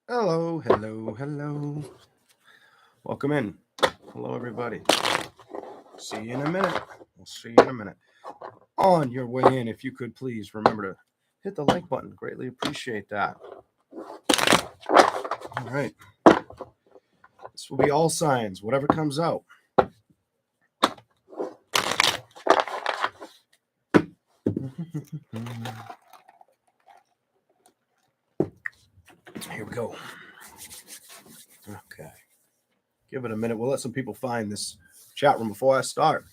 Hello, hello, hello. Welcome in. Hello, everybody. See you in a minute. We'll see you in a minute. On your way in, if you could please remember to hit the like button. Greatly appreciate that. All right. This will be all signs, whatever comes out. Here we go. Okay. Give it a minute. We'll let some people find this chat room before I start.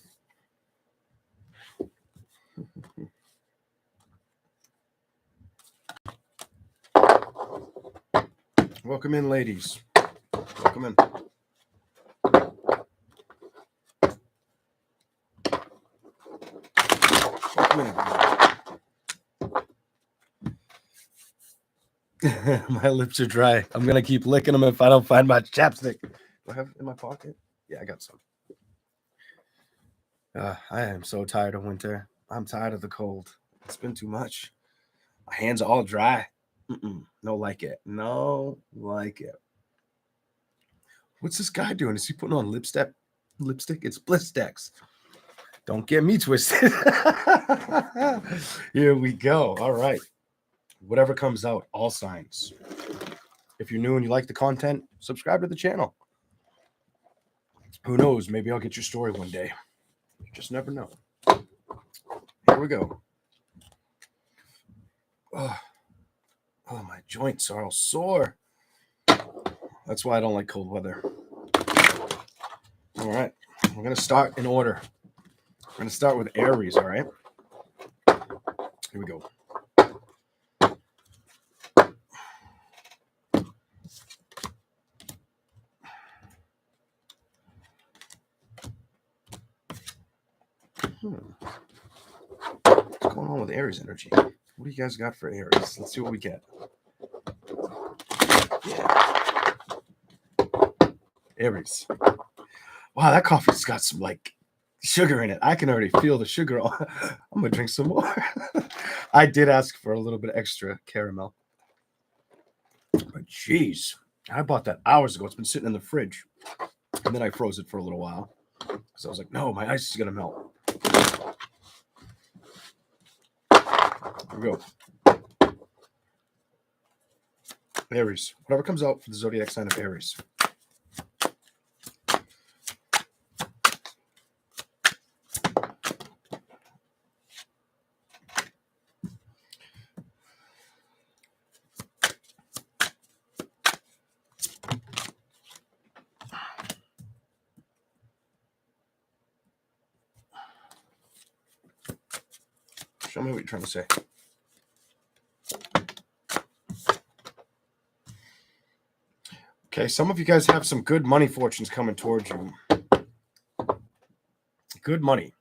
Welcome in, ladies. Welcome in. Welcome in, everybody. My lips are dry. I'm going to keep licking them if I don't find my chapstick. Do I have it in my pocket? Yeah, I got some. I am so tired of winter. I'm tired of the cold. It's been too much. My hands are all dry. No like it. No like it. What's this guy doing? Is he putting on lipstick? It's Blistex. Don't get me twisted. Here we go. All right. Whatever comes out, all signs. If you're new and you like the content, subscribe to the channel. Who knows? Maybe I'll get your story one day. You just never know. Here we go. Oh, my joints are all sore. That's why I don't like cold weather. All right. We're going to start in order. We're going to start with Aries, all right? Here we go. What's going on with Aries energy? What do you guys got for Aries? Let's see what we get. Yeah. Aries. Wow, that coffee's got some sugar in it. I can already feel the sugar. I'm gonna drink some more. I did ask for a little bit extra caramel, but geez, I bought that hours ago. It's been sitting in the fridge, and then I froze it for a little while because I was like, no, my ice is gonna melt. Here we go. Aries. Whatever comes out for the zodiac sign of Aries. Show me what you're trying to say. Okay, some of you guys have some good money fortunes coming towards you. Good money.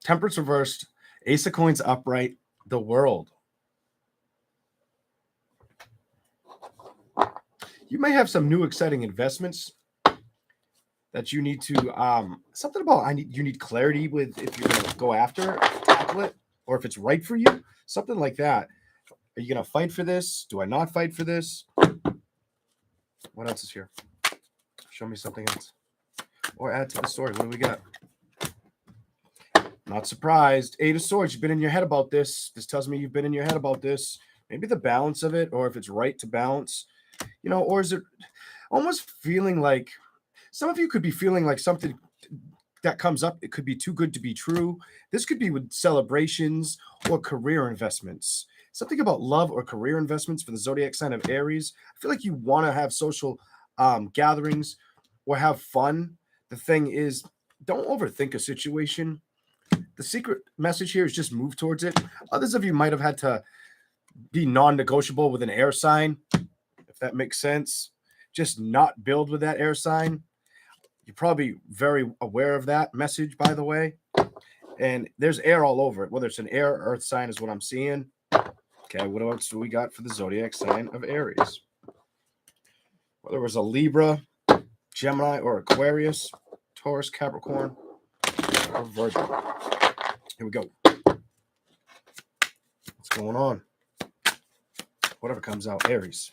Temperance reversed. Ace of coins upright. The world. You may have some new exciting investments that you need to something about you need clarity with if you're going to go after, tackle it, or if it's right for you. Something like that. Are you going to fight for this? Do I not fight for this? What else is here? Show me something else. Or add to the story. What do we got? Not surprised. Eight of Swords. You've been in your head about this. This tells me you've been in your head about this. Maybe the balance of it, or if it's right to balance, or is it almost feeling like some of you could be feeling like something that comes up, it could be too good to be true. This could be with celebrations or career investments. Something about love or career investments for the zodiac sign of Aries. I feel like you want to have social gatherings or have fun. The thing is, don't overthink a situation. The secret message here is just move towards it. Others of you might have had to be non-negotiable with an air sign, if that makes sense. Just not build with that air sign. You're probably very aware of that message, by the way. And there's air all over it, whether it's an air or earth sign is what I'm seeing. Okay, what else do we got for the zodiac sign of Aries? Whether it was a Libra, Gemini, or Aquarius, Taurus, Capricorn, or Virgo. Here we go. What's going on? Whatever comes out, Aries.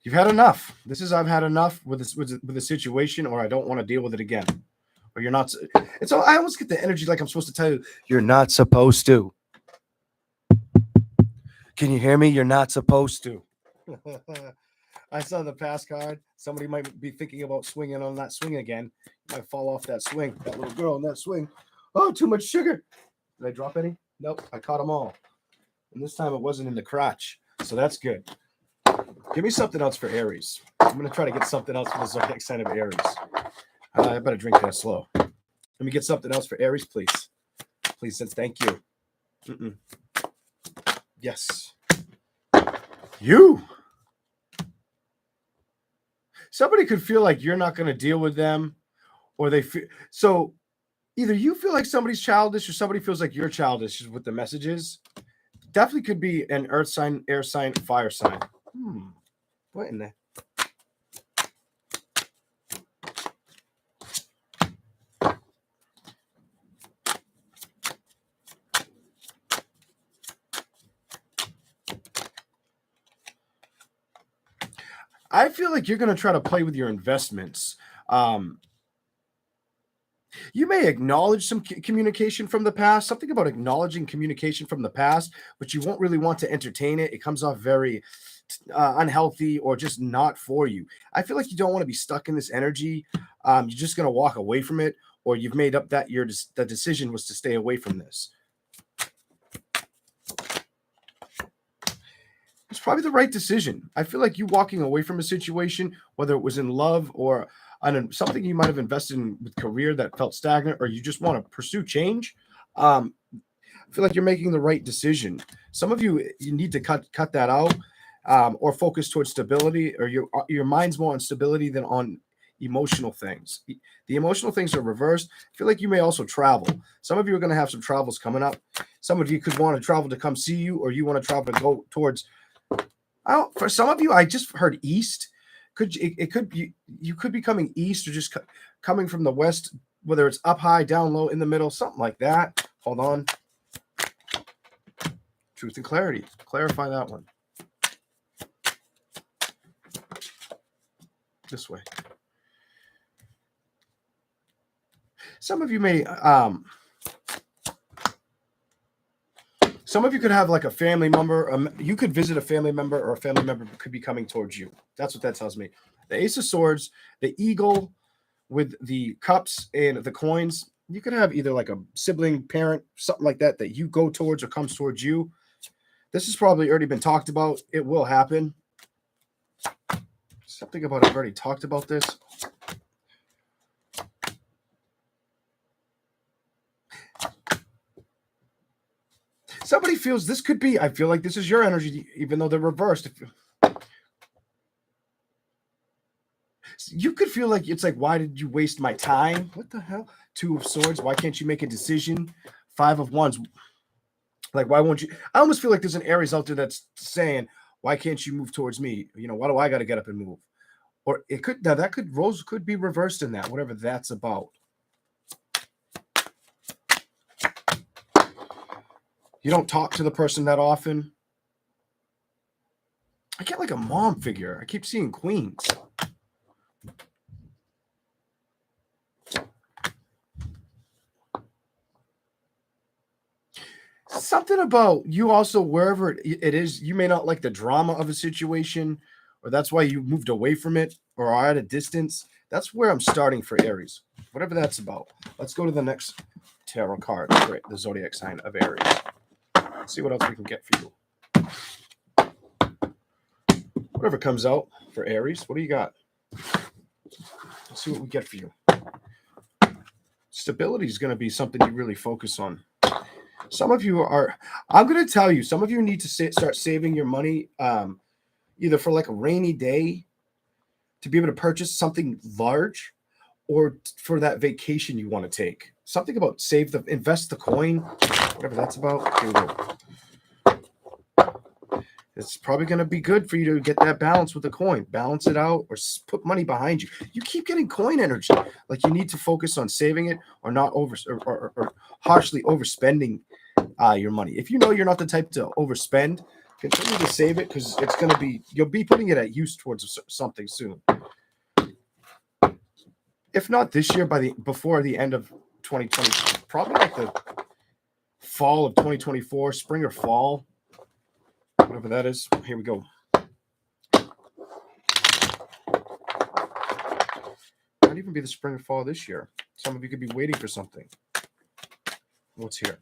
You've had enough. This is I've had enough with this with the situation, or I don't want to deal with it again. Or you're not. It's all. I almost get the energy like I'm supposed to tell you. You're not supposed to. Can you hear me? You're not supposed to. I saw the pass card. Somebody might be thinking about swinging on that swing again. You might fall off that swing. That little girl on that swing. Oh, too much sugar. Did I drop any? Nope. I caught them all. And this time it wasn't in the crotch. So that's good. Give me something else for Aries. I'm going to try to get something else for the zodiac sign of Aries. I better drink that slow. Let me get something else for Aries, please. Please, thank you. Yes. You. Somebody could feel like you're not going to deal with them, or they feel so. Either you feel like somebody's childish, or somebody feels like you're childish with the messages. Definitely could be an earth sign, air sign, fire sign. What in there? I feel like you're going to try to play with your investments. You may acknowledge some communication from the past, something about acknowledging communication from the past, but you won't really want to entertain it. It comes off very unhealthy or just not for you. I feel like you don't want to be stuck in this energy. You're just going to walk away from it, or you've made up that the decision was to stay away from this. It's probably the right decision. I feel like you walking away from a situation, whether it was in love or on something you might have invested in with career that felt stagnant, or you just want to pursue change. I feel like you're making the right decision. Some of you need to cut that out, or focus towards stability, or your mind's more on stability than on emotional things. The emotional things are reversed. I feel like you may also travel. Some of you are going to have some travels coming up. Some of you could want to travel to come see you, or you want to travel to go towards. For some of you, I just heard east. It could be you could be coming east, or just coming from the west, whether it's up high, down low, in the middle, something like that. Hold on. Truth and clarity. Clarify that one. This way. Some of you may some of you could have like a family member. You could visit a family member, or a family member could be coming towards you. That's what that tells me. The Ace of Swords, the Eagle with the cups and the coins. You could have either like a sibling, parent, something like that you go towards or comes towards you. This has probably already been talked about. It will happen. Something about I've already talked about this. Somebody feels this could be, I feel like this is your energy, even though they're reversed. You could feel like it's like, why did you waste my time? What the hell? Two of Swords. Why can't you make a decision? Five of Wands. Like, why won't you? I almost feel like there's an Aries out there that's saying, why can't you move towards me? Why do I got to get up and move? Or it could, now that could, roles could be reversed in that, whatever that's about. You don't talk to the person that often. I get like a mom figure. I keep seeing queens. Something about you also, wherever it is, you may not like the drama of a situation, or that's why you moved away from it or are at a distance. That's where I'm starting for Aries, whatever that's about. Let's go to the next tarot card, right? The zodiac sign of Aries. Let's see what else we can get for you. Whatever comes out for Aries, what do you got? Let's see what we get for you. Stability is going to be something you really focus on. Some of you are, I'm going to tell you, some of you need to start saving your money, either for like a rainy day to be able to purchase something large, or for that vacation you want to take. Something about invest the coin, whatever that's about. Here we go. It's probably going to be good for you to get that balance with the coin. Balance it out, or put money behind you. You keep getting coin energy. Like you need to focus on saving it, or not or harshly overspending your money. If you know you're not the type to overspend, Continue to save it because it's going to be, you'll be putting it at use towards something soon. If not this year, before the end of 2020, probably like the fall of 2024, spring or fall, whatever that is. Here we go. Might even be the spring or fall this year. Some of you could be waiting for something. What's here?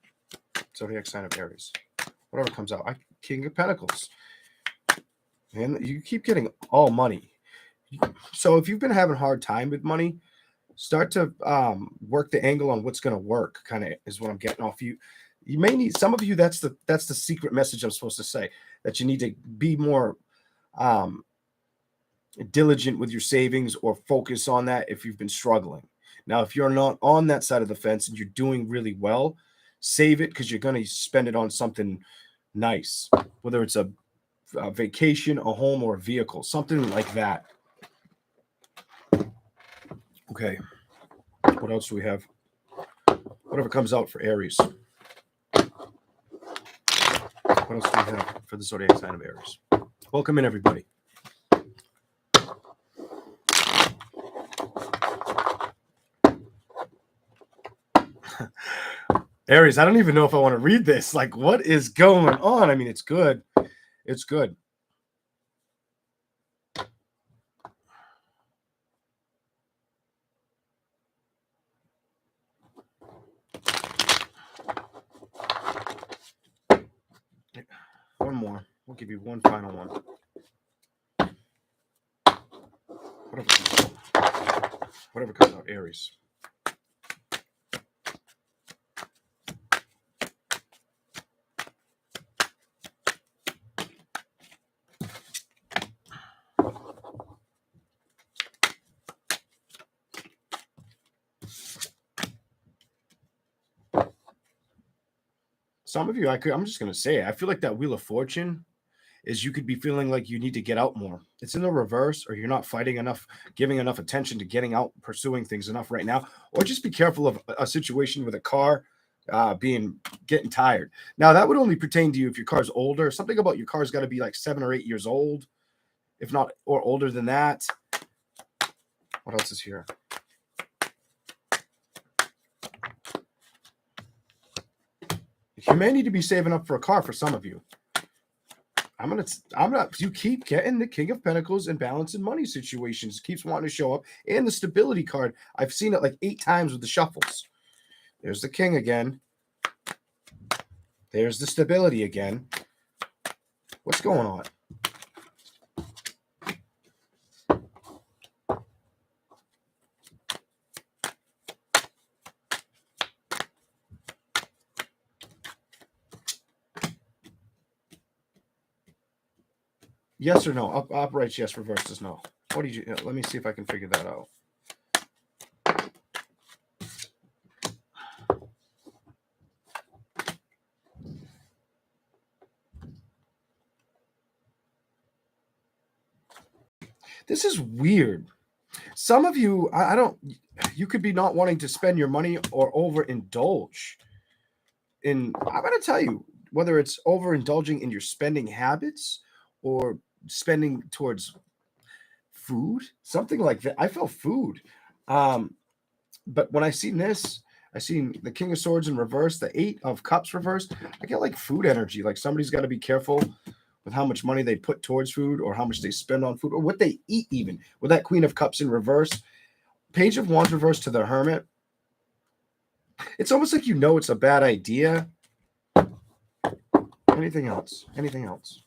Zodiac sign of Aries. Whatever comes out. King of Pentacles. And you keep getting all money. So if you've been having a hard time with money, start to work the angle on what's going to work, kind of is what I'm getting off you. You may need, some of you, that's the secret message I'm supposed to say, that you need to be more diligent with your savings or focus on that if you've been struggling. Now, if you're not on that side of the fence and you're doing really well, save it because you're going to spend it on something nice, whether it's a vacation, a home, or a vehicle, something like that. Okay. What else do we have? Whatever comes out for Aries. What else do we have for the zodiac sign of Aries? Welcome in, everybody. Aries, I don't even know if I want to read this. Like, what is going on? I mean, it's good. It's good. One more. We'll give you one final one. Whatever comes out, Aries. Some of you, I'm just going to say it. I feel like that Wheel of Fortune is you could be feeling like you need to get out more. It's in the reverse, or you're not fighting enough, giving enough attention to getting out, pursuing things enough right now, or just be careful of a situation with a car getting tired. Now, that would only pertain to you if your car's older. Something about your car's got to be like 7 or 8 years old, if not, or older than that. What else is here? You may need to be saving up for a car for some of you. You keep getting the King of Pentacles and balance and money situations. Keeps wanting to show up. And the stability card. I've seen it like 8 times with the shuffles. There's the King again. There's the stability again. What's going on? Yes or no? Upright, yes. Reversed is no. What did you? Let me see if I can figure that out. This is weird. Some of you, I don't. You could be not wanting to spend your money or overindulge. I'm going to tell you whether it's overindulging in your spending habits or spending towards food, something like that. I felt food. But when I seen this, I seen the King of Swords in reverse, the 8 of Cups reversed. I get like food energy. Like somebody's got to be careful with how much money they put towards food or how much they spend on food or what they eat even. With that Queen of Cups in reverse, Page of Wands reverse to the Hermit. It's almost like you know it's a bad idea. Anything else? Anything else?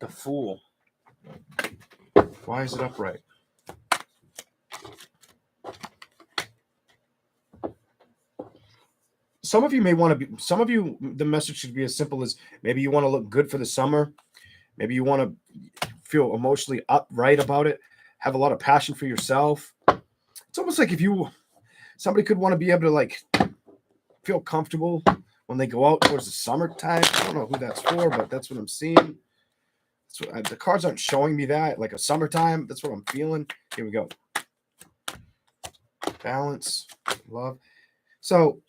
The Fool. Why is it upright? Some of you may want to be, the message should be as simple as maybe you want to look good for the summer. Maybe you want to feel emotionally upright about it, have a lot of passion for yourself. It's almost like somebody could want to be able to like feel comfortable when they go out towards the summertime. I don't know who that's for, but that's what I'm seeing. The cards aren't showing me that, like a summertime. That's what I'm feeling. Here we go. Balance, love. So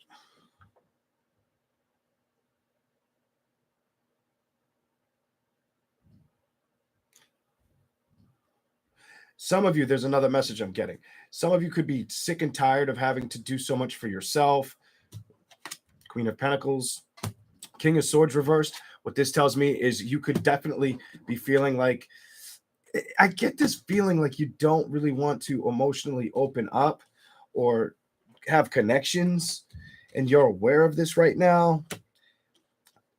Some of you, there's another message I'm getting. Some of you could be sick and tired of having to do so much for yourself. Queen of Pentacles, King of Swords reversed. What this tells me is you could definitely be feeling like, I get this feeling like you don't really want to emotionally open up or have connections, and you're aware of this right now.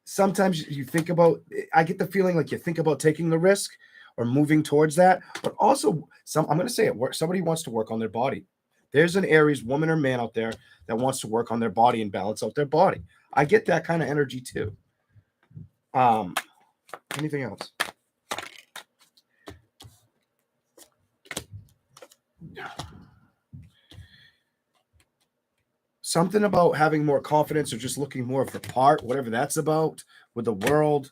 Sometimes you think about, I get the feeling like you think about taking the risk or moving towards that, but also I'm going to say at work, somebody wants to work on their body. There's an Aries woman or man out there that wants to work on their body and balance out their body. I get that kind of energy too. Anything else? Something about having more confidence or just looking more of the part, whatever that's about, with the world.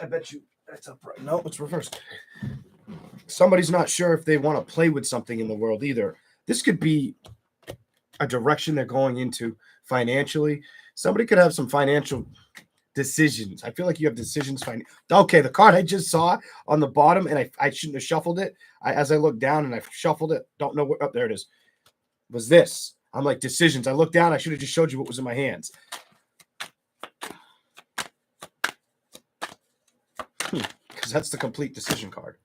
I bet you that's upright. No, it's reversed. Somebody's not sure if they want to play with something in the world either. This could be a direction they're going into financially. Somebody could have some financial decisions. I feel like you have decisions. Okay, the card I just saw on the bottom, and I shouldn't have shuffled it. As I looked down and I shuffled it, don't know what, oh, there it is. Was this? I'm like, decisions. I looked down. I should have just showed you what was in my hands. Because that's the complete decision card.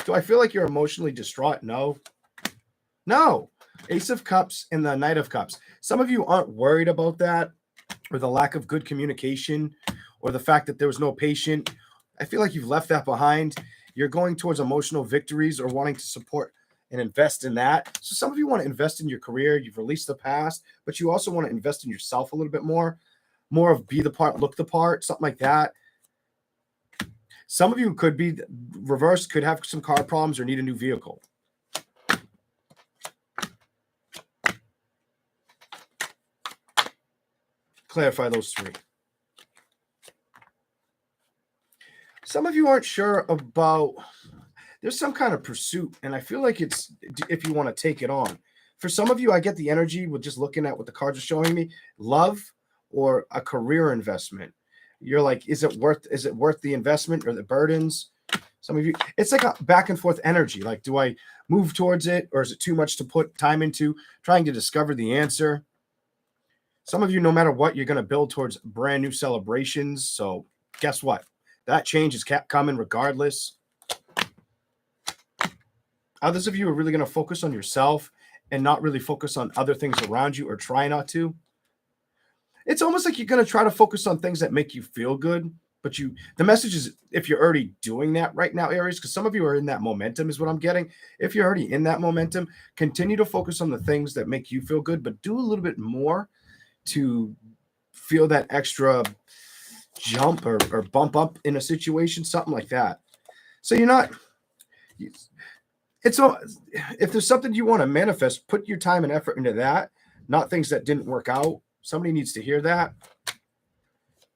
Do I feel like you're emotionally distraught? No. No. Ace of Cups and the Knight of Cups. Some of you aren't worried about that, or the lack of good communication, or the fact that there was no patient. I feel like you've left that behind. You're going towards emotional victories or wanting to support and invest in that. So some of you want to invest in your career. You've released the past, but you also want to invest in yourself a little bit more. More of be the part, look the part, something like that. Some of you could be reversed, could have some car problems or need a new vehicle. Clarify those three. Some of you aren't sure about, there's some kind of pursuit, and I feel like it's if you want to take it on. For some of you, I get the energy with just looking at what the cards are showing me, love or a career investment. You're like, is it worth the investment or the burdens? Some of you, it's like a back and forth energy. Like, do I move towards it, or is it too much to put time into trying to discover the answer? Some of you, no matter what, you're going to build towards brand new celebrations. So guess what? That change is coming regardless. Others of you are really going to focus on yourself and not really focus on other things around you, or try not to. It's almost like you're going to try to focus on things that make you feel good. But the message is, if you're already doing that right now, Aries, because some of you are in that momentum is what I'm getting. If you're already in that momentum, continue to focus on the things that make you feel good, but do a little bit more to feel that extra jump or bump up in a situation, something like that. So you're not, it's all, if there's something you want to manifest, put your time and effort into that, not things that didn't work out. Somebody needs to hear that.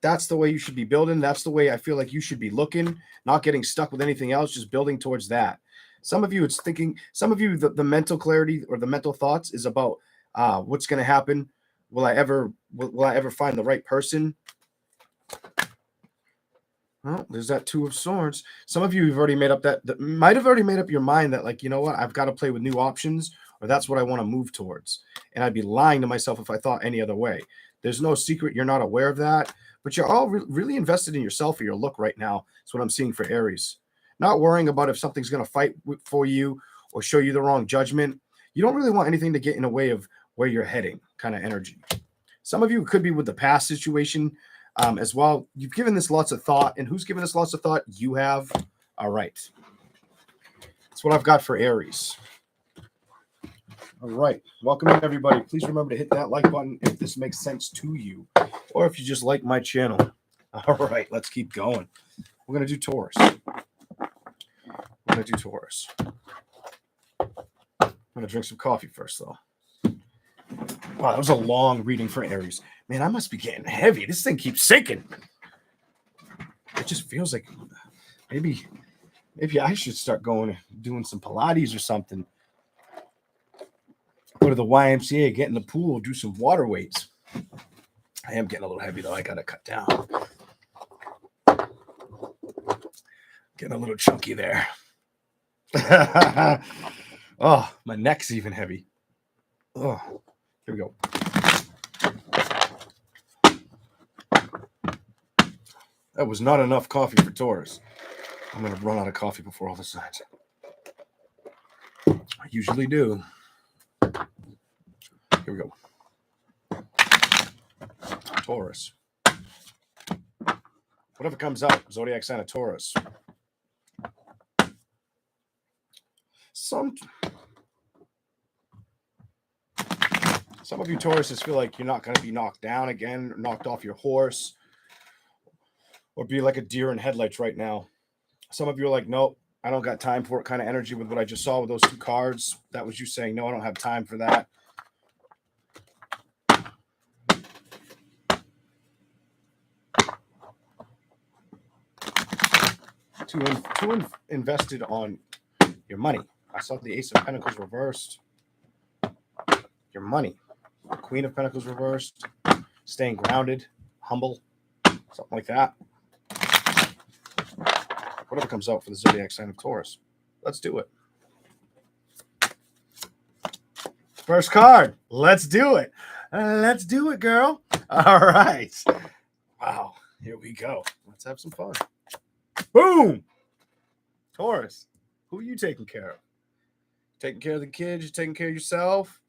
That's the way you should be building. That's the way I feel like you should be looking, not getting stuck with anything else, just building towards that. Some of you, it's thinking, some of you, the mental clarity or the mental thoughts is about what's going to happen. Will I ever find the right person? Well, there's that Two of Swords. Some of you have already made up that might have already made up your mind that, like, you know what, I've got to play with new options, or that's what I want to move towards. And I'd be lying to myself if I thought any other way. There's no secret. You're not aware of that, but you're all really invested in yourself or your look right now. That's what I'm seeing for Aries. Not worrying about if something's going to fight for you or show you the wrong judgment. You don't really want anything to get in the way of where you're heading, kind of energy. Some of you could be with the past situation as well. You've given this lots of thought. And who's given this lots of thought? You have. All right. That's what I've got for Aries. All right. Welcome in, everybody. Please remember to hit that like button if this makes sense to you, or if you just like my channel. All right. Let's keep going. We're going to do Taurus. I'm going to drink some coffee first, though. Wow, that was a long reading for Aries. Man, I must be getting heavy. This thing keeps sinking. It just feels like maybe I should start doing some Pilates or something. Go to the YMCA, get in the pool, do some water weights. I am getting a little heavy, though. I got to cut down. Getting a little chunky there. Oh, my neck's even heavy. Oh, here we go. That was not enough coffee for Taurus. I'm going to run out of coffee before all the signs. I usually do. Here we go. Taurus. Whatever comes out, zodiac sign of Taurus. Some of you Tauruses feel like you're not going to be knocked down again, or knocked off your horse, or be like a deer in headlights right now. Some of you are like, nope, I don't got time for it kind of energy with what I just saw with those 2 cards. That was you saying, no, I don't have time for that. Too invested on your money. I saw the Ace of Pentacles reversed. Your money. The Queen of Pentacles reversed. Staying grounded, humble, something like that. Whatever comes out for the zodiac sign of Taurus. Let's do it. First card. Let's do it. Let's do it, girl. All right. Wow. Here we go. Let's have some fun. Boom. Taurus. Who are you taking care of? Taking care of the kids? You taking care of yourself?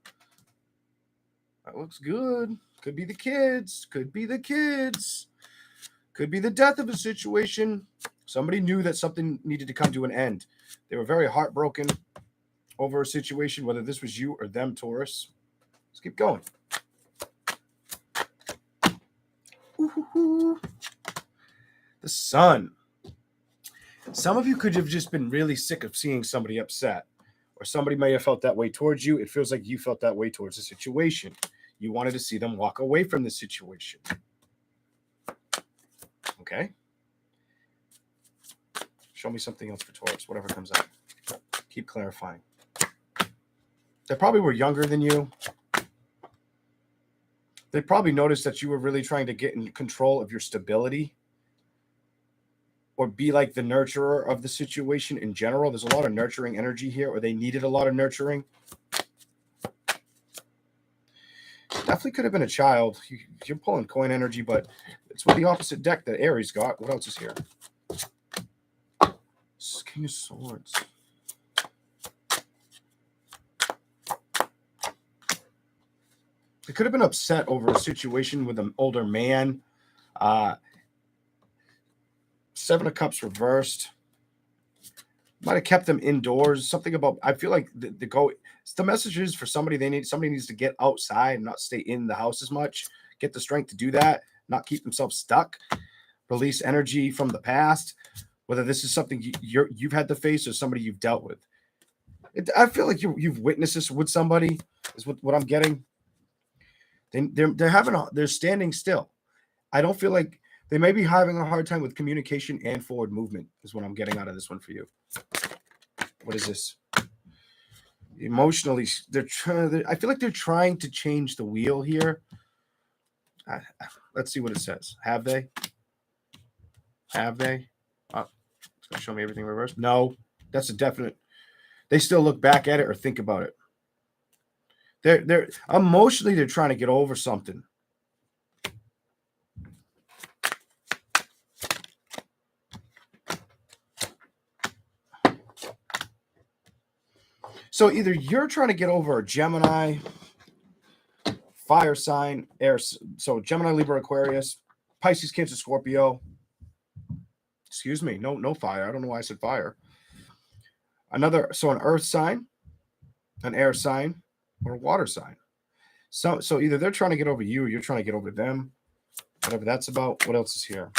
That looks good. Could be the kids. Could be the kids. Could be the death of a situation. Somebody knew that something needed to come to an end. They were very heartbroken over a situation, whether this was you or them, Taurus. Let's keep going. Ooh, the Sun. Some of you could have just been really sick of seeing somebody upset, or somebody may have felt that way towards you. It feels like you felt that way towards the situation. You wanted to see them walk away from the situation. Okay? Show me something else for Taurus, whatever comes out. Keep clarifying. They probably were younger than you. They probably noticed that you were really trying to get in control of your stability, or be like the nurturer of the situation in general. There's a lot of nurturing energy here, or they needed a lot of nurturing. Definitely could have been a child. You're pulling coin energy, but it's with the opposite deck that Aries got. What else is here? King of Swords. They could have been upset over a situation with an older man. 7 of Cups reversed. Might have kept them indoors. Something about, I feel like the message is for somebody needs to get outside and not stay in the house as much. Get the strength to do that, not keep themselves stuck. Release energy from the past, whether this is something you've had to face or somebody you've dealt with. I feel like you've witnessed this with somebody, is what I'm getting. They're standing still. I don't feel like they may be having a hard time with communication and forward movement, is what I'm getting out of this one for you. What is this? Emotionally, I feel like they're trying to change the wheel here. Let's see what it says. Have they? Have they? Oh, it's going to show me everything reversed. No, that's a definite. They still look back at it or think about it. They're emotionally, they're trying to get over something. So either you're trying to get over a Gemini, fire sign, air. So Gemini, Libra, Aquarius, Pisces, Cancer, Scorpio. Excuse me, no fire. I don't know why I said fire. An earth sign, an air sign, or a water sign. So either they're trying to get over you or you're trying to get over them. Whatever that's about. What else is here?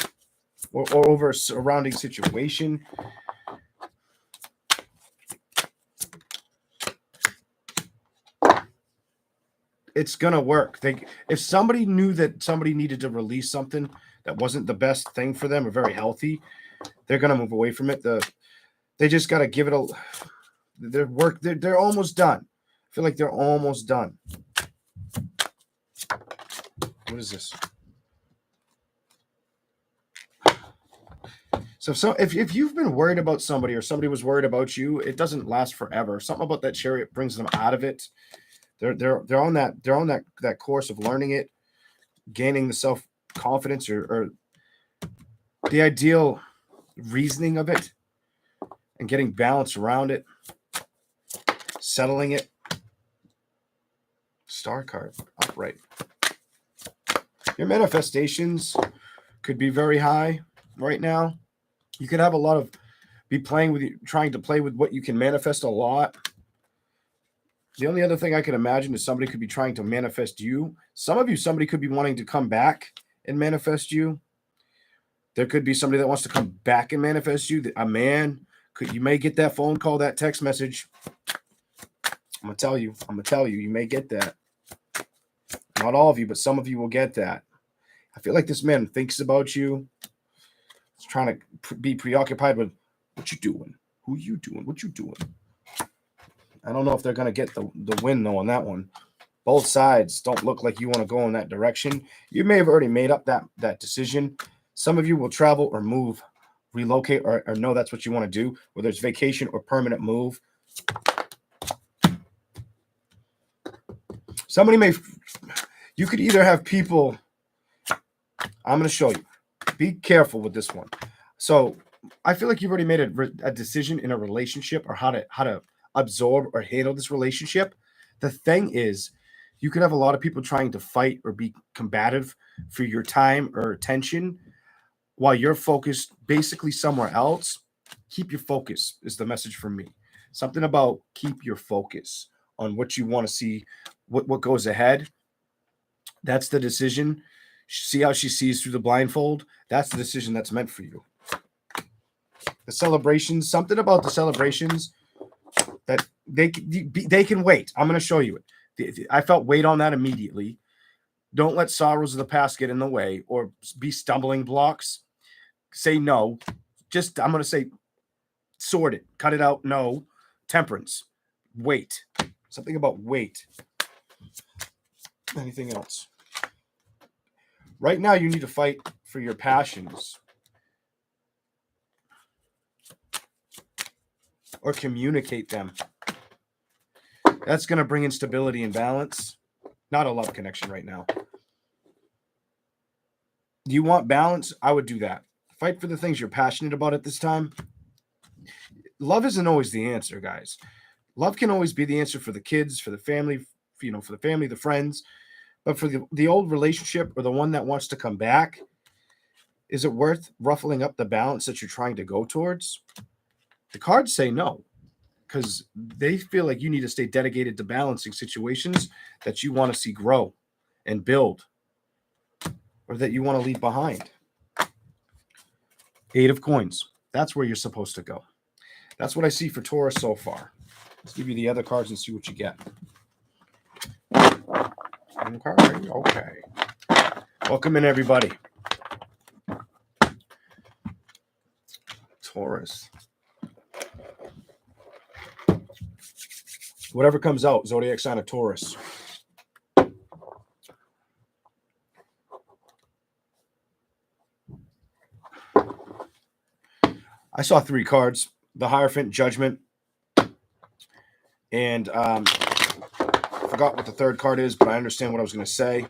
Or over a surrounding situation. It's gonna work. If somebody knew that somebody needed to release something that wasn't the best thing for them or very healthy, they're gonna move away from it. They just gotta give it a. They're almost done. I feel like they're almost done. What is this? So if you've been worried about somebody or somebody was worried about you, it doesn't last forever. Something about that chariot brings them out of it. They're on that course of learning it, gaining the self confidence or the ideal reasoning of it, and getting balance around it, settling it. Star card upright. Your manifestations could be very high right now. You could have a lot of trying to play with what you can manifest a lot. The only other thing I can imagine is somebody could be trying to manifest you. Somebody could be wanting to come back and manifest you. There could be somebody that wants to come back and manifest you. A man you may get that phone call, that text message. I'm gonna tell you, you may get that. Not all of you, but some of you will get that. I feel like this man thinks about you. He's trying to be preoccupied with what you doing, who you doing, what you doing. I don't know if they're going to get the win, though, on that one. Both sides don't look like you want to go in that direction. You may have already made up that decision. Some of you will travel or move, relocate, or know that's what you want to do, whether it's vacation or permanent move. You could either have people, I'm going to show you. Be careful with this one. So I feel like you've already made a decision in a relationship or how to absorb or handle this relationship. The thing is, you could have a lot of people trying to fight or be combative for your time or attention while you're focused basically somewhere else. Keep your focus is the message from me. Something about keep your focus on what you want to see, what goes ahead. That's the decision. See how she sees through the blindfold? That's the decision that's meant for you. The celebrations, something about the celebrations that they can wait. I'm going to show you it. I felt weight on that immediately. Don't let sorrows of the past get in the way or be stumbling blocks. Say no. I'm going to say sort it. Cut it out. No. Temperance. Wait. Something about wait. Anything else? Right now, you need to fight for your passions or communicate them. That's going to bring in stability and balance. Not a love connection right now. Do you want balance? I would do that. Fight for the things you're passionate about at this time. Love isn't always the answer, guys. Love can always be the answer for the kids, for the family, for the family, the friends. But for the old relationship or the one that wants to come back, is it worth ruffling up the balance that you're trying to go towards? The cards say no, because they feel like you need to stay dedicated to balancing situations that you want to see grow and build or that you want to leave behind. 8 of coins. That's where you're supposed to go. That's what I see for Taurus so far. Let's give you the other cards and see what you get. Okay. Welcome in, everybody. Taurus. Whatever comes out, zodiac sign of Taurus. I saw 3 cards. The Hierophant, Judgment, and I forgot what the third card is, but I understand what I was going to say.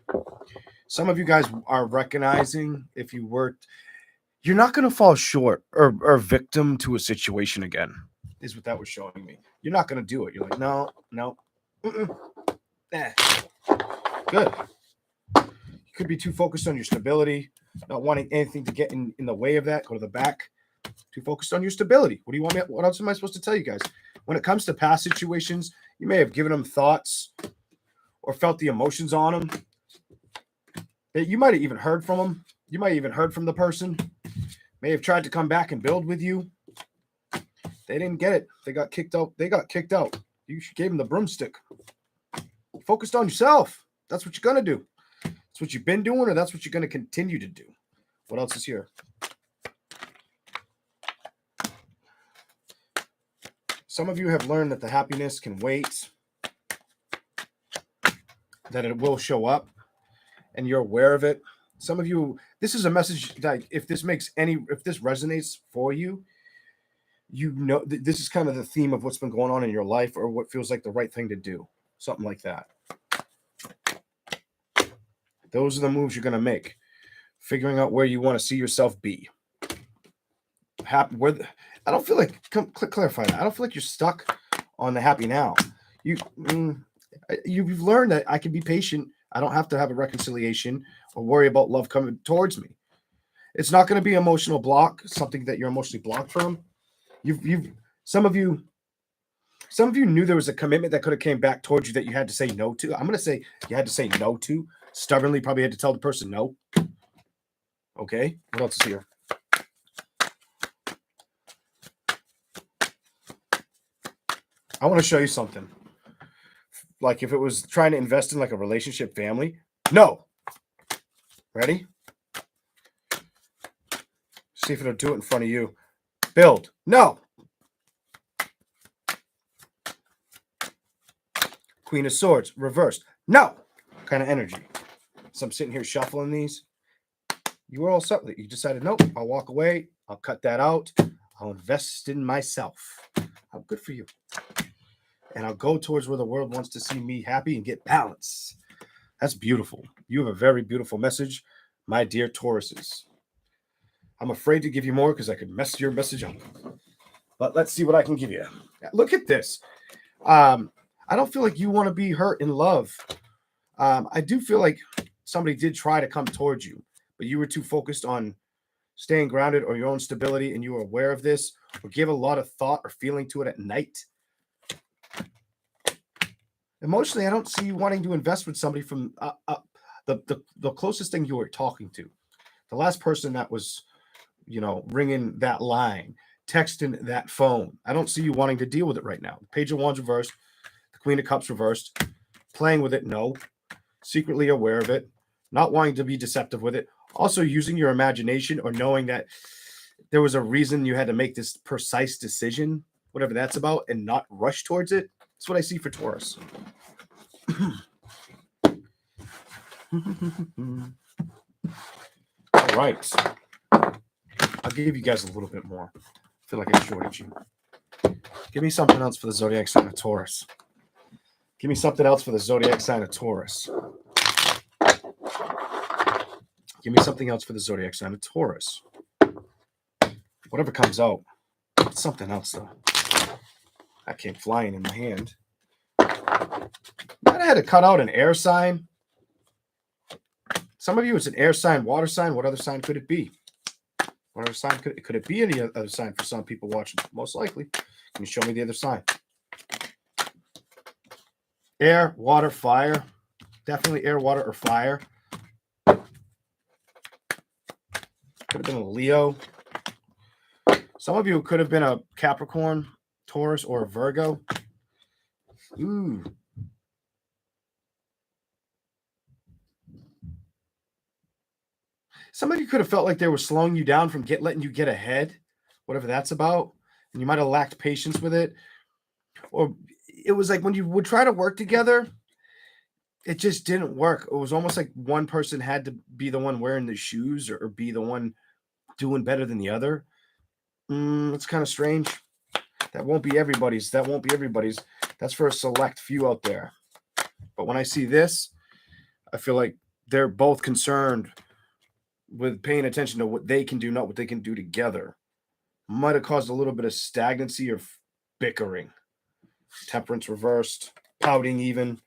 Some of you guys are recognizing you're not going to fall short or victim to a situation again, is what that was showing me. You're not going to do it. You're like, no. Good. You could be too focused on your stability, not wanting anything to get in the way of that. Go to the back. Too focused on your stability. What do you want me? What else am I supposed to tell you guys? When it comes to past situations, you may have given them thoughts or felt the emotions on them. You might have even heard from them. You might have even heard from the person. May have tried to come back and build with you. They didn't get it. They got kicked out. You gave them the broomstick. Focused on yourself. That's what you're going to do. That's what you've been doing, or that's what you're going to continue to do. What else is here? Some of you have learned that the happiness can wait, that it will show up, and you're aware of it. Some of you, this is a message that if this resonates for you, you know, this is kind of the theme of what's been going on in your life or what feels like the right thing to do. Something like that. Those are the moves you're going to make. Figuring out where you want to see yourself be. I don't feel like, clarify that. I don't feel like you're stuck on the happy now. You've learned that I can be patient. I don't have to have a reconciliation or worry about love coming towards me. It's not going to be emotional block, something that you're emotionally blocked from. Some of you knew there was a commitment that could have came back towards you that you had to say no to. I'm going to say you had to say no to. Stubbornly, probably had to tell the person no. Okay, what else is here? I want to show you something. Like if it was trying to invest in like a relationship, family, no. Ready? See if it'll do it in front of you. Build, no. Queen of Swords, reversed, no. Kind of energy. So I'm sitting here shuffling these. You were all set with it. You decided, nope, I'll walk away. I'll cut that out. I'll invest in myself. How good for you. And I'll go towards where the world wants to see me happy and get balance. That's beautiful. You have a very beautiful message, my dear Tauruses. I'm afraid to give you more because I could mess your message up. But let's see what I can give you. Look at this. I don't feel like you want to be hurt in love. I do feel like somebody did try to come towards you, but you were too focused on staying grounded or your own stability, and you were aware of this or gave a lot of thought or feeling to it at night. Emotionally, I don't see you wanting to invest with somebody from the closest thing you were talking to. The last person that was, ringing that line, texting that phone. I don't see you wanting to deal with it right now. Page of Wands reversed, the Queen of Cups reversed. Playing with it, no. Secretly aware of it, not wanting to be deceptive with it. Also using your imagination or knowing that there was a reason you had to make this precise decision, whatever that's about, and not rush towards it. That's what I see for Taurus. All right. I'll give you guys a little bit more. I feel like I shorted you. Give me something else for the zodiac sign of Taurus. Give me something else for the zodiac sign of Taurus. Give me something else for the zodiac sign of Taurus. Whatever comes out. It's something else, though. That came flying in my hand. Might have had to cut out an air sign. Some of you, it's an air sign, water sign. What other sign could it be? What other sign could it be? Any other sign for some people watching? Most likely. Can you show me the other sign? Air, water, fire. Definitely air, water, or fire. Could have been a Leo. Some of you could have been a Capricorn, Taurus, or a Virgo. Ooh. Some of you could have felt like they were slowing you down from letting you get ahead, whatever that's about. And you might have lacked patience with it. Or it was like when you would try to work together, it just didn't work. It was almost like one person had to be the one wearing the shoes or be the one doing better than the other. It's kind of strange. That won't be everybody's. That's for a select few out there. But when I see this, I feel like they're both concerned with paying attention to what they can do, not what they can do together. Might have caused a little bit of stagnancy or bickering. Temperance reversed, pouting even.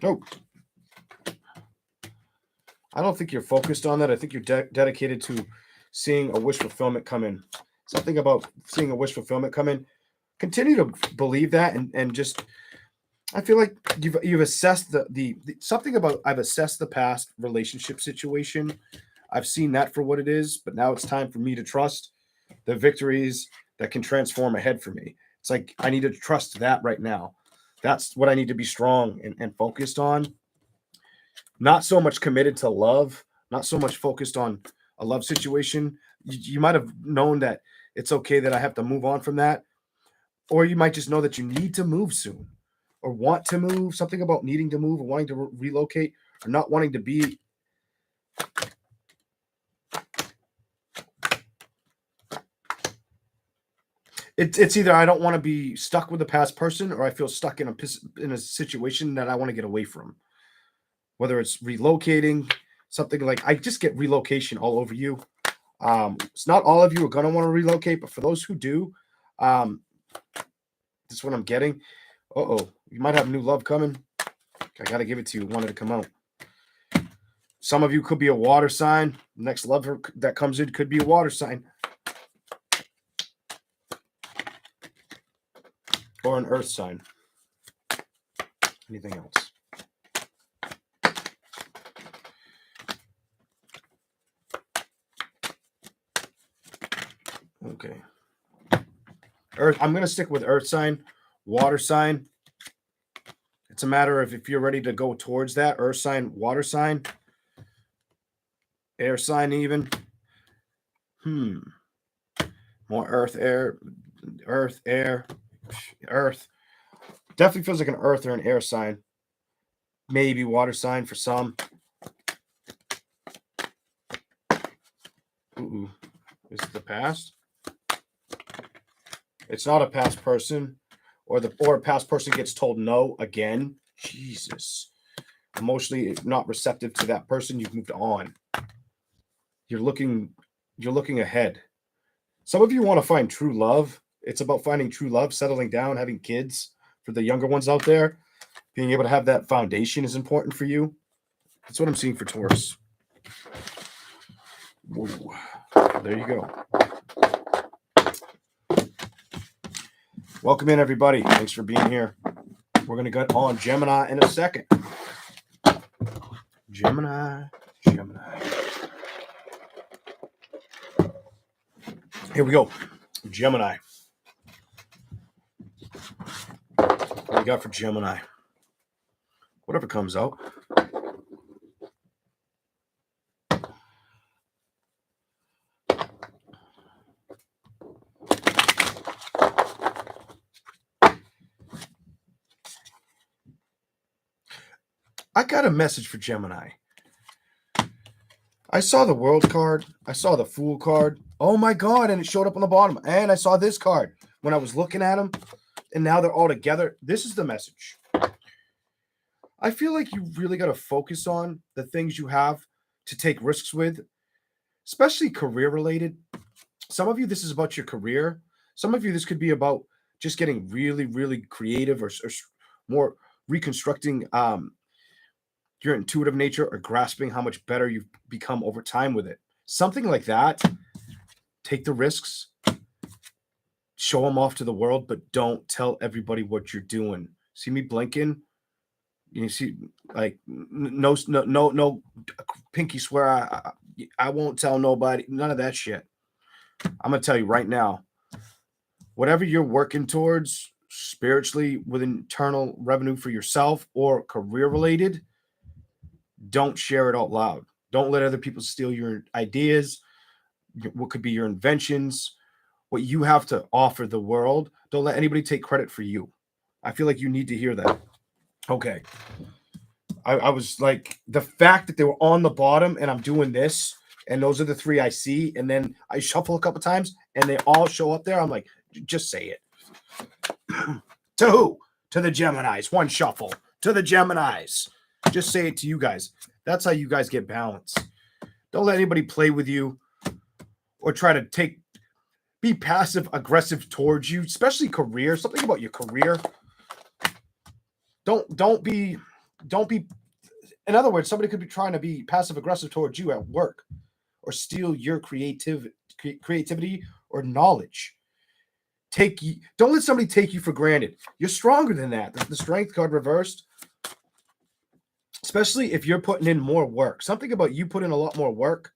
Oh. I don't think you're focused on that. I think you're dedicated to seeing a wish fulfillment come in. Something about seeing a wish fulfillment come in. Continue to believe that and just, I feel like you've assessed the something about I've assessed the past relationship situation. I've seen that for what it is, but now it's time for me to trust the victories that can transform ahead for me. It's like I need to trust that right now. That's what I need to be strong and focused on. Not so much committed to love, not so much focused on a love situation. You might have known that it's okay that I have to move on from that. Or you might just know that you need to move soon or want to move, something about needing to move or wanting to relocate or not wanting to be. It's either I don't want to be stuck with a past person or I feel stuck in a situation that I want to get away from. Whether it's relocating, something like I just get relocation all over you. It's not all of you are going to want to relocate, but for those who do, this is what I'm getting. Uh-oh, you might have new love coming. I got to give it to you. Wanted to come out. Some of you could be a water sign. Next lover that comes in could be a water sign. Or an earth sign. Anything else? Okay. Earth. I'm going to stick with earth sign, water sign. It's a matter of if you're ready to go towards that. Earth sign, water sign, air sign even. More earth, air, earth, air, earth. Definitely feels like an earth or an air sign. Maybe water sign for some. Ooh. Is it the past? It's not a past person. Or a past person gets told no again. Jesus. Emotionally not receptive to that person. You've moved on. You're looking ahead. Some of you want to find true love. It's about finding true love, settling down, having kids. For the younger ones out there, being able to have that foundation is important for you. That's what I'm seeing for Taurus. Whoa. There you go. Welcome in, everybody. Thanks for being here. We're going to get on Gemini in a second. Gemini. Here we go. Gemini. What do we got for Gemini? Whatever comes out. I got a message for Gemini. I saw the World card. I saw the Fool card. Oh my God. And it showed up on the bottom. And I saw this card when I was looking at them. And now they're all together. This is the message. I feel like you really got to focus on the things you have to take risks with, especially career related. Some of you, this is about your career. Some of you, this could be about just getting really, really creative or more reconstructing your intuitive nature or grasping how much better you've become over time with it. Something like that. Take the risks. Show them off to the world, but don't tell everybody what you're doing. See me blinking? You see, like, no pinky swear. I won't tell nobody. None of that shit. I'm going to tell you right now, whatever you're working towards spiritually with internal revenue for yourself or career related, don't share it out loud. Don't let other people steal your ideas, what could be your inventions, what you have to offer the world. Don't let anybody take credit for you. I feel like you need to hear that. Okay. I was like, the fact that they were on the bottom and I'm doing this, and those are the three I see, and then I shuffle a couple times and they all show up there. I'm like, just say it. To who? To the Geminis. One shuffle. To the Geminis. Just say it to you guys. That's how you guys get balance. Don't let anybody play with you or try to be passive aggressive towards you, especially career. Something about your career. Don't be. In other words, somebody could be trying to be passive aggressive towards you at work or steal your creativity or knowledge. Don't let somebody take you for granted. You're stronger than that. The strength card reversed. Especially if you're putting in more work. Something about you put in a lot more work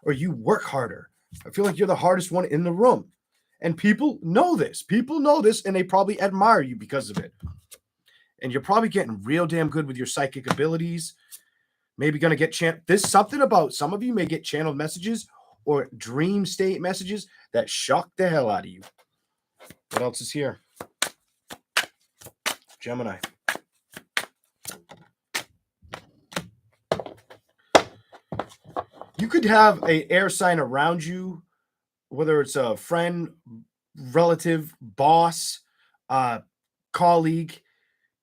or you work harder. I feel like you're the hardest one in the room. And people know this. People know this and they probably admire you because of it. And you're probably getting real damn good with your psychic abilities. Maybe going to get there's something about some of you may get channeled messages or dream state messages that shock the hell out of you. What else is here? Gemini. You could have an air sign around you, whether it's a friend, relative, boss, colleague,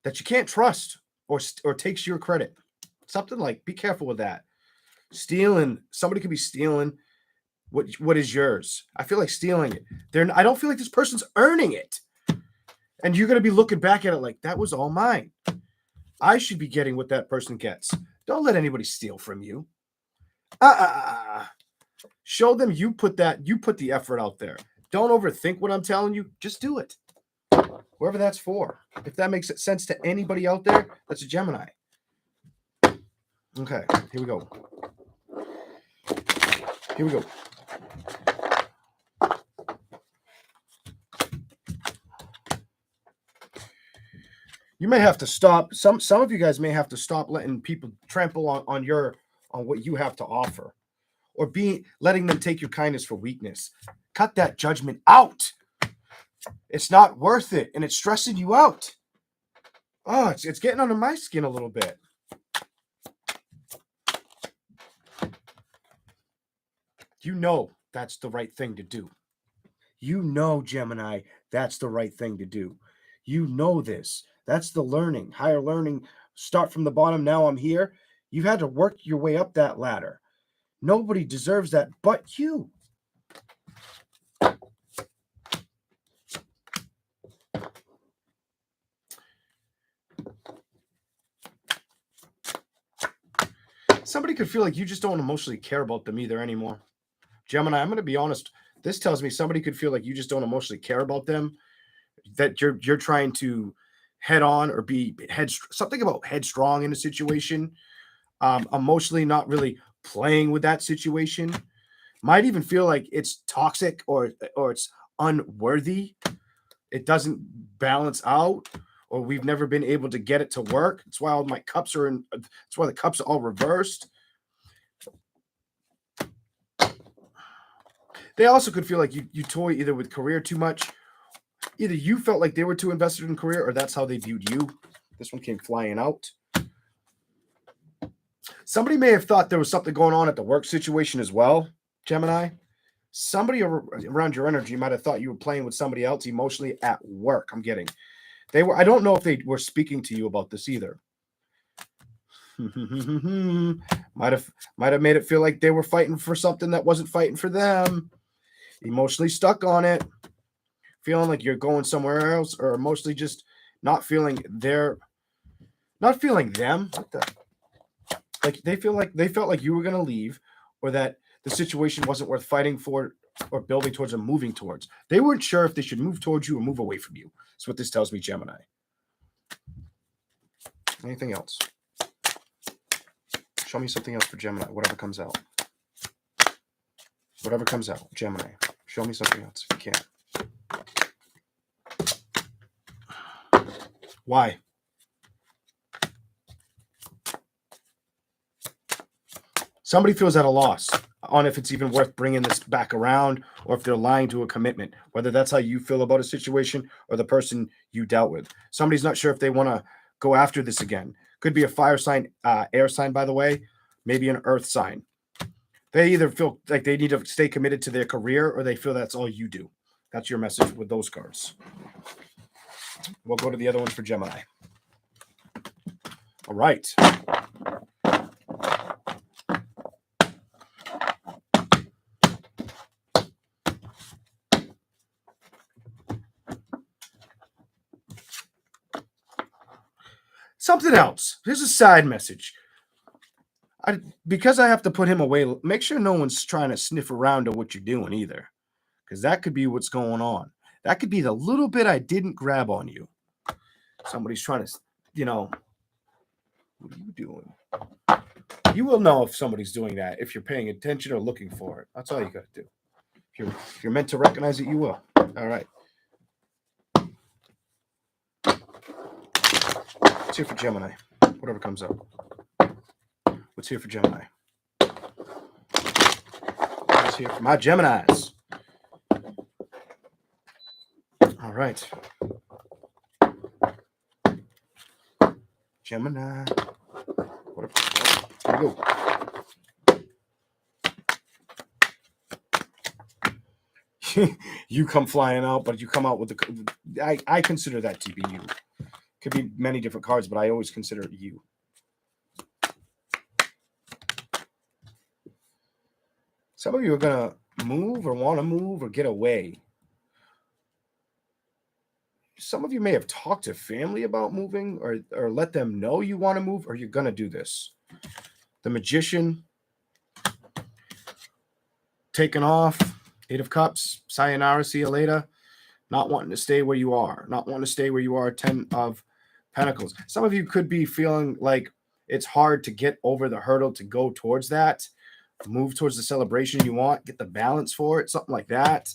that you can't trust or takes your credit. Something like, be careful with that. Stealing, somebody could be stealing what is yours. I feel like stealing it. I don't feel like this person's earning it. And you're going to be looking back at it like, that was all mine. I should be getting what that person gets. Don't let anybody steal from you. Show them you put the effort out there. Don't overthink what I'm telling you. Just do it. Whoever that's for. If that makes sense to anybody out there, that's a Gemini. Okay, here we go. Here we go. You may have to stop. Some of you guys may have to stop letting people trample on what you have to offer, or letting them take your kindness for weakness. Cut that judgment out. It's not worth it, and it's stressing you out. Oh, it's getting under my skin a little bit. You know that's the right thing to do. You know, Gemini, that's the right thing to do. You know this. That's the learning, higher learning. Start from the bottom. Now I'm here. You've had to work your way up that ladder. Nobody deserves that but you. Somebody could feel like you just don't emotionally care about them either anymore. Gemini, I'm going to be honest. This tells me somebody could feel like you just don't emotionally care about them, that you're trying to head on or be something about headstrong in a situation, emotionally not really playing with that situation. Might even feel like it's toxic or it's unworthy. It doesn't balance out, or we've never been able to get it to work. That's why all my cups are in. That's why the cups are all reversed. They also could feel like you toy either with career too much. Either you felt like they were too invested in career, or that's how they viewed you. This one came flying out. Somebody may have thought there was something going on at the work situation as well, Gemini. Somebody around your energy might have thought you were playing with somebody else emotionally at work. I'm getting. I don't know if they were speaking to you about this either. might have made it feel like they were fighting for something that wasn't fighting for them. Emotionally stuck on it. Feeling like you're going somewhere else, or mostly just not feeling them. Like they felt like you were going to leave, or that the situation wasn't worth fighting for or building towards or moving towards. They weren't sure if they should move towards you or move away from you. That's what this tells me, Gemini. Anything else? Show me something else for Gemini. Whatever comes out. Whatever comes out, Gemini. Show me something else if you can. Why? Somebody feels at a loss on if it's even worth bringing this back around, or if they're lying to a commitment, whether that's how you feel about a situation or the person you dealt with. Somebody's not sure if they want to go after this again. Could be a fire sign, air sign, by the way, maybe an earth sign. They either feel like they need to stay committed to their career, or they feel that's all you do. That's your message with those cards. We'll go to the other ones for Gemini. All right. Something else. Here's a side message. Because I have to put him away, make sure no one's trying to sniff around at what you're doing either, because that could be what's going on. That could be the little bit I didn't grab on you. Somebody's trying to, what are you doing? You will know if somebody's doing that if you're paying attention or looking for it. That's all you got to do. If you're meant to recognize it, you will. All right. What's here for Gemini? Whatever comes up. What's here for Gemini? What's here for my Geminis? All right. Gemini. Here we go. You come flying out, but you come out with the... I consider that to be you. Could be many different cards, but I always consider it you. Some of you are going to move or want to move or get away. Some of you may have talked to family about moving or let them know you want to move, or you're going to do this. The Magician, taking off, 8 of Cups, sayonara, see you later. Not wanting to stay where you are. Not wanting to stay where you are, 10 of Pentacles. Some of you could be feeling like it's hard to get over the hurdle to go towards that. Move towards the celebration you want. Get the balance for it. Something like that.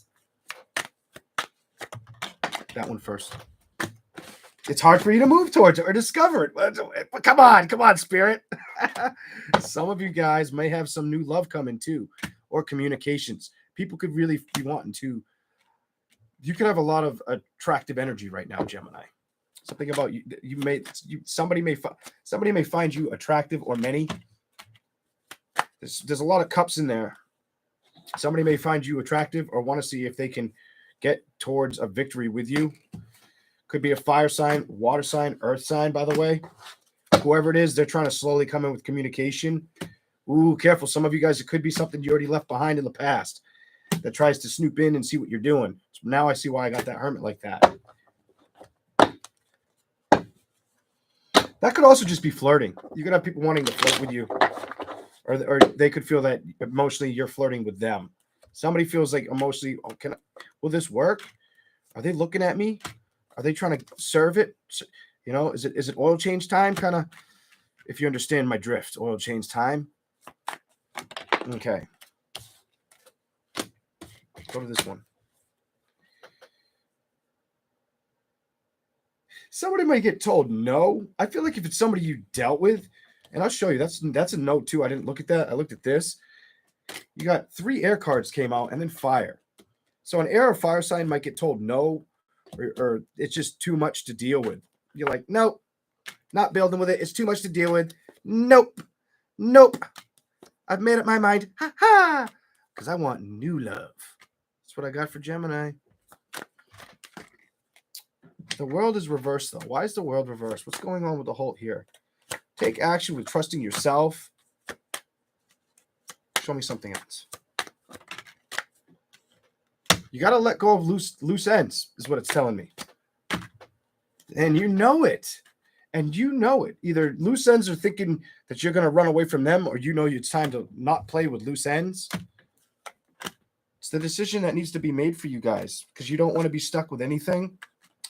That one first. It's hard for you to move towards it or discover it. Come on, Spirit. Some of you guys may have some new love coming too, or communications. People could really be wanting to. You could have a lot of attractive energy right now, Gemini. Something about you. Somebody may find you attractive, or many. There's a lot of cups in there. Somebody may find you attractive or want to see if they can get towards a victory with you. Could be a fire sign, water sign, earth sign, by the way. Whoever it is, they're trying to slowly come in with communication. Ooh, careful. Some of you guys, it could be something you already left behind in the past that tries to snoop in and see what you're doing. So now I see why I got that Hermit like that. That could also just be flirting. You could have people wanting to flirt with you. Or they could feel that emotionally you're flirting with them. Somebody feels like emotionally, will this work? Are they looking at me? Are they trying to serve it? You know, is it oil change time? Kind of, if you understand my drift, oil change time. Okay. Go to this one. Somebody might get told no. I feel like if it's somebody you dealt with, and I'll show you, that's a no too. I didn't look at that. I looked at this. You got 3 air cards came out and then fire. So an air or fire sign might get told no, or it's just too much to deal with. You're like, nope, not building with it. It's too much to deal with. Nope. I've made up my mind. Ha ha. Because I want new love. That's what I got for Gemini. The world is reversed, though. Why is the world reversed? What's going on with the whole here? Take action with trusting yourself. Show me something else. You got to let go of loose ends, is what it's telling me. And you know it. Either loose ends are thinking that you're going to run away from them, or you know it's time to not play with loose ends. It's the decision that needs to be made for you guys, because you don't want to be stuck with anything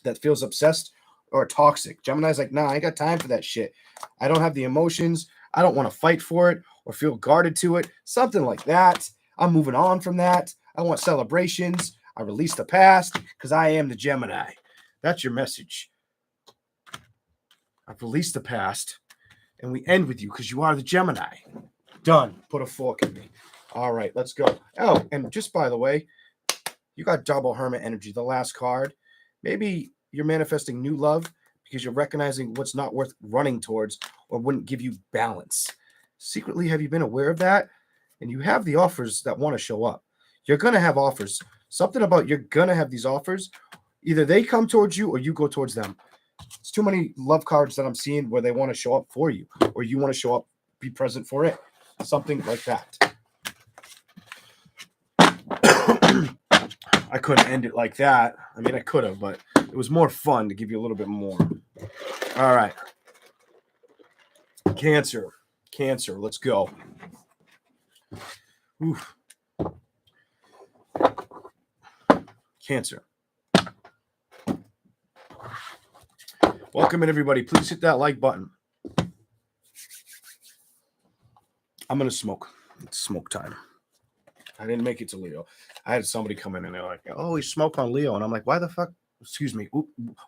that feels obsessed or toxic. Gemini's like, nah, I ain't got time for that shit. I don't have the emotions. I don't want to fight for it or feel guarded to it. Something like that. I'm moving on from that. I want celebrations. I release the past because I am the Gemini. That's your message. I've released the past, and we end with you because you are the Gemini. Done. Put a fork in me. All right, let's go. Oh, and just by the way, you got double Hermit energy, the last card. Maybe you're manifesting new love because you're recognizing what's not worth running towards or wouldn't give you balance. Secretly, have you been aware of that? And you have the offers that want to show up. You're going to have offers. Something about you're going to have these offers. Either they come towards you or you go towards them. It's too many love cards that I'm seeing where they want to show up for you or you want to show up, be present for it. Something like that. I couldn't end it like that. I mean, I could have, but it was more fun to give you a little bit more. All right. Cancer, let's go. Oof. Cancer. Welcome in, everybody. Please hit that like button. I'm going to smoke. It's smoke time. I didn't make it to Leo. I had somebody come in and they're like, oh, he smoked on Leo. And I'm like, why the fuck? Excuse me.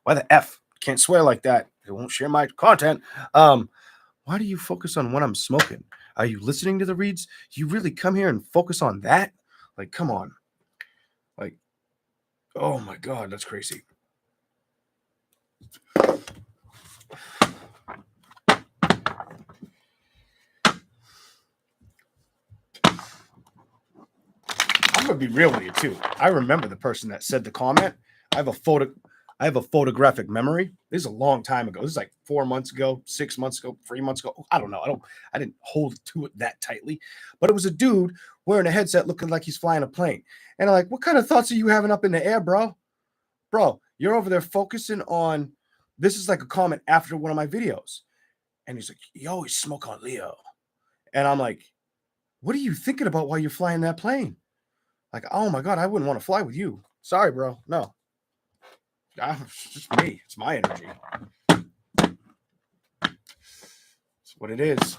Why the F? Can't swear like that. It won't share my content. Why do you focus on when I'm smoking? Are you listening to the reads? You really come here and focus on that? Like, come on. Like, oh my God, that's crazy. I'm gonna be real with you too. I remember the person that said the comment. I have a photographic memory. This is a long time ago. This is like 4 months ago, 6 months ago, 3 months ago. I don't know. I didn't hold to it that tightly. But it was a dude wearing a headset looking like he's flying a plane. And I'm like, what kind of thoughts are you having up in the air, bro? Bro, you're over there focusing on, this is like a comment after one of my videos. And he's like, you always smoke on Leo. And I'm like, what are you thinking about while you're flying that plane? Like, oh my God, I wouldn't want to fly with you. Sorry, bro. No. It's just me. It's my energy. It's what it is.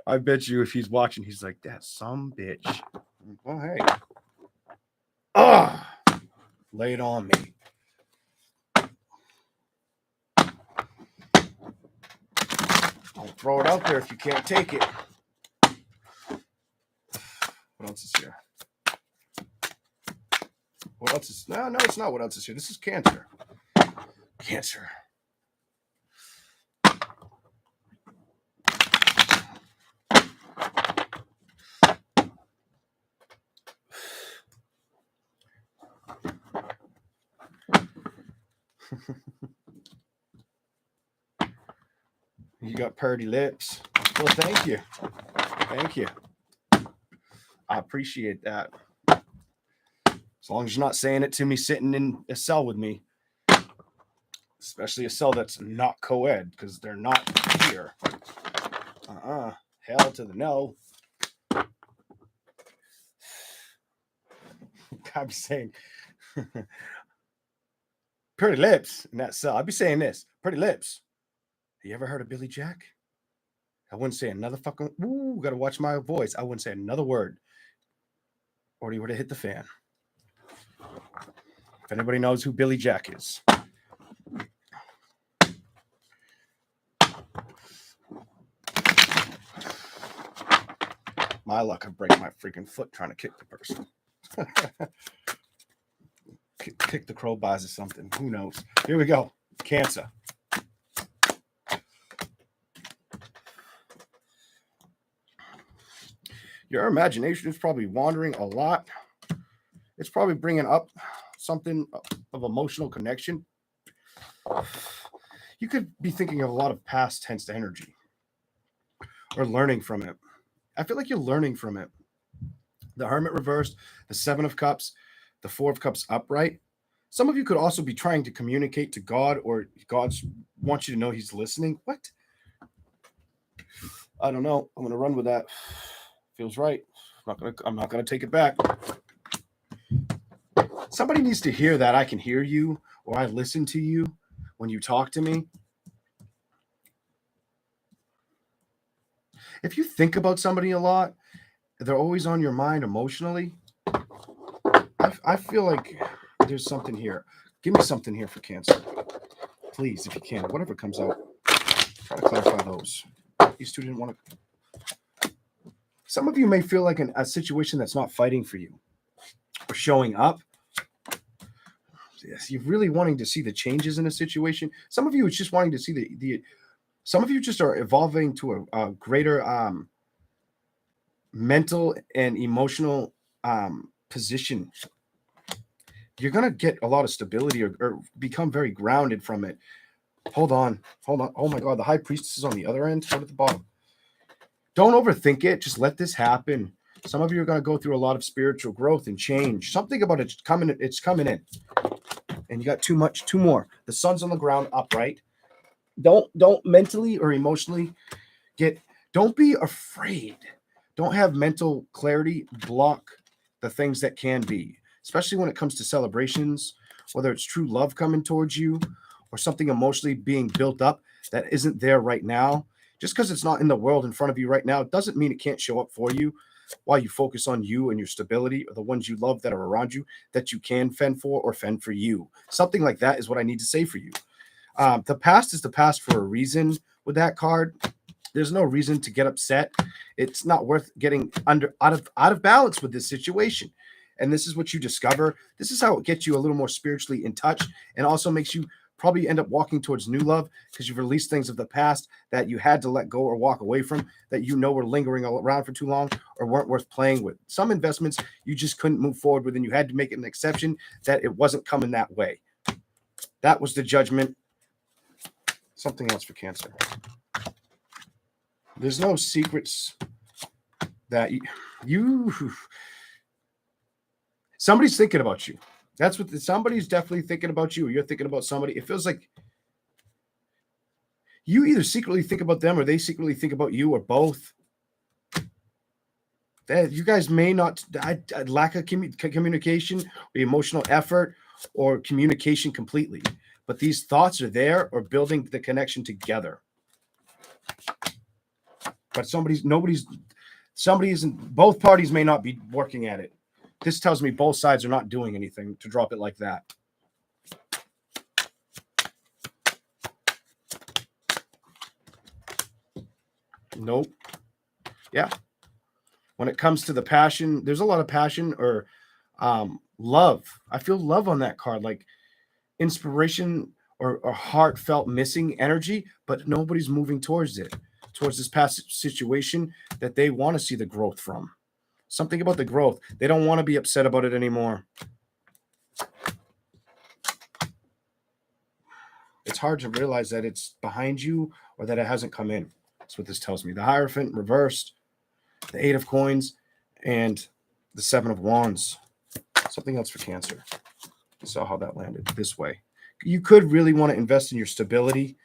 I bet you if he's watching, he's like, that's some bitch. Well, hey. Lay it on me. Don't throw it out there if you can't take it. What else is here? What else is... No, it's not what else is here. This is Cancer. Cancer. You got pretty lips. Well, thank you. Thank you. I appreciate that. As long as you're not saying it to me sitting in a cell with me. Especially a cell that's not co-ed, because they're not here. Hell to the no. I'd be saying pretty lips in that cell. I'd be saying this. Pretty lips. Have you ever heard of Billy Jack? I wouldn't say another fucking... Ooh, gotta watch my voice. I wouldn't say another word. Or he would have hit the fan. If anybody knows who Billy Jack is. My luck, I break my freaking foot trying to kick the person. Kick the crowbars or something. Who knows? Here we go. Cancer. Your imagination is probably wandering a lot. It's probably bringing up something of emotional connection. You could be thinking of a lot of past tense energy or learning from it. I feel like you're learning from it. The Hermit reversed, the Seven of Cups, the Four of Cups upright. Some of you could also be trying to communicate to God, or God wants you to know he's listening. What? I don't know. I'm going to run with that. Feels right. I'm not going to take it back. Somebody needs to hear that I can hear you, or I listen to you when you talk to me. If you think about somebody a lot, they're always on your mind emotionally. I feel like there's something here. Give me something here for Cancer. Please, if you can. Whatever comes out. Try to clarify those. These two didn't want to. Some of you may feel like a situation that's not fighting for you or showing up. Yes, you're really wanting to see the changes in a situation. Some of you is just wanting to see the some of you just are evolving to a greater mental and emotional position. You're going to get a lot of stability or become very grounded from it. Hold on. Oh my God, the High Priestess is on the other end. Start at the bottom. Don't overthink it. Just let this happen. Some of you are going to go through a lot of spiritual growth and change. Something about it's coming in. And you got two more. The Sun's on the ground upright. Don't mentally or emotionally don't be afraid. Don't have mental clarity block the things that can be, especially when it comes to celebrations, whether it's true love coming towards you or something emotionally being built up that isn't there right now. Just because it's not in the world in front of you right now doesn't mean it can't show up for you while you focus on you and your stability or the ones you love that are around you that you can fend for or fend for you. Something like that is what I need to say for you. The past is the past for a reason with that card. There's no reason to get upset. It's not worth getting out of balance with this situation. and this is what you discover. This is how it gets you a little more spiritually in touch, and also makes you probably end up walking towards new love, because you've released things of the past that you had to let go or walk away from, that you know were lingering around for too long or weren't worth playing with. Some investments you just couldn't move forward with, and you had to make an exception that it wasn't coming that way. That was the judgment. Something else for Cancer. There's no secrets that you somebody's thinking about you. That's what somebody's definitely thinking about you. Or you're thinking about somebody. It feels like you either secretly think about them or they secretly think about you, or both. That you guys may not lack of communication, or emotional effort, or communication completely. But these thoughts are there, or building the connection together. But somebody isn't, both parties may not be working at it. This tells me both sides are not doing anything to drop it like that. Nope. Yeah. When it comes to the passion, there's a lot of passion or love. I feel love on that card, like inspiration or heartfelt missing energy, but nobody's moving towards it, towards this past situation that they want to see the growth from. Something about the growth. They don't want to be upset about it anymore. It's hard to realize that it's behind you or that it hasn't come in. That's what this tells me. The Hierophant reversed, the 8 of Coins, and the 7 of Wands. Something else for Cancer. You saw how that landed this way. You could really want to invest in your stability.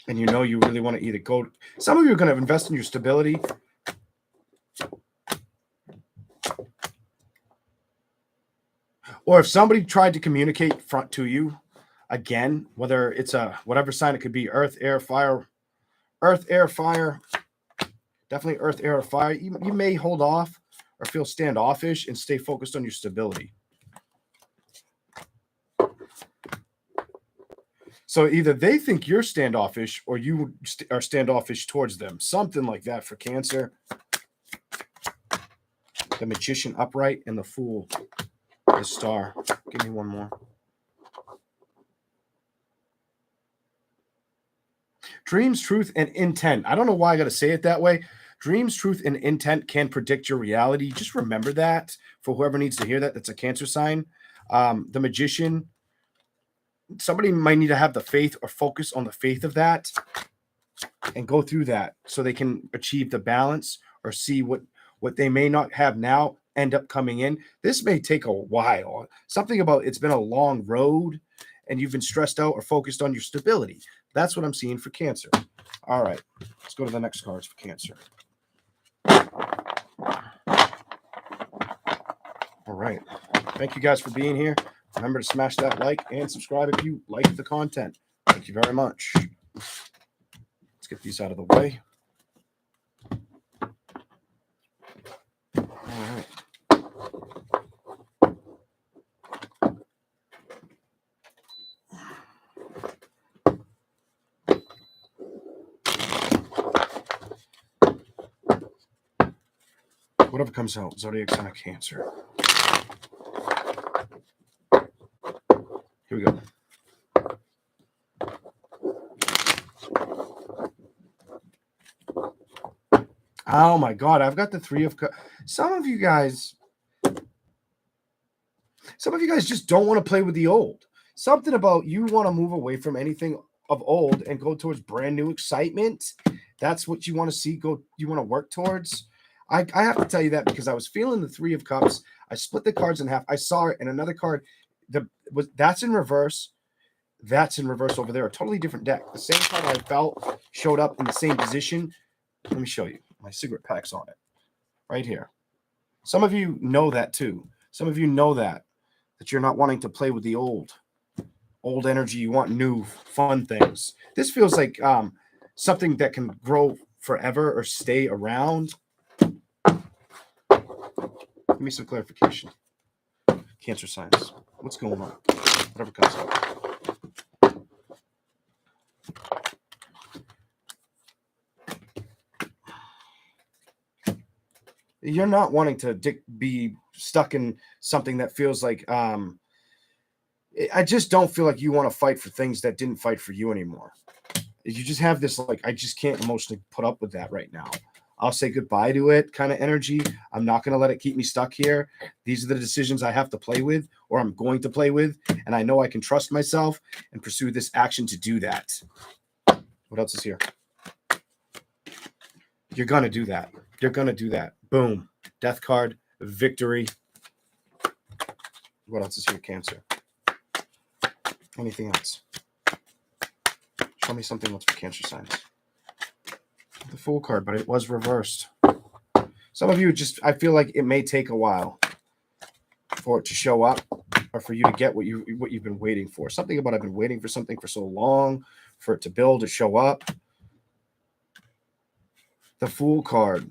And you know you really want to either go... Some of you are going to invest in your stability. Or if somebody tried to communicate front to you, again, whether it's a whatever sign it could be, earth, air, fire, definitely earth, air, or fire, you may hold off or feel standoffish and stay focused on your stability. So either they think you're standoffish or you are standoffish towards them. Something like that for Cancer. The Magician upright and the Fool, the Star. Give me one more. Dreams, truth, and intent. I don't know why I got to say it that way. Dreams, truth, and intent can predict your reality. Just remember that for whoever needs to hear that. That's a Cancer sign. The Magician. Somebody might need to have the faith or focus on the faith of that and go through that so they can achieve the balance or see what they may not have now end up coming in. This may take a while. Something about it's been a long road and you've been stressed out or focused on your stability. That's what I'm seeing for Cancer. All right, let's go to the next cards for Cancer. All right. Thank you guys for being here. Remember to smash that like and subscribe if you like the content. Thank you very much. Let's get these out of the way. All right. Whatever comes out, Zodiac sign of Cancer. Here we go. Oh my God, I've got the 3 of Cups. Some of you guys just don't want to play with the old. Something about you want to move away from anything of old and go towards brand new excitement. That's what you want to see. You want to work towards. I have to tell you that because I was feeling the 3 of Cups. I split the cards in half. I saw it, and another card that's in reverse. That's in reverse over there. A totally different deck. The same card I felt showed up in the same position. Let me show you. My cigarette pack's on it. Right here. Some of you know that too. Some of you know that you're not wanting to play with the old energy. You want new, fun things. This feels like something that can grow forever or stay around. Give me some clarification. Cancer signs. What's going on? Whatever comes out. You're not wanting to be stuck in something that feels like I just don't feel like you want to fight for things that didn't fight for you anymore. You just have this like, I just can't emotionally put up with that right now. I'll say goodbye to it kind of energy. I'm not going to let it keep me stuck here. These are the decisions I have to play with, or I'm going to play with, and I know I can trust myself and pursue this action to do that. What else is here? You're going to do that. You're going to do that. Boom. Death card, victory. What else is here? Cancer. Anything else? Show me something else for Cancer signs. The Fool card, but it was reversed. Some of you just, I feel like it may take a while for it to show up, or for you to get what you've been waiting for. Something about I've been waiting for something for so long, for it to build, to show up. The Fool card.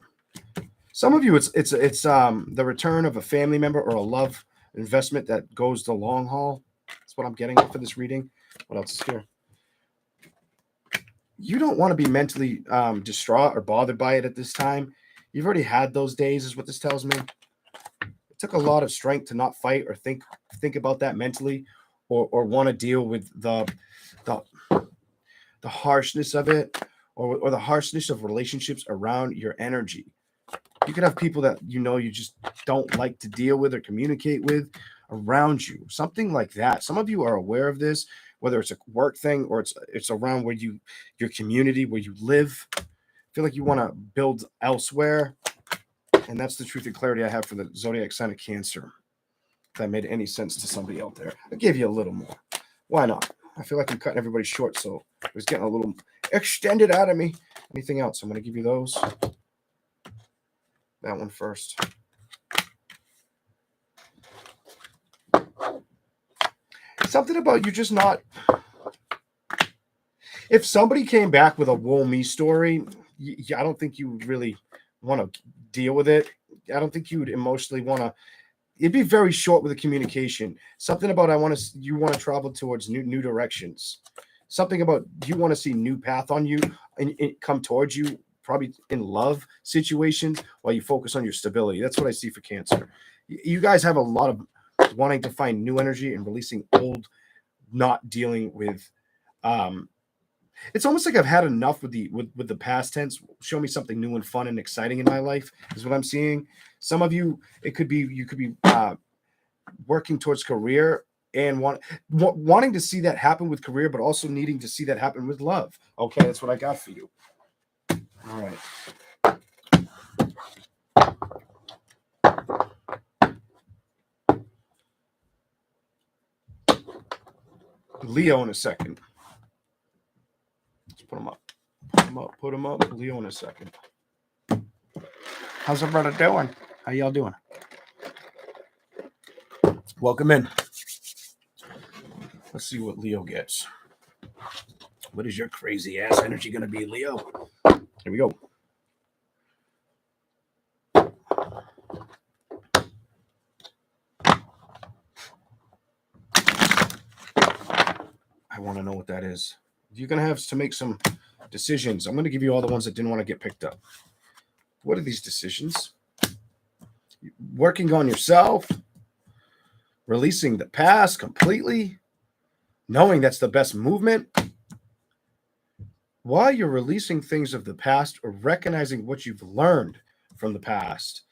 Some of you, it's the return of a family member or a love investment that goes the long haul. That's what I'm getting for this reading. What else is here? You don't want to be mentally distraught or bothered by it at this time. You've already had those days, is what this tells me. It took a lot of strength to not fight or think about that mentally, or want to deal with the harshness of it, or the harshness of relationships around your energy. You could have people that you just don't like to deal with or communicate with around you. Something like that. Some of you are aware of this, whether it's a work thing or it's around where your community, where you live. I feel like you want to build elsewhere. And that's the truth and clarity I have for the zodiac sign of Cancer. If that made any sense to somebody out there. I gave you a little more. Why not? I feel like I'm cutting everybody short, so it was getting a little extended out of me. Anything else? I'm going to give you those. That one first. Something about you just not. If somebody came back with a woe me story, I don't think you would really want to deal with it. I don't think you would emotionally want to. It'd be very short with the communication. Something about you want to travel towards new directions. Something about you want to see new path on you and come towards you, probably in love situations, while you focus on your stability. That's what I see for Cancer. You guys have a lot of wanting to find new energy and releasing old, not dealing with. It's almost like I've had enough with the past tense. Show me something new and fun and exciting in my life is what I'm seeing. Some of you, you could be working towards career and wanting to see that happen with career, but also needing to see that happen with love. Okay, that's what I got for you. All right. Leo in a second. Let's put them up. Put them up. Leo in a second. How's everybody doing? How y'all doing? Welcome in. Let's see what Leo gets. What is your crazy ass energy going to be, Leo? Here we go. I want to know what that is. You're going to have to make some decisions. I'm going to give you all the ones that didn't want to get picked up. What are these decisions? Working on yourself, releasing the past completely, knowing that's the best movement. While you're releasing things of the past, or recognizing what you've learned from the past,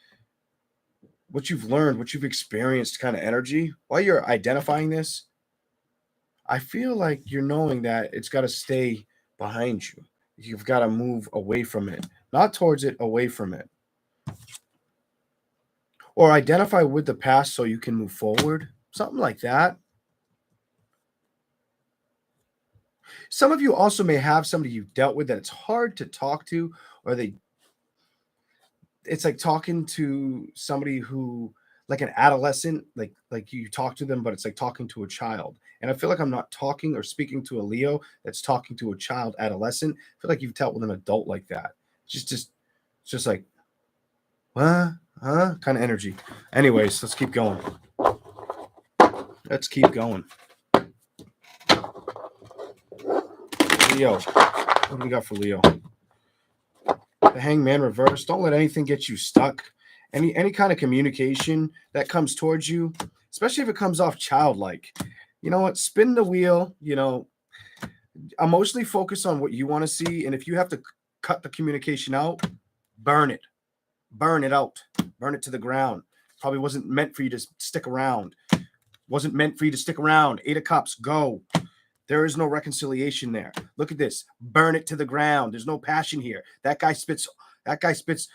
what you've learned, what you've experienced kind of energy, while you're identifying this, I feel like you're knowing that it's got to stay behind you. You've got to move away from it, not towards it, away from it. Or identify with the past so you can move forward. Something like that. Some of you also may have somebody you've dealt with that it's hard to talk to, or it's like talking to somebody who, like an adolescent, like you talk to them, but it's like talking to a child. And I feel like I'm not talking or speaking to a Leo that's talking to a child adolescent. I feel like you've dealt with an adult like that. It's just like, kind of energy. Anyways, let's keep going. Leo, what do we got for Leo? The Hangman reverse. Don't let anything get you stuck any kind of communication that comes towards you, especially if it comes off childlike, you know what? Spin the wheel, emotionally focus on what you want to see. And if you have to cut the communication out, burn it. Burn it out. Burn it to the ground. Probably wasn't meant for you to stick around. Wasn't meant for you to stick around. 8 of Cups, go. There is no reconciliation there. Look at this. Burn it to the ground. There's no passion here. That guy spits, Dylon,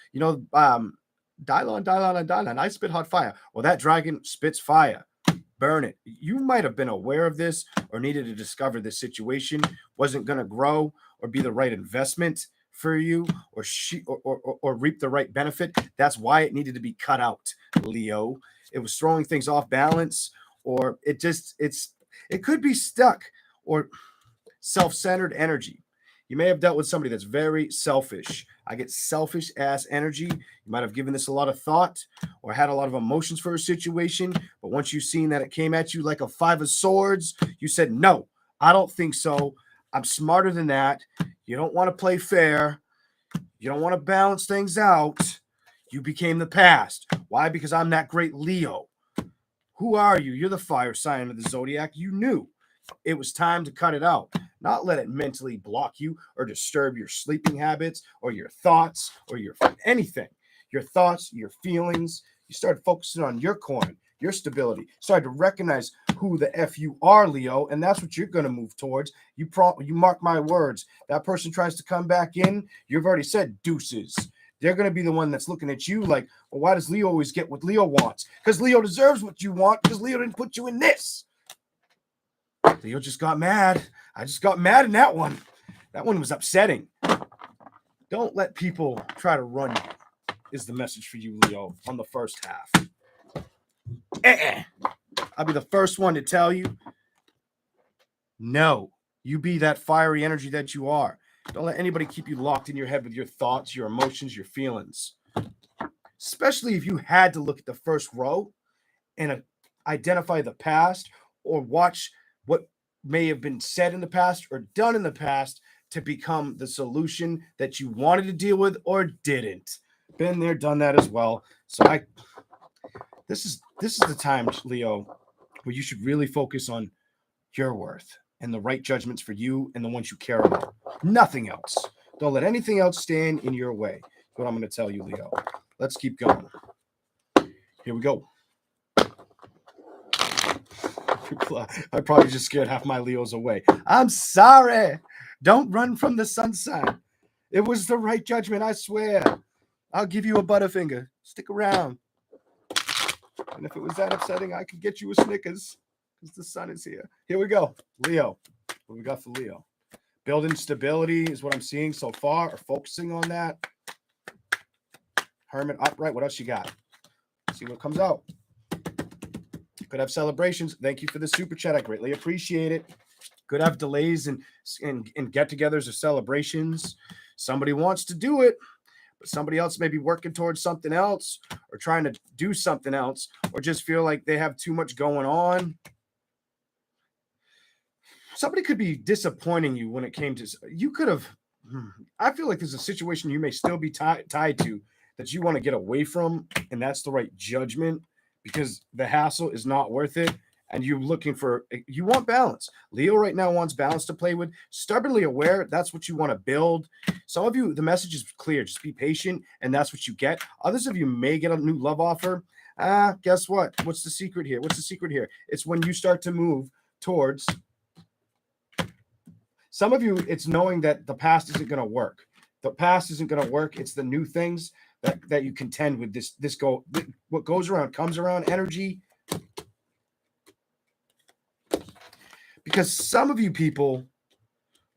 I spit hot fire. Well, that dragon spits fire. Burn it. You might have been aware of this or needed to discover this situation wasn't going to grow or be the right investment for you or reap the right benefit. That's why it needed to be cut out, Leo. It was throwing things off balance, or it could be stuck or self-centered energy. You may have dealt with somebody that's very selfish. I get selfish ass energy. You might have given this a lot of thought or had a lot of emotions for a situation. But once you've seen that it came at you like a 5 of swords, you said, no, I don't think so. I'm smarter than that. You don't want to play fair. You don't want to balance things out. You became the past. Why? Because I'm that great Leo. Who are you? You're the fire sign of the zodiac. You knew it was time to cut it out. Not let it mentally block you or disturb your sleeping habits or your thoughts or your anything. Your thoughts, your feelings. You started focusing on your coin, your stability. Started to recognize who the F you are, Leo, and that's what you're going to move towards. You mark my words. That person tries to come back in, you've already said deuces. They're going to be the one that's looking at you like, well, why does Leo always get what Leo wants? Because Leo deserves what you want because Leo didn't put you in this. Leo just got mad. I just got mad in that one. That one was upsetting. Don't let people try to run you, is the message for you, Leo, on the first half. I'll be the first one to tell you, no, you be that fiery energy that you are. Don't let anybody keep you locked in your head with your thoughts, your emotions, your feelings. Especially if you had to look at the first row and identify the past or watch what may have been said in the past or done in the past to become the solution that you wanted to deal with or didn't. Been there, done that as well. So this is the time, Leo, where you should really focus on your worth and the right judgments for you and the ones you care about. Nothing else. Don't let anything else stand in your way. That's what I'm going to tell you, Leo. Let's keep going. Here we go. I probably just scared half my Leos away. I'm sorry. Don't run from the sun sign. It was the right judgment, I swear. I'll give you a Butterfinger. Stick around. And if it was that upsetting, I could get you a Snickers because the sun is here. Here we go. Leo. What we got for Leo? Building stability is what I'm seeing so far, or focusing on that. Hermit upright. What else you got? See what comes out. Could have celebrations. Thank you for the super chat. I greatly appreciate it. Could have delays and get-togethers or celebrations. Somebody wants to do it, but somebody else may be working towards something else or trying to do something else or just feel like they have too much going on. Somebody could be disappointing you when it came to, you could have, I feel like there's a situation you may still be tied to that you want to get away from, and that's the right judgment because the hassle is not worth it. And you want balance. Leo right now wants balance to play with. Stubbornly aware, that's what you want to build. Some of you, the message is clear. Just be patient, and that's what you get. Others of you may get a new love offer. Guess what? What's the secret here? It's when you start to move towards. Some of you, it's knowing that the past isn't going to work. The past isn't going to work. It's the new things that you contend with. What goes around comes around energy. Because some of you people,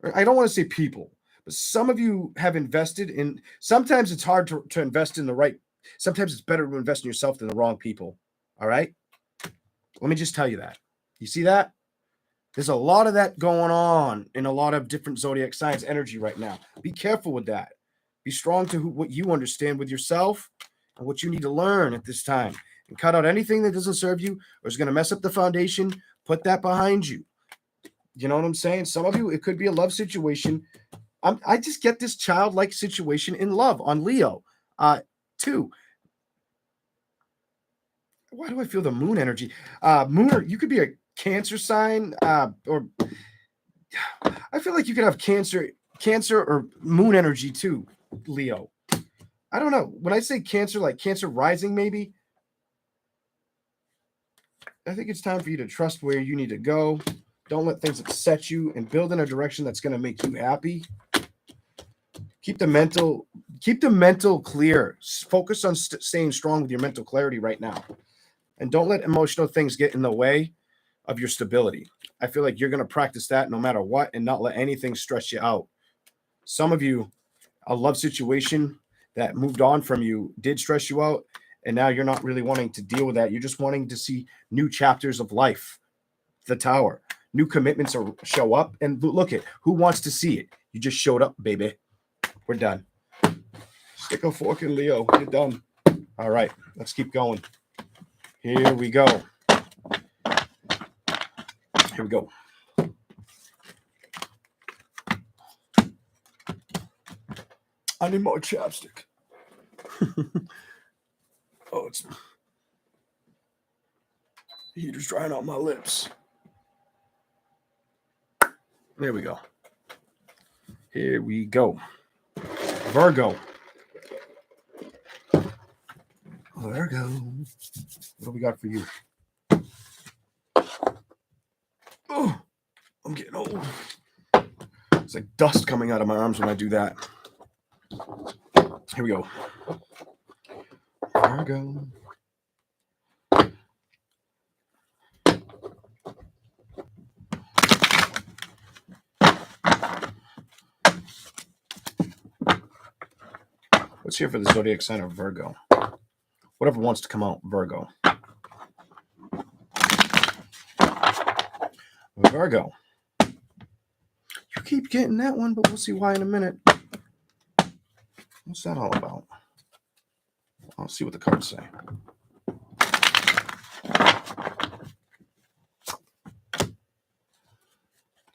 or I don't want to say people, but some of you have invested in, sometimes it's hard to invest in the right, sometimes it's better to invest in yourself than the wrong people. All right? Let me just tell you that. You see that? There's a lot of that going on in a lot of different zodiac signs energy right now. Be careful with that. Be strong to what you understand with yourself and what you need to learn at this time. And cut out anything that doesn't serve you or is going to mess up the foundation. Put that behind you. You know what I'm saying? Some of you, it could be a love situation. I just get this childlike situation in love on Leo, too. why do I feel the moon energy? You could be a Cancer sign, or I feel like you could have Cancer or moon energy too, Leo. I don't know. When I say Cancer, like Cancer rising, maybe, I think it's time for you to trust where you need to go. Don't let things upset you and build in a direction that's going to make you happy. Keep the mental clear. Focus on staying strong with your mental clarity right now. And don't let emotional things get in the way of your stability. I feel like you're going to practice that no matter what and not let anything stress you out. Some of you, a love situation that moved on from you did stress you out, and now you're not really wanting to deal with that. You're just wanting to see new chapters of life. The Tower. New commitments show up, and look at who wants to see it. You just showed up, baby. We're done. Stick a fork in Leo. You're done. All right, let's keep going. Here we go. Here we go. I need more chapstick. Oh, it's the heater's drying out my lips. There we go. Here we go. Virgo. Virgo. What do we got for you? Oh, I'm getting old. It's like dust coming out of my arms when I do that. Here we go. Virgo. Let's hear for the zodiac sign of Virgo. Whatever wants to come out, Virgo. Virgo. You keep getting that one, but we'll see why in a minute. What's that all about? I'll see what the cards say.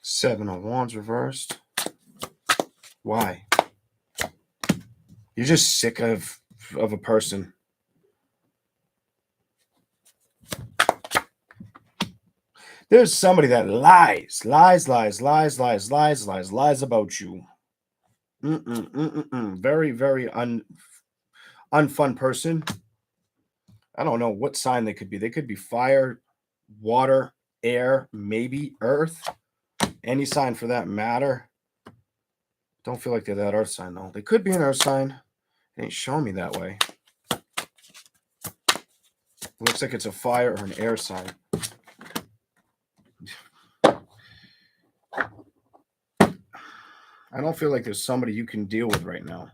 Seven of Wands reversed. Why? You're just sick of a person. There's somebody that lies about you. Very, very unfun person. I don't know what sign they could be. They could be fire, water, air, maybe earth. Any sign for that matter. Don't feel like they're that earth sign, though. They could be an earth sign. They ain't showing me that way. It looks like it's a fire or an air sign. I don't feel like there's somebody you can deal with right now.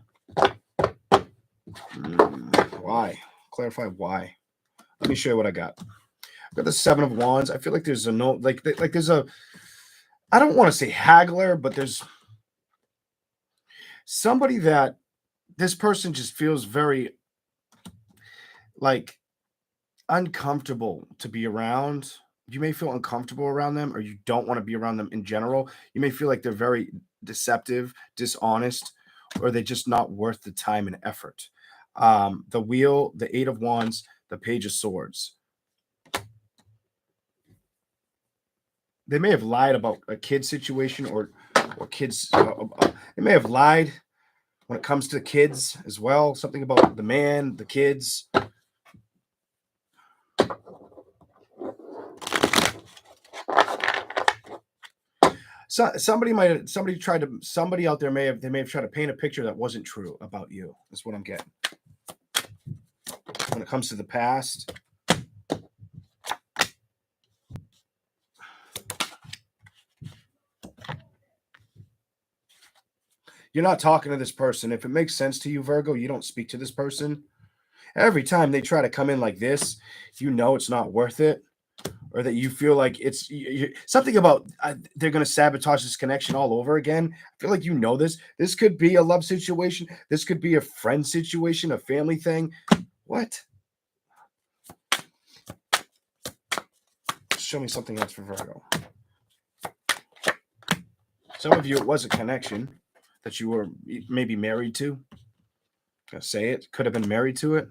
Why? Clarify why. Let me show you what I got. I've got the Seven of Wands. I feel like there's there's a, I don't want to say haggler, but there's somebody that this person just feels very like uncomfortable to be around. You may feel uncomfortable around them, or you don't want to be around them in general. You may feel like they're very deceptive, dishonest, or they're just not worth the time and effort. The Wheel, the Eight of Wands, the Page of Swords. They may have lied about a kid situation or kids. They may have lied when it comes to kids as well. Something about the man, the kids. So somebody out there may have tried to paint a picture that wasn't true about you. That's what I'm getting. When it comes to the past. You're not talking to this person. If it makes sense to you, Virgo, you don't speak to this person. Every time they try to come in like this, you know it's not worth it. Or that you feel like it's something about they're going to sabotage this connection all over again. I feel like you know this. This could be a love situation. This could be a friend situation, a family thing. What? Show me something else for Virgo. Some of you, it was a connection that you were maybe married to. Gonna say it. Could have been married to it.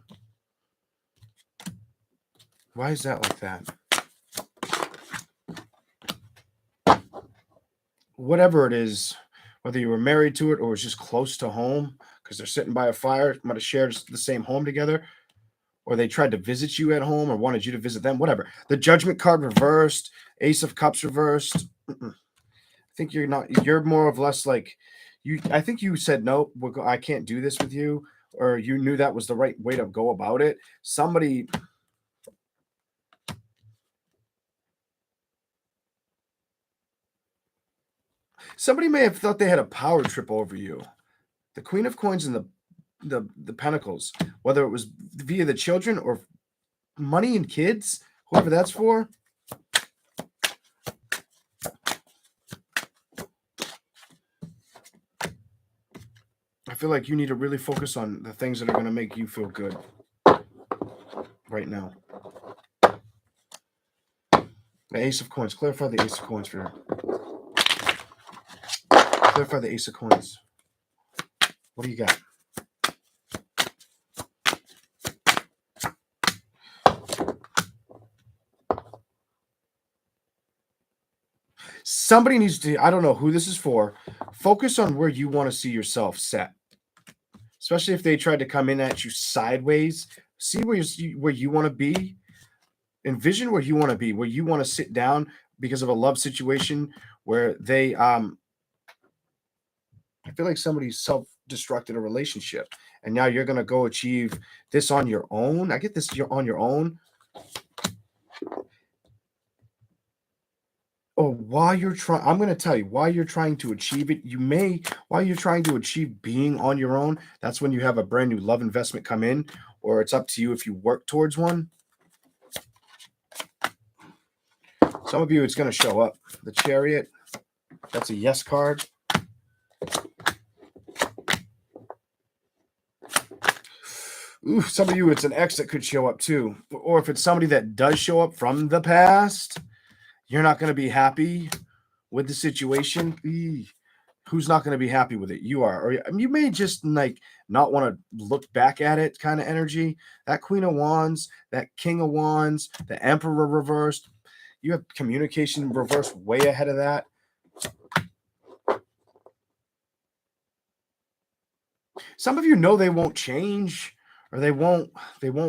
Why is that like that? Whatever it is, whether you were married to it or was just close to home because they're sitting by a fire, might have shared the same home together, or they tried to visit you at home or wanted you to visit them, whatever. The Judgment card reversed, Ace of Cups reversed. I think you're more of less like I think you said, no, I can't do this with you, or you knew that was the right way to go about it. Somebody may have thought they had a power trip over you. The Queen of Coins and the Pentacles, whether it was via the children or money and kids, whoever that's for. I feel like you need to really focus on the things that are going to make you feel good right now. The Ace of Coins. Clarify the Ace of Coins for her. Clarify the Ace of Coins. What do you got? Somebody needs to, I don't know who this is for, focus on where you want to see yourself set. Especially if they tried to come in at you sideways. See where you want to be. Envision where you want to be, where you want to sit down because of a love situation where they I feel like somebody self-destructed a relationship and now you're going to go achieve this on your own. I get this, you're on your own. Or while you're trying, I'm going to tell you, while you're trying to achieve it, while you're trying to achieve being on your own, that's when you have a brand new love investment come in, or it's up to you if you work towards one. Some of you, it's going to show up. The Chariot, that's a yes card. Ooh, some of you, it's an ex that could show up too. Or if it's somebody that does show up from the past, you're not going to be happy with the situation. Who's not going to be happy with it? You are. Or you may just like not want to look back at it kind of energy. That Queen of Wands, that King of Wands, the Emperor reversed. You have communication reversed way ahead of that. Some of you know they won't change, or they won't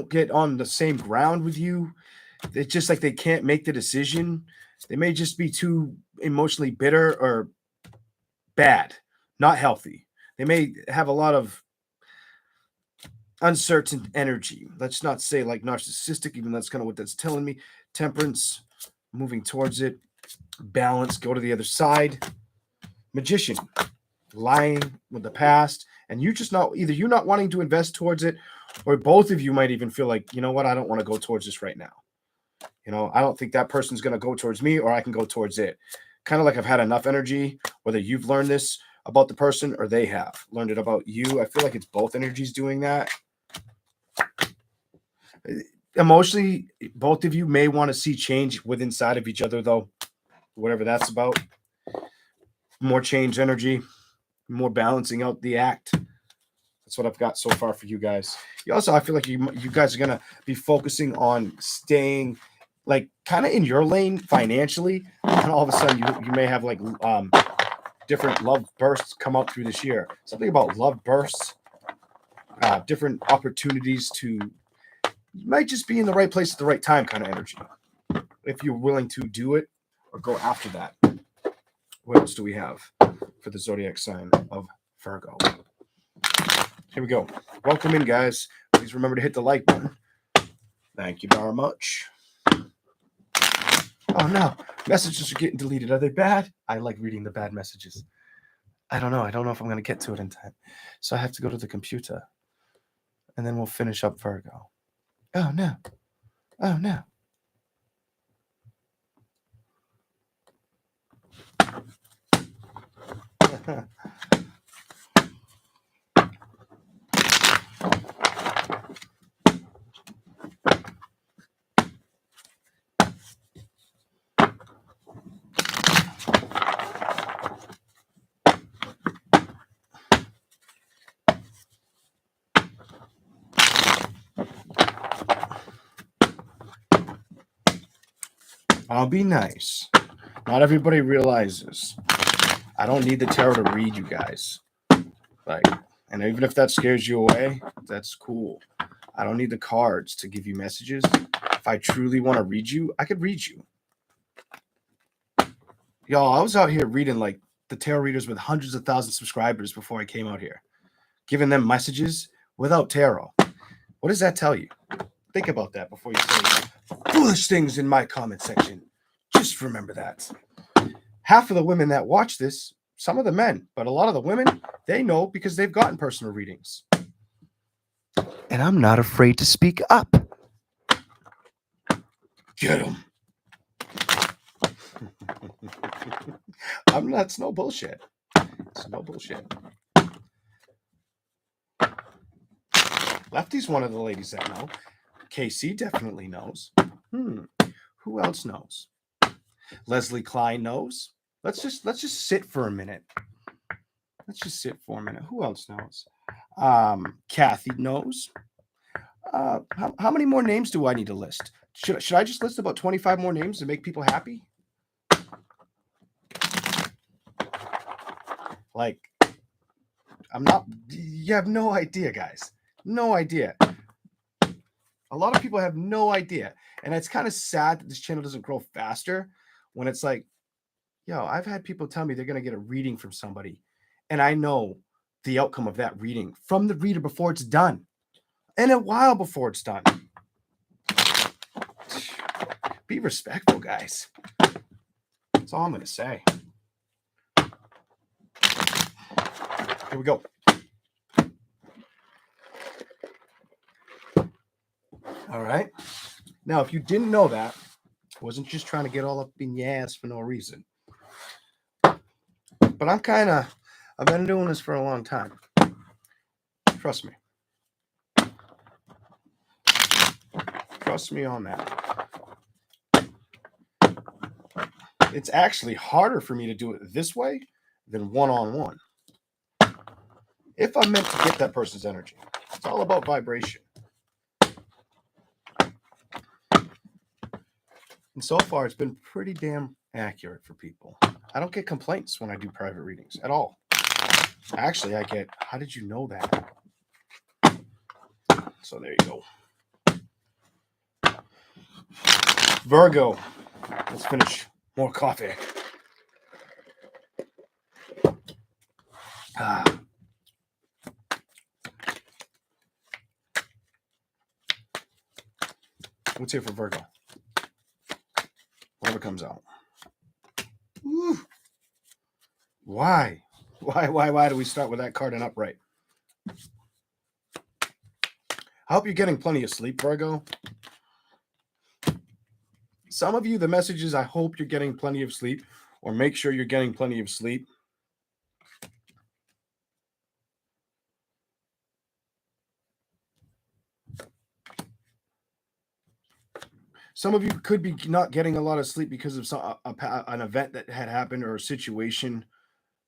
get on the same ground with you. It's just like they can't make the decision. They may just be too emotionally bitter or bad, not healthy. They may have a lot of uncertain energy. Let's not say like narcissistic, even that's kind of what that's telling me. Temperance, moving towards it. Balance, go to the other side. Magician, lying with the past. And you just not, either you not wanting to invest towards it, or both of you might even feel like, you know what, I don't want to go towards this right now. You know, I don't think that person's going to go towards me, or I can go towards it. Kind of like I've had enough energy, whether you've learned this about the person or they have learned it about you. I feel like it's both energies doing that. Emotionally, both of you may want to see change within inside of each other, though, whatever that's about. More change energy, more balancing out the act. That's what I've got so far for you guys. You also, I feel like you guys are going to be focusing on staying like kind of in your lane financially, and all of a sudden you may have like different love bursts come up through this year. Something about love bursts, different opportunities to, you might just be in the right place at the right time kind of energy, if you're willing to do it or go after that. What else do we have for the zodiac sign of Virgo? Here we go. Welcome in, guys. Please remember to hit the like button. Thank you very much. Oh no, messages are getting deleted. Are they bad? I like reading the bad messages. I don't know. I don't know if I'm going to get to it in time. So I have to go to the computer. And then we'll finish up Virgo. Oh no. Oh no. I'll be nice. Not everybody realizes I don't need the tarot to read you guys. Like, and even if that scares you away, that's cool. I don't need the cards to give you messages. If I truly want to read you, I could read you. Y'all, I was out here reading like the tarot readers with hundreds of thousands of subscribers before I came out here, giving them messages without tarot. What does that tell you? Think about that before you say foolish things in my comment section. Just remember that. Half of the women that watch this, some of the men, but a lot of the women, they know because they've gotten personal readings. And I'm not afraid to speak up. Get them. It's no bullshit. It's no bullshit. Lefty's one of the ladies that know. Casey definitely knows. Who else knows? Leslie Klein knows. Let's just sit for a minute. Let's just sit for a minute. Who else knows? Kathy knows. How many more names do I need to list? Should I just list about 25 more names to make people happy? Like, you have no idea, guys. No idea. A lot of people have no idea. And it's kind of sad that this channel doesn't grow faster when it's like, yo, I've had people tell me they're going to get a reading from somebody. And I know the outcome of that reading from the reader before it's done. And a while before it's done. Be respectful, guys. That's all I'm going to say. Here we go. All right. Now, if you didn't know that, I wasn't just trying to get all up in your ass for no reason. But I've been doing this for a long time. Trust me. Trust me on that. It's actually harder for me to do it this way than one-on-one. If I'm meant to get that person's energy. It's all about vibration. And so far, it's been pretty damn accurate for people. I don't get complaints when I do private readings at all. Actually, I get, how did you know that? So there you go. Virgo. Let's finish. More coffee. What's here for Virgo? Whatever comes out. Woo. Why do we start with that card and upright? I hope you're getting plenty of sleep, Virgo. Some of you, the message is, I hope you're getting plenty of sleep, or make sure you're getting plenty of sleep. Some of you could be not getting a lot of sleep because of an event that had happened or a situation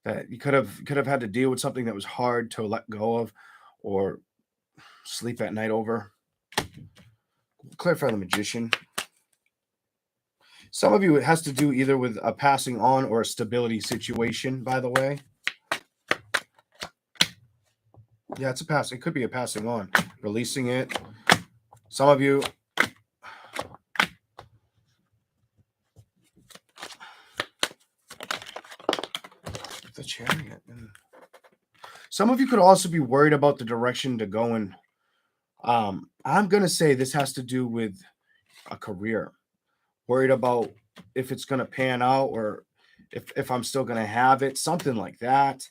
that you could have had to deal with, something that was hard to let go of or sleep at night over. Clarify the Magician. Some of you, it has to do either with a passing on or a stability situation, by the way. Yeah, it's a pass. It could be a passing on, releasing it. Some of you, the Chariot. Some of you could also be worried about the direction to go in. I'm going to say this has to do with a career. Worried about if it's going to pan out or if I'm still going to have it, something like that.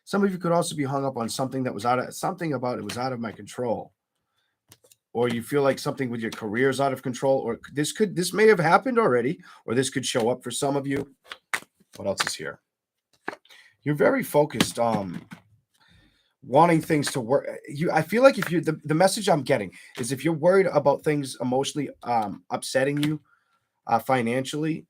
Some of you could also be hung up on something that was out of my control. Or you feel like something with your career is out of control, or this may have happened already, or this could show up for some of you. What else is here? You're very focused on wanting things to work. I feel like if you, the message I'm getting is if you're worried about things emotionally upsetting you financially,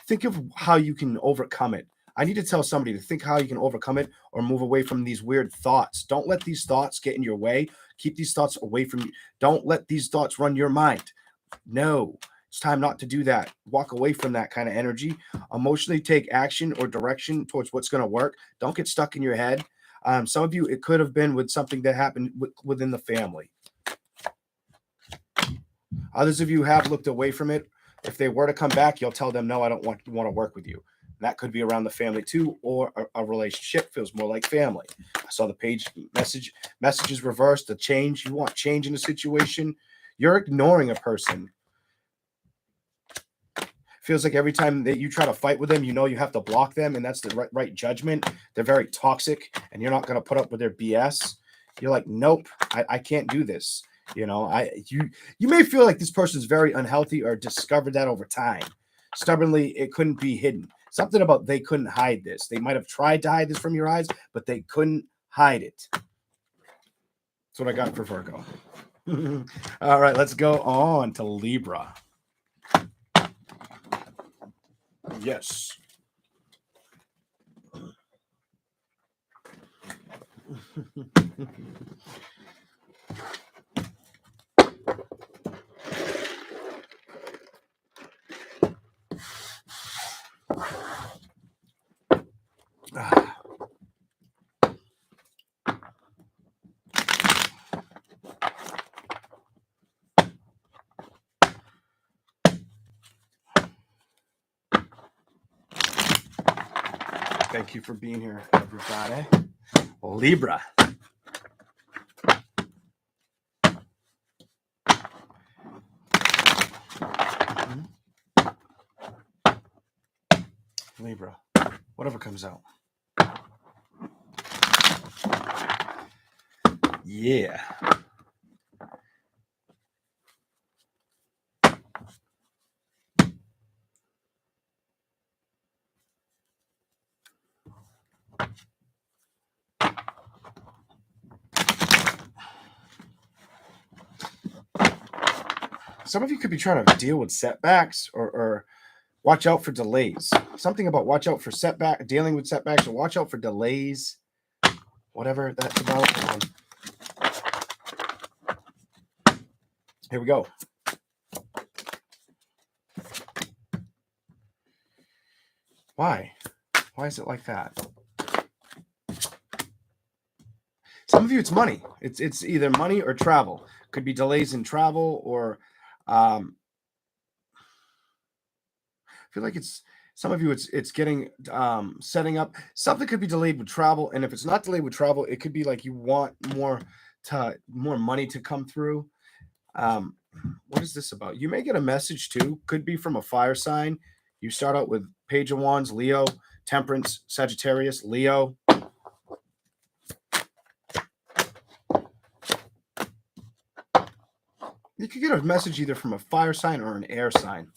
think of how you can overcome it. I need to tell somebody to think how you can overcome it or move away from these weird thoughts. Don't let these thoughts get in your way. Keep these thoughts away from you. Don't let these thoughts run your mind. No, It's time not to do that. Walk away from that kind of energy. Emotionally take action or direction towards what's going to work. Don't get stuck in your head. Some of you, it could have been with something that happened within the family. Others of you have looked away from it. If they were to come back, you'll tell them, no, I don't want to work with you. That could be around the family too, or a relationship feels more like family. I saw the page messages reversed, the change. You want change in a situation. You're ignoring a person. Feels like every time that you try to fight with them, you know you have to block them, and that's the right judgment. They're very toxic, and you're not going to put up with their BS. You're like, nope, I can't do this. You know, you may feel like this person's very unhealthy or discovered that over time. Stubbornly, it couldn't be hidden. Something about they couldn't hide this. They might have tried to hide this from your eyes, but they couldn't hide it. That's what I got for Virgo. All right, let's go on to Libra. Yes. Thank you for being here, everybody. Libra. Libra. Whatever comes out. Yeah. Some of you could be trying to deal with setbacks or watch out for delays. Something about watch out for dealing with setbacks, or watch out for delays. Whatever that's about. Here we go. Why? Why is it like that? Some of you, it's money. It's either money or travel. Could be delays in travel, or I feel like it's some of you. It's getting setting up. Something could be delayed with travel, and if it's not delayed with travel, it could be like you want more money to come through. What is this about? You may get a message too. Could be from a fire sign. You start out with Page of Wands, Leo, Temperance, Sagittarius, Leo. You could get a message either from a fire sign or an air sign.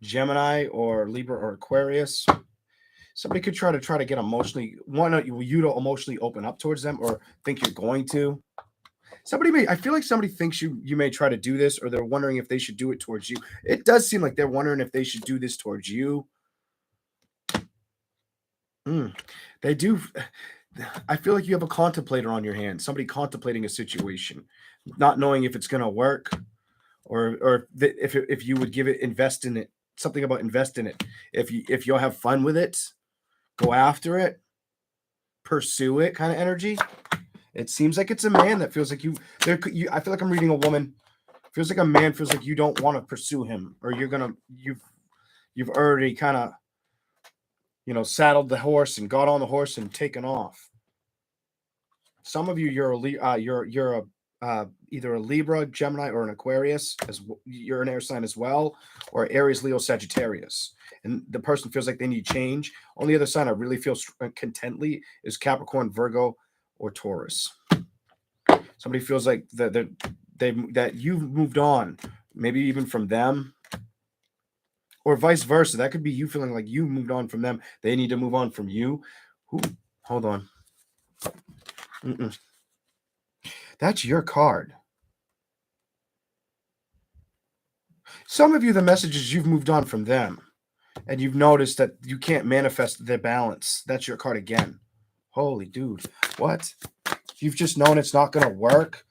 Gemini or Libra or Aquarius. Somebody could try to get emotionally, want you to emotionally open up towards them, or think you're going to. I feel like somebody thinks you may try to do this, or they're wondering if they should do it towards you. It does seem like they're wondering if they should do this towards you. They do. I feel like you have a contemplator on your hand, somebody contemplating a situation, not knowing if it's going to work, or if you would invest in it. Something about invest in it. If you'll have fun with it, go after it, pursue it, kind of energy. It seems like it's a man that feels like you. I feel like I'm reading a woman. Feels like a man feels like you don't want to pursue him, or you've already kind of, saddled the horse and got on the horse and taken off. Some of you, you're either a Libra, Gemini, or an Aquarius. You're an air sign as well, or Aries, Leo, Sagittarius. And the person feels like they need change. Only other sign I really feel contently is Capricorn, Virgo, or Taurus. Somebody feels like that you've moved on, maybe even from them, or vice versa. That could be you feeling like you moved on from them. They need to move on from you. Hold on. That's your card. Some of you, the message is you've moved on from them, and you've noticed that you can't manifest their balance. That's your card again. Holy dude. What? You've just known it's not going to work.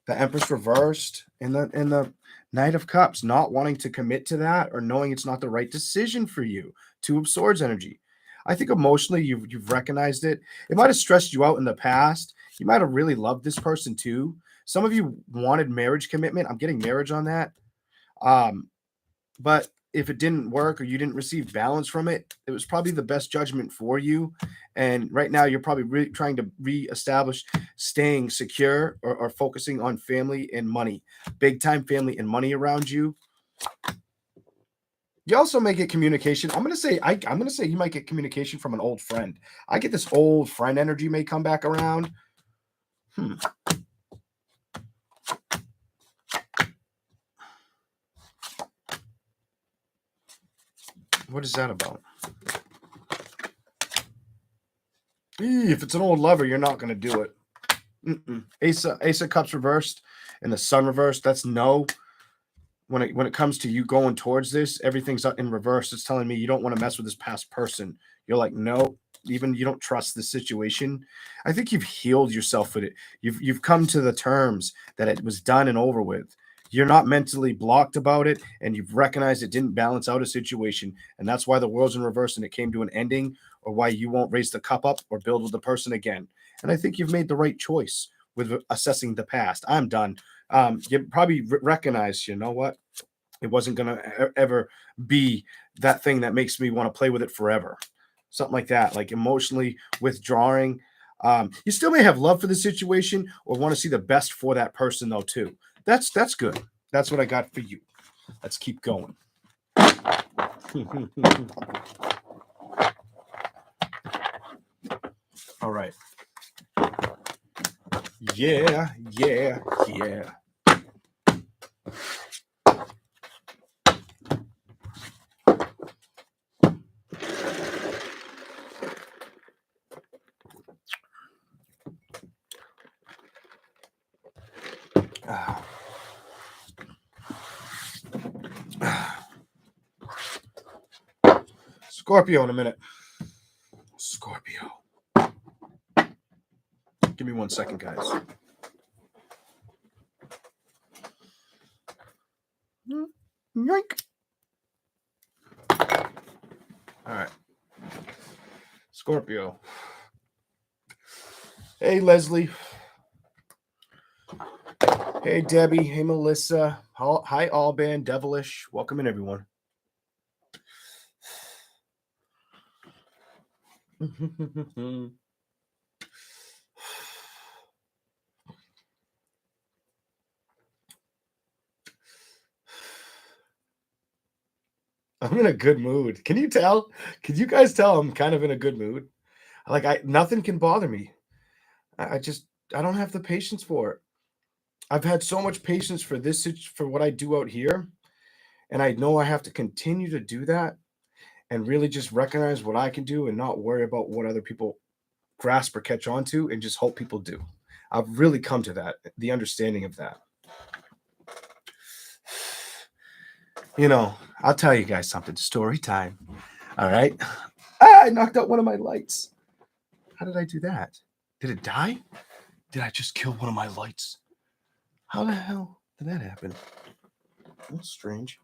the Empress reversed, and the Knight of Cups, not wanting to commit to that or knowing it's not the right decision for you. Two of Swords energy. I think emotionally you've recognized it. It might have stressed you out in the past. You might have really loved this person too. Some of you wanted marriage commitment. I'm getting marriage on that. But if it didn't work or you didn't receive balance from it, it was probably the best judgment for you. And right now you're probably really trying to reestablish staying secure or focusing on family and money, big time family and money around you. You also may get communication. I'm gonna say you might get communication from an old friend. I get this old friend energy may come back around. What is that about? If it's an old lover, you're not going to do it. Ace of Cups reversed and the Sun reversed. That's no. When it comes to you going towards this, everything's in reverse. It's telling me you don't want to mess with this past person. You're like, no, even you don't trust the situation. I think you've healed yourself with it. You've come to the terms that it was done and over with. You're not mentally blocked about it, and you've recognized it didn't balance out a situation, and that's why the world's in reverse and it came to an ending, or why you won't raise the cup up or build with the person again. And I think you've made the right choice with assessing the past. I'm done. You probably recognize, you know what? It wasn't going to ever be that thing that makes me want to play with it forever. Something like that, like emotionally withdrawing. You still may have love for the situation or want to see the best for that person, though, too. That's good. That's what I got for you. Let's keep going. All right. Yeah. Scorpio in a minute. Scorpio. Give me 1 second, guys. Yoink. All right. Scorpio. Hey, Leslie. Hey, Debbie. Hey, Melissa. Hi, Alban. Devilish. Welcome in, everyone. I'm in a good mood. Can you tell? Can you guys tell I'm kind of in a good mood? Like nothing can bother me. I don't have the patience for it. I've had so much patience for for what I do out here, and I know I have to continue to do that and really just recognize what I can do and not worry about what other people grasp or catch on to and just hope people do. I've really come to that, the understanding of that. You know, I'll tell you guys something. Story time. All right. I knocked out one of my lights. How did I do that? Did it die? Did I just kill one of my lights? How the hell did that happen? That's strange.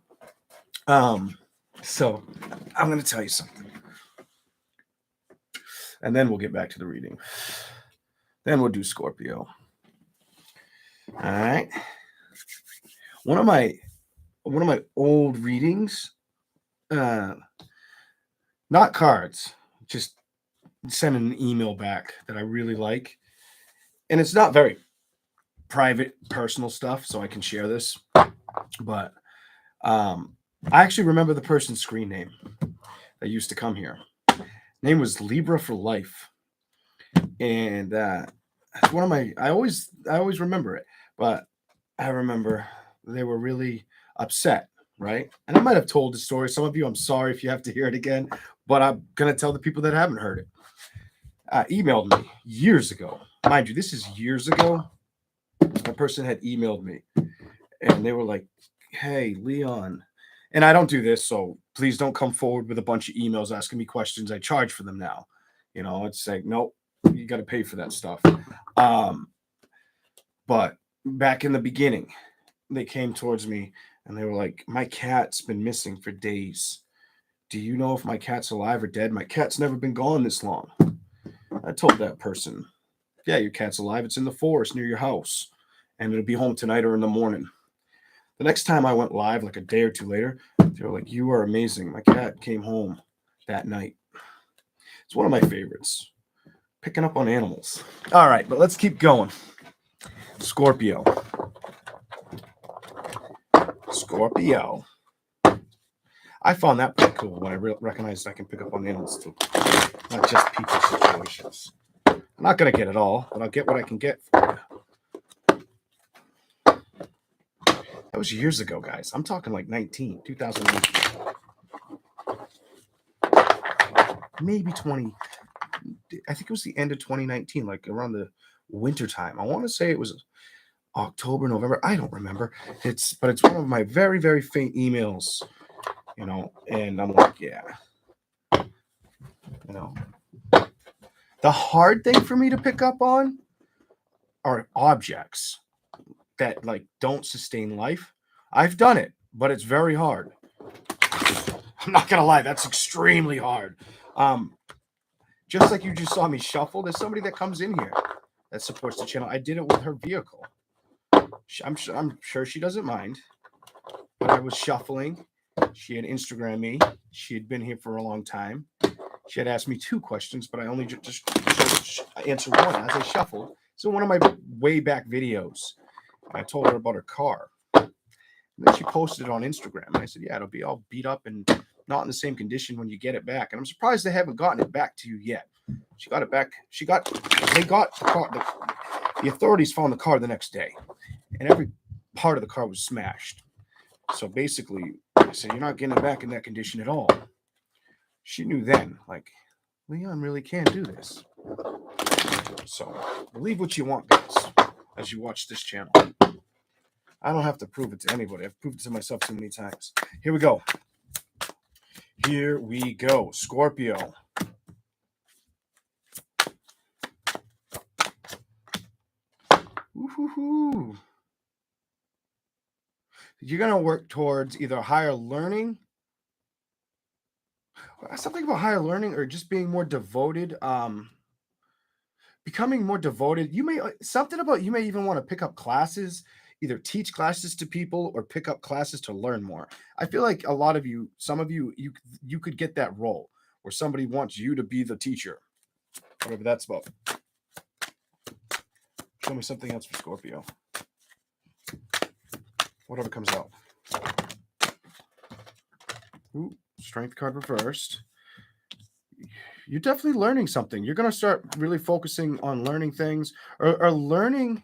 So I'm going to tell you something. And then we'll get back to the reading. Then we'll do Scorpio. All right. One of my old readings, not cards, just send an email back that I really like. And it's not very private, personal stuff, so I can share this. But I actually remember the person's screen name that used to come here. Name was Libra for Life. And that's one of my, I always remember it. But I remember they were really upset, right? And I might have told the story. Some of you, I'm sorry if you have to hear it again, but I'm going to tell the people that haven't heard it. Emailed me years ago. Mind you, this is years ago. A person had emailed me and they were like, hey, Leon. And I don't do this, so please don't come forward with a bunch of emails asking me questions. I charge for them now. You know, it's like, nope, you got to pay for that stuff. But back in the beginning, they came towards me and they were like, my cat's been missing for days. Do you know if my cat's alive or dead? My cat's never been gone this long. I told that person, yeah, your cat's alive. It's in the forest near your house, and it'll be home tonight or in the morning. The next time I went live, like a day or two later, they were like, you are amazing. My cat came home that night. It's one of my favorites. Picking up on animals. All right, but let's keep going. Scorpio. Scorpio. I found that pretty cool when I recognized I can pick up on animals too, not just people situations. I'm not going to get it all, but I'll get what I can get for you. That was years ago, guys. I'm talking like 2019. Maybe 20. I think it was the end of 2019, like around the winter time. I want to say it was October, November. I don't remember. But it's one of my very, very faint emails, you know, and I'm like, yeah, you know. The hard thing for me to pick up on are objects that like don't sustain life. I've done it, but it's very hard. I'm not gonna lie, that's extremely hard. Just like you just saw me shuffle, there's somebody that comes in here that supports the channel. I did it with her vehicle. I'm sure she doesn't mind, but I was shuffling. She had Instagrammed me. She had been here for a long time. She had asked me 2 questions, but I only just answered one as I shuffled. So one of my way back videos, I told her about her car. And then she posted it on Instagram. And I said, yeah, it'll be all beat up and not in the same condition when you get it back. And I'm surprised they haven't gotten it back to you yet. She got it back. They got the car. The authorities found the car the next day. And every part of the car was smashed. So basically, I said, you're not getting it back in that condition at all. She knew then, like, Leon really can't do this. So believe what you want, guys, as you watch this channel. I don't have to prove it to anybody. I've proved it to myself too many times. Here we go. Here we go. Scorpio. Woo-hoo-hoo. You're going to work towards either higher learning, something about higher learning, or just being more devoted, becoming more devoted. You may even want to pick up classes, either teach classes to people or pick up classes to learn more. I feel like a lot of you, some of you could get that role where somebody wants you to be the teacher, whatever that's about. Show me something else for Scorpio. Whatever comes out. Ooh, strength card reversed. You're definitely learning something. You're going to start really focusing on learning things or learning.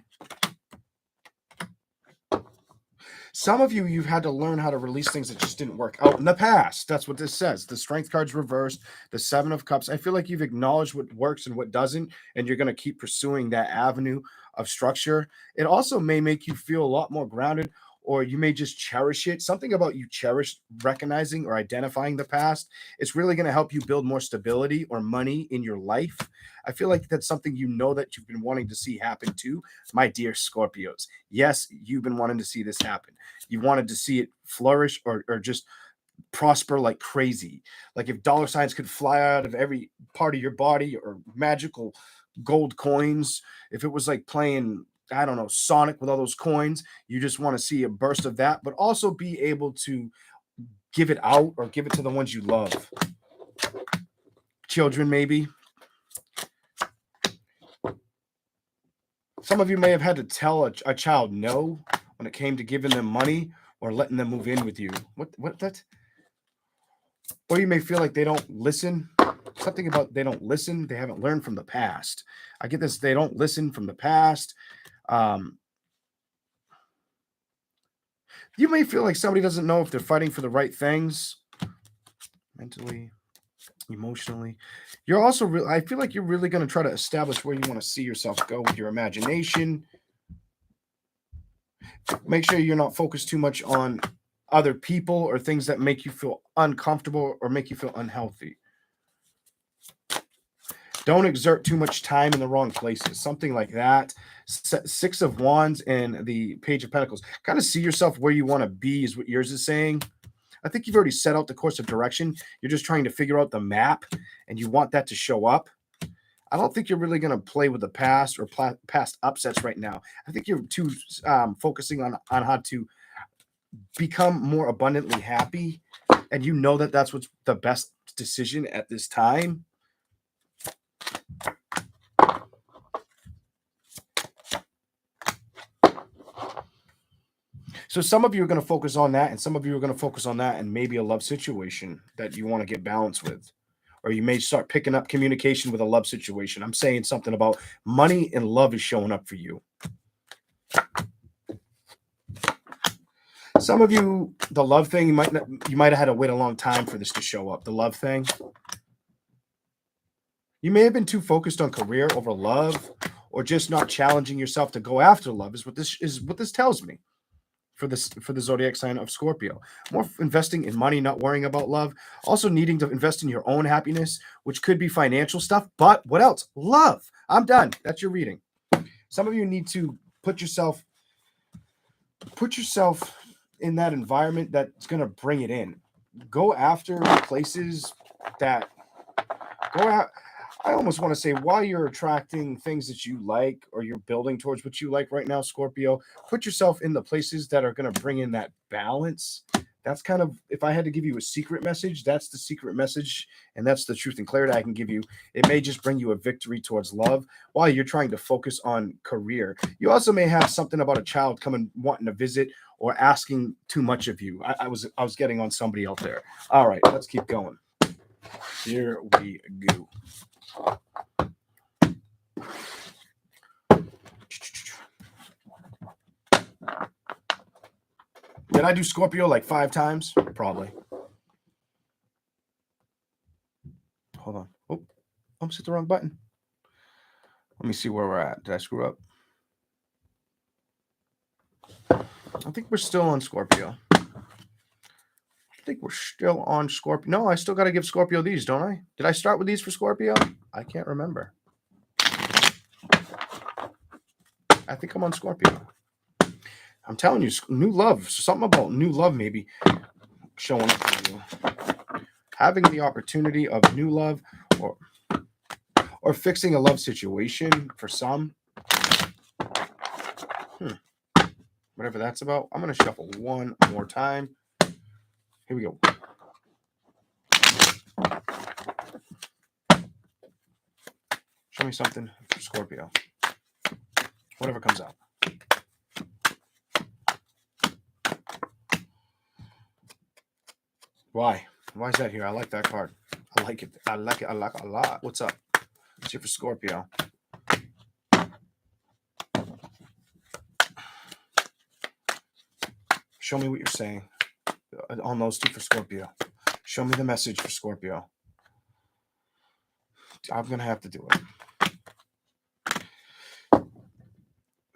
Some of you, you've had to learn how to release things that just didn't work out in the past. That's what this says. The strength card's reversed, the 7 of cups. I feel like you've acknowledged what works and what doesn't, and you're going to keep pursuing that avenue of structure. It also may make you feel a lot more grounded, or you may just cherish it. Something about you cherish recognizing or identifying the past. It's really going to help you build more stability or money in your life. I feel like that's something you know that you've been wanting to see happen too, my dear Scorpios. Yes, you've been wanting to see this happen. You wanted to see it flourish or just prosper like crazy. Like if dollar signs could fly out of every part of your body, or magical gold coins, if it was like playing, I don't know, Sonic with all those coins, you just want to see a burst of that, but also be able to give it out or give it to the ones you love. Children, maybe. Some of you may have had to tell a child no when it came to giving them money or letting them move in with you. What that? Or you may feel like they don't listen. Something about they don't listen. They haven't learned from the past. I get this. They don't listen from the past. You may feel like somebody doesn't know if they're fighting for the right things. Mentally, emotionally. You're also I feel like you're really going to try to establish where you want to see yourself go with your imagination. Make sure you're not focused too much on other people or things that make you feel uncomfortable or make you feel unhealthy. Don't exert too much time in the wrong places. Something like that. Six of Wands and the Page of Pentacles. Kind of see yourself where you want to be is what yours is saying. I think you've already set out the course of direction. You're just trying to figure out the map, and you want that to show up. I don't think you're really going to play with the past or past upsets right now. I think you're too focusing on how to become more abundantly happy, and you know that that's what's the best decision at this time. So some of you are going to focus on that, and some of you are going to focus on that, and maybe a love situation that you want to get balanced with. Or you may start picking up communication with a love situation. I'm saying something about money and love is showing up for you. Some of you, the love thing, you might have had to wait a long time for this to show up. The love thing. You may have been too focused on career over love, or just not challenging yourself to go after love is what this tells me. For the zodiac sign of Scorpio. More investing in money, not worrying about love. Also needing to invest in your own happiness, which could be financial stuff. But what else? Love. I'm done. That's your reading. Some of you need to put yourself in that environment that's going to bring it in. Go after places that go out. I almost want to say, while you're attracting things that you like, or you're building towards what you like right now, Scorpio, put yourself in the places that are going to bring in that balance. That's kind of, if I had to give you a secret message, that's the secret message, and that's the truth and clarity I can give you. It may just bring you a victory towards love while you're trying to focus on career. You also may have something about a child coming wanting to visit or asking too much of you. I was getting on somebody out there. All right, let's keep going. Here we go. Did I do Scorpio like 5 times? Probably. Hold on. Oh, almost hit the wrong button. Let me see where we're at. Did I screw up? I think we're still on Scorpio. No, I still got to give Scorpio these, don't I? Did I start with these for Scorpio? I can't remember. I think I'm on Scorpio. I'm telling you, new love. Something about new love maybe showing up for you. Having the opportunity of new love, or fixing a love situation for some. Whatever that's about. I'm going to shuffle one more time. Here we go. Show me something for Scorpio. Whatever comes out. Why? Why is that here? I like that card. I like it. I like it a lot. What's up? It's here for Scorpio. Show me what you're saying on those two for Scorpio. Show me the message for Scorpio. I'm going to have to do it.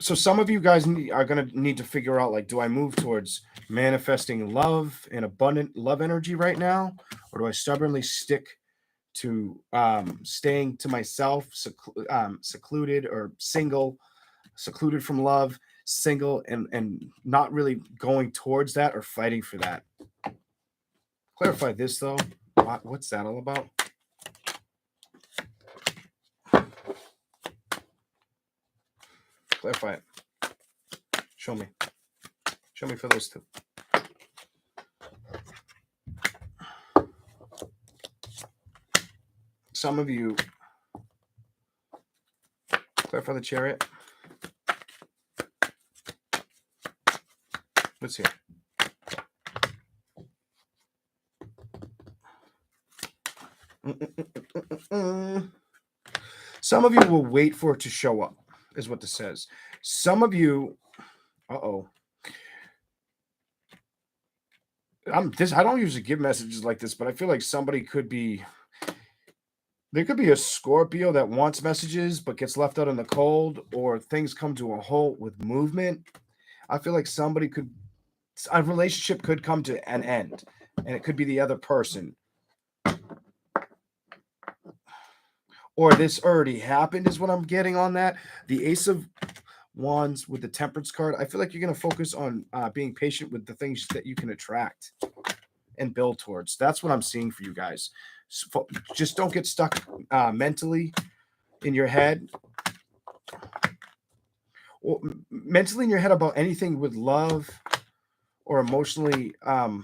So some of you guys are going to need to figure out, like, do I move towards manifesting love and abundant love energy right now? Or do I stubbornly stick to staying to myself, secluded or single, secluded from love, single, and not really going towards that or fighting for that? Clarify this, though. What's that all about? Clarify it. Show me. Show me for those two. Some of you, clarify the Chariot. Let's hear. Some of you will wait for it to show up, is what this says. Some of you, I don't usually give messages like this, but I feel like there could be a Scorpio that wants messages but gets left out in the cold, or things come to a halt with movement. I feel like a relationship could come to an end, and it could be the other person. or this already happened is what I'm getting on that. The Ace of Wands with the Temperance card, I feel like you're going to focus on being patient with the things that you can attract and build towards. That's what I'm seeing for you guys. So just don't get stuck mentally in your head, or mentally in your head about anything with love or emotionally. Why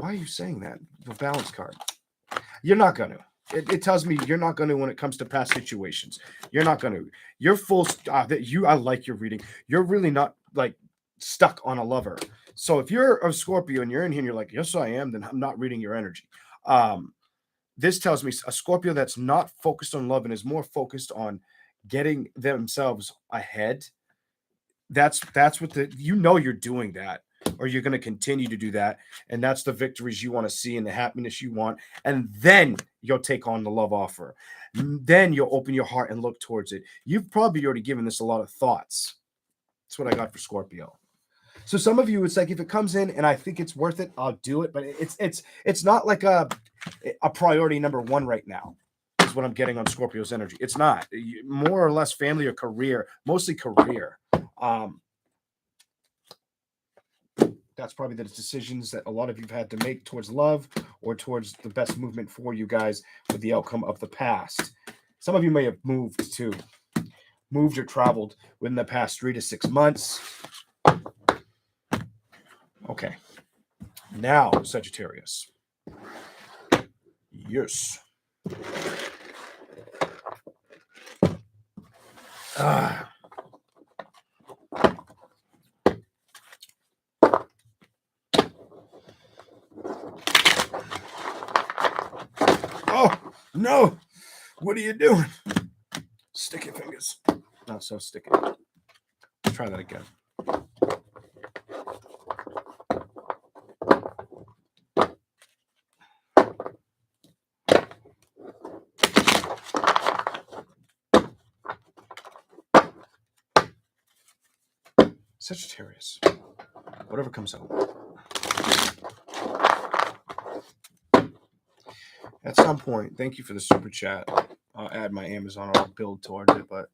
are you saying that? The Balance card. You're not going to. It tells me you're not going to when it comes to past situations. You're not going to. You're full. I like your reading. You're really not like stuck on a lover. So if you're a Scorpio and you're in here and you're like, yes, I am, then I'm not reading your energy. This tells me a Scorpio that's not focused on love and is more focused on getting themselves ahead. That's what you're doing that, or you're going to continue to do that, and that's the victories you want to see and the happiness you want, and then you'll take on the love offer. Then you'll open your heart and look towards it. You've probably already given this a lot of thoughts. That's what I got for Scorpio. So some of you, it's like if it comes in and I think it's worth it, I'll do it. But it's not like a priority number one right now. Is what I'm getting on Scorpio's energy. It's not. More or less family or career, mostly career. That's probably the decisions that a lot of you've had to make towards love or towards the best movement for you guys with the outcome of the past. Some of you may have moved or traveled within the past 3 to 6 months. Okay. Now, Sagittarius. Yes. Oh, no. What are you doing? Sticky fingers. Not so sticky. Let's try that again. Sagittarius. Whatever comes out. At some point, thank you for the super chat. I'll add my Amazon or I'll build towards it, but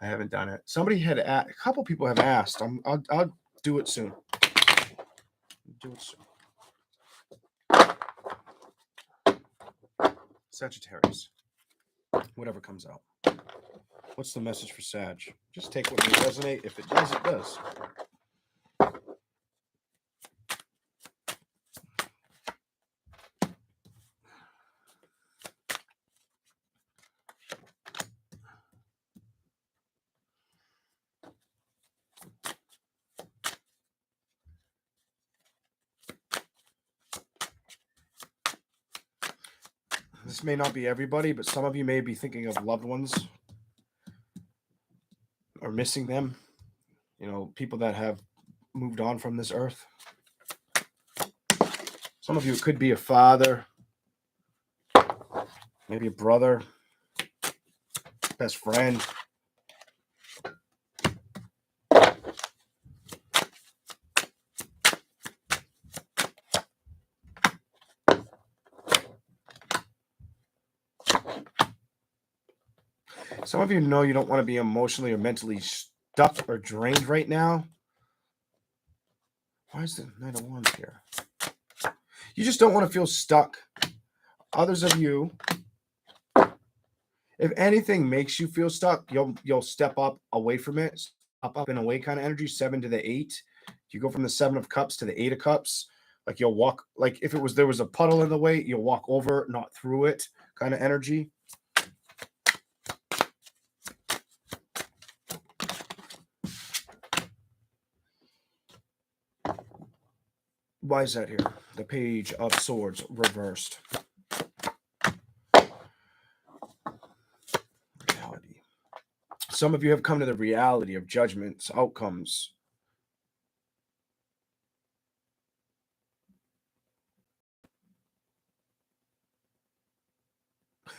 I haven't done it. Somebody had a couple people have asked. I'll do it soon. Sagittarius. Whatever comes out. What's the message for Sag? Just take what may resonate. If it does, it does. This may not be everybody, but some of you may be thinking of loved ones or missing them. You know, people that have moved on from this earth. Some of you, it could be a father, maybe a brother, best friend. Some of you know you don't want to be emotionally or mentally stuck or drained right now. Why is the Knight of Wands here? You just don't want to feel stuck. Others of you, if anything makes you feel stuck, you'll step up away from it. Up and away kind of energy. 7 to the 8. You go from the 7 of Cups to the 8 of Cups. Like you'll walk, like if there was a puddle in the way, you'll walk over it, not through it kind of energy. Why is that here? The Page of Swords reversed. Reality. Some of you have come to the reality of judgments, outcomes.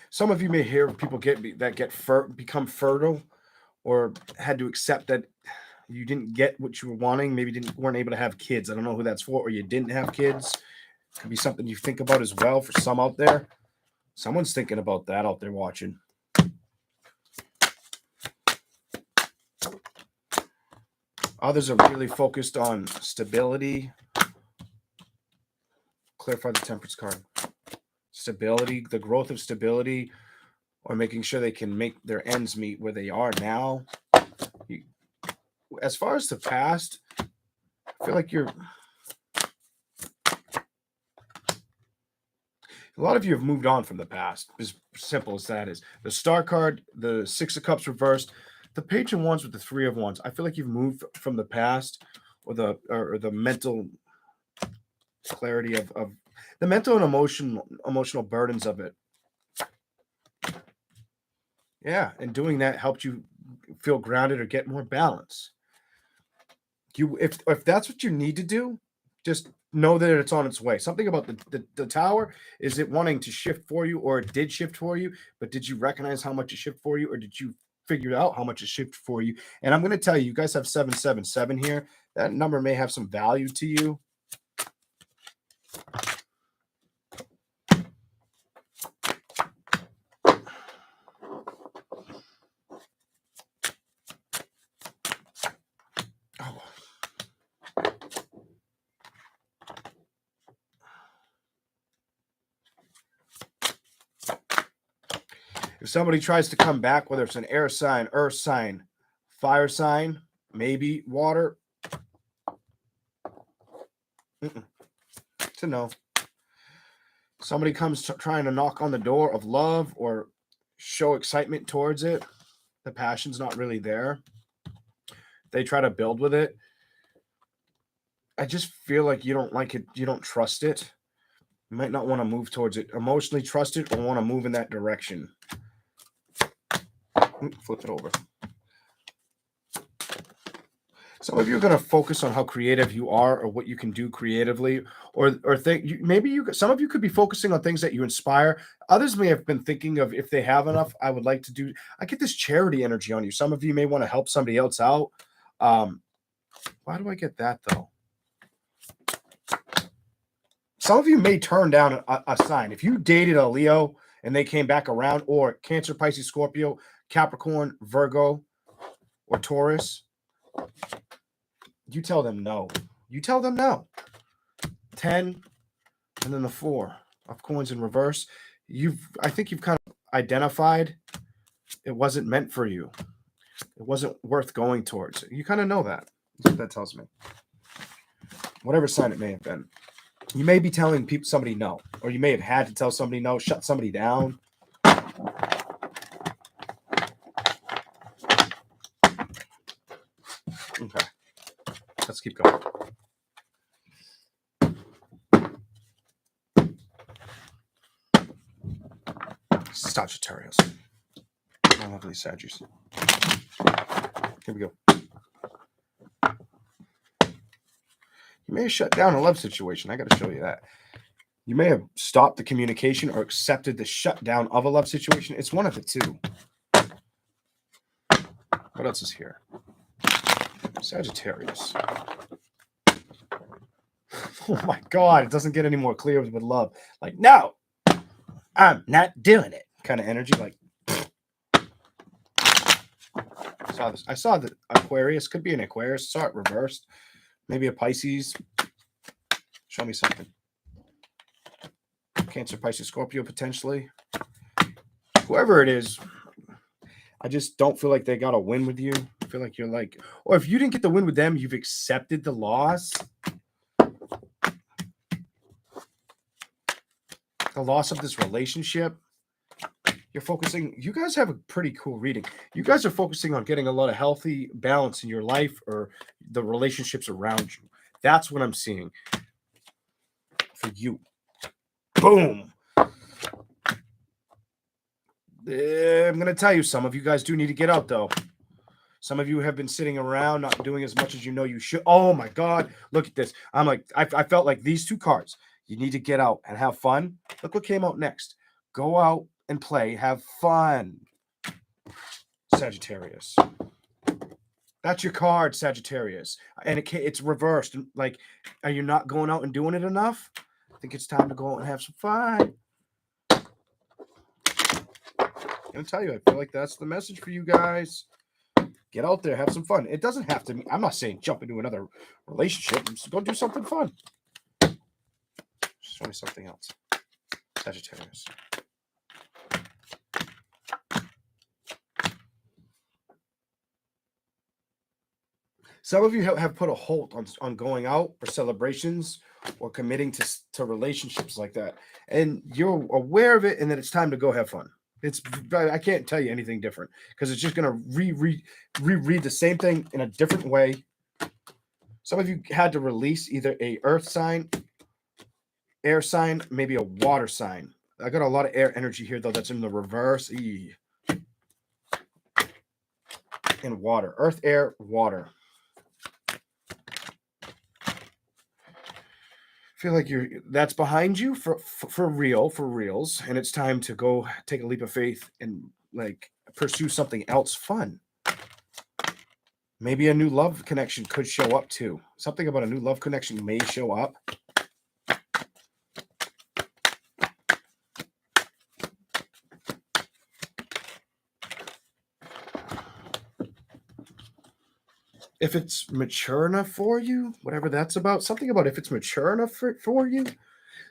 Some of you may hear people become fertile, or had to accept that you didn't get what you were wanting. Maybe weren't able to have kids. I don't know who that's for, or you didn't have kids. Could be something you think about as well for some out there. Someone's thinking about that out there watching. Others are really focused on stability. Clarify the Temperance card. Stability, the growth of stability, or making sure they can make their ends meet where they are now. As far as the past, I feel like a lot of you have moved on from the past. As simple as that is. The Star card, the Six of Cups reversed, the Page of Wands with the Three of Wands. I feel like you've moved from the past, or the mental clarity of the mental and emotional burdens of it. Yeah, and doing that helped you feel grounded or get more balance. If that's what you need to do, just know that it's on its way. Something about the tower, is it wanting to shift for you, or it did shift for you, but did you recognize how much it shifted for you, or did you figure out how much it shifted for you? And I'm going to tell you, you guys have 777 here. That number may have some value to you. If somebody tries to come back, whether it's an air sign, earth sign, fire sign, maybe water, to know. Somebody comes trying to knock on the door of love or show excitement towards it, the passion's not really there. They try to build with it. I just feel like you don't like it. You don't trust it. You might not want to move towards it. Emotionally trust it, or want to move in that direction. Flip it over. Some of you are going to focus on how creative you are, or what you can do creatively, or think some of you could be focusing on things that you inspire. Others may have been thinking of, if they have enough, I would like to do. I get this charity energy on you. Some of you may want to help somebody else out. Why do I get that though? Some of you may turn down a sign. If you dated a Leo and they came back around, or Cancer, Pisces, Scorpio, Capricorn, Virgo, or Taurus, you tell them no. You tell them no. 10, and then the 4 of coins in reverse. I think you've kind of identified it wasn't meant for you. It wasn't worth going towards. You kind of know that. That's what that tells me. Whatever sign it may have been. You may be telling somebody no, or you may have had to tell somebody no, shut somebody down. Okay. Let's keep going. Sagittarius. My lovely Sagittarius. Here we go. You may have shut down a love situation. I got to show you that. You may have stopped the communication or accepted the shutdown of a love situation. It's one of the two. What else is here? Sagittarius. Oh my God, it doesn't get any more clear with love. Like, no, I'm not doing it. Kind of energy. Like, I saw the Aquarius. Could be an Aquarius. Saw it reversed. Maybe a Pisces. Show me something. Cancer, Pisces, Scorpio, potentially. Whoever it is, I just don't feel like they got a win with you. I feel like you're like, or if you didn't get the win with them, you've accepted the loss. The loss of this relationship. You're focusing, you guys have a pretty cool reading. You guys are focusing on getting a lot of healthy balance in your life, or the relationships around you. That's what I'm seeing for you. Boom. I'm going to tell you, some of you guys do need to get out, though. Some of you have been sitting around, not doing as much as you know you should. Oh, my God. Look at this. I'm like, I felt like these two cards. You need to get out and have fun. Look what came out next. Go out and play. Have fun. Sagittarius. That's your card, Sagittarius. And it's reversed. Like, are you not going out and doing it enough? I think it's time to go out and have some fun. gonna tell you, I feel like that's the message for you guys. Get out there, have some fun. It doesn't have to. I'm not saying jump into another relationship. Just go do something fun. Show me something else. Sagittarius. Some of you have put a halt on going out or celebrations or committing to relationships like that. And you're aware of it, and that it's time to go have fun. I can't tell you anything different, because it's just going to reread the same thing in a different way. Some of you had to release either a earth sign, air sign, maybe a water sign. I got a lot of air energy here, though. That's in the reverse. And water. Earth, air, water. Feel like that's behind you for reals, and it's time to go take a leap of faith and like pursue something else fun. Maybe a new love connection could show up too. Something about a new love connection may show up. If it's mature enough for you, whatever that's about, something about if it's mature enough for you.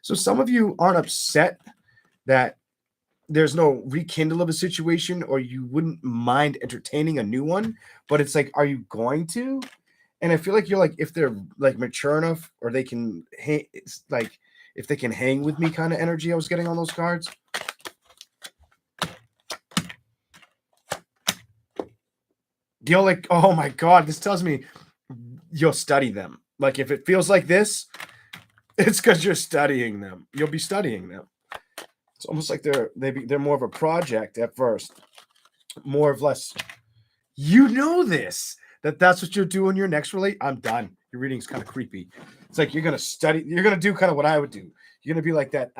So some of you aren't upset that there's no rekindle of a situation, or you wouldn't mind entertaining a new one, but it's like, are you going to? And I feel like you're like, if they're like mature enough, or they can it's like, if they can hang with me kind of energy I was getting on those cards. You're like, oh my God, this tells me you'll study them. Like, if it feels like this, it's because you're studying them. You'll be studying them. It's almost like they're more of a project at first, more of less. You know this, that's what you're doing your next relate. I'm done. Your reading's kind of creepy. It's like you're gonna study. You're gonna do kind of what I would do. You're gonna be like that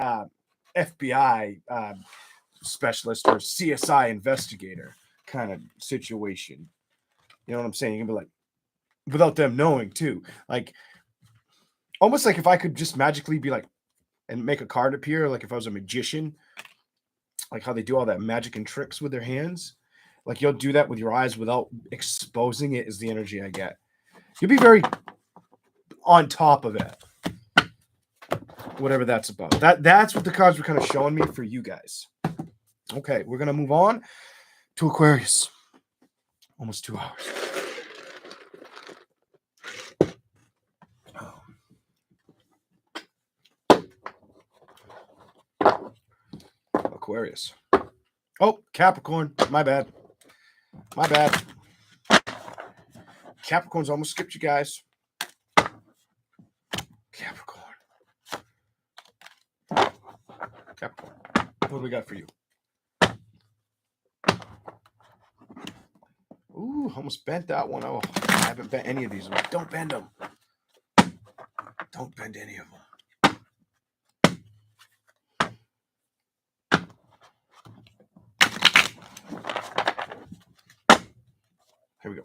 FBI specialist or CSI investigator kind of situation. You know what I'm saying? You're gonna be like, without them knowing too, like almost like if I could just magically be like, and make a card appear, like if I was a magician, like how they do all that magic and tricks with their hands. Like you'll do that with your eyes without exposing it, is the energy I get. You'll be very on top of it. Whatever that's about. That's what the cards were kind of showing me for you guys. Okay, we're gonna move on to Aquarius. Almost 2 hours. Aquarius. Oh, Capricorn. My bad. Capricorn's almost skipped you guys. Capricorn. What do we got for you? Ooh, almost bent that one. Oh, I haven't bent any of these. Don't bend them. Don't bend any of them. Here we go.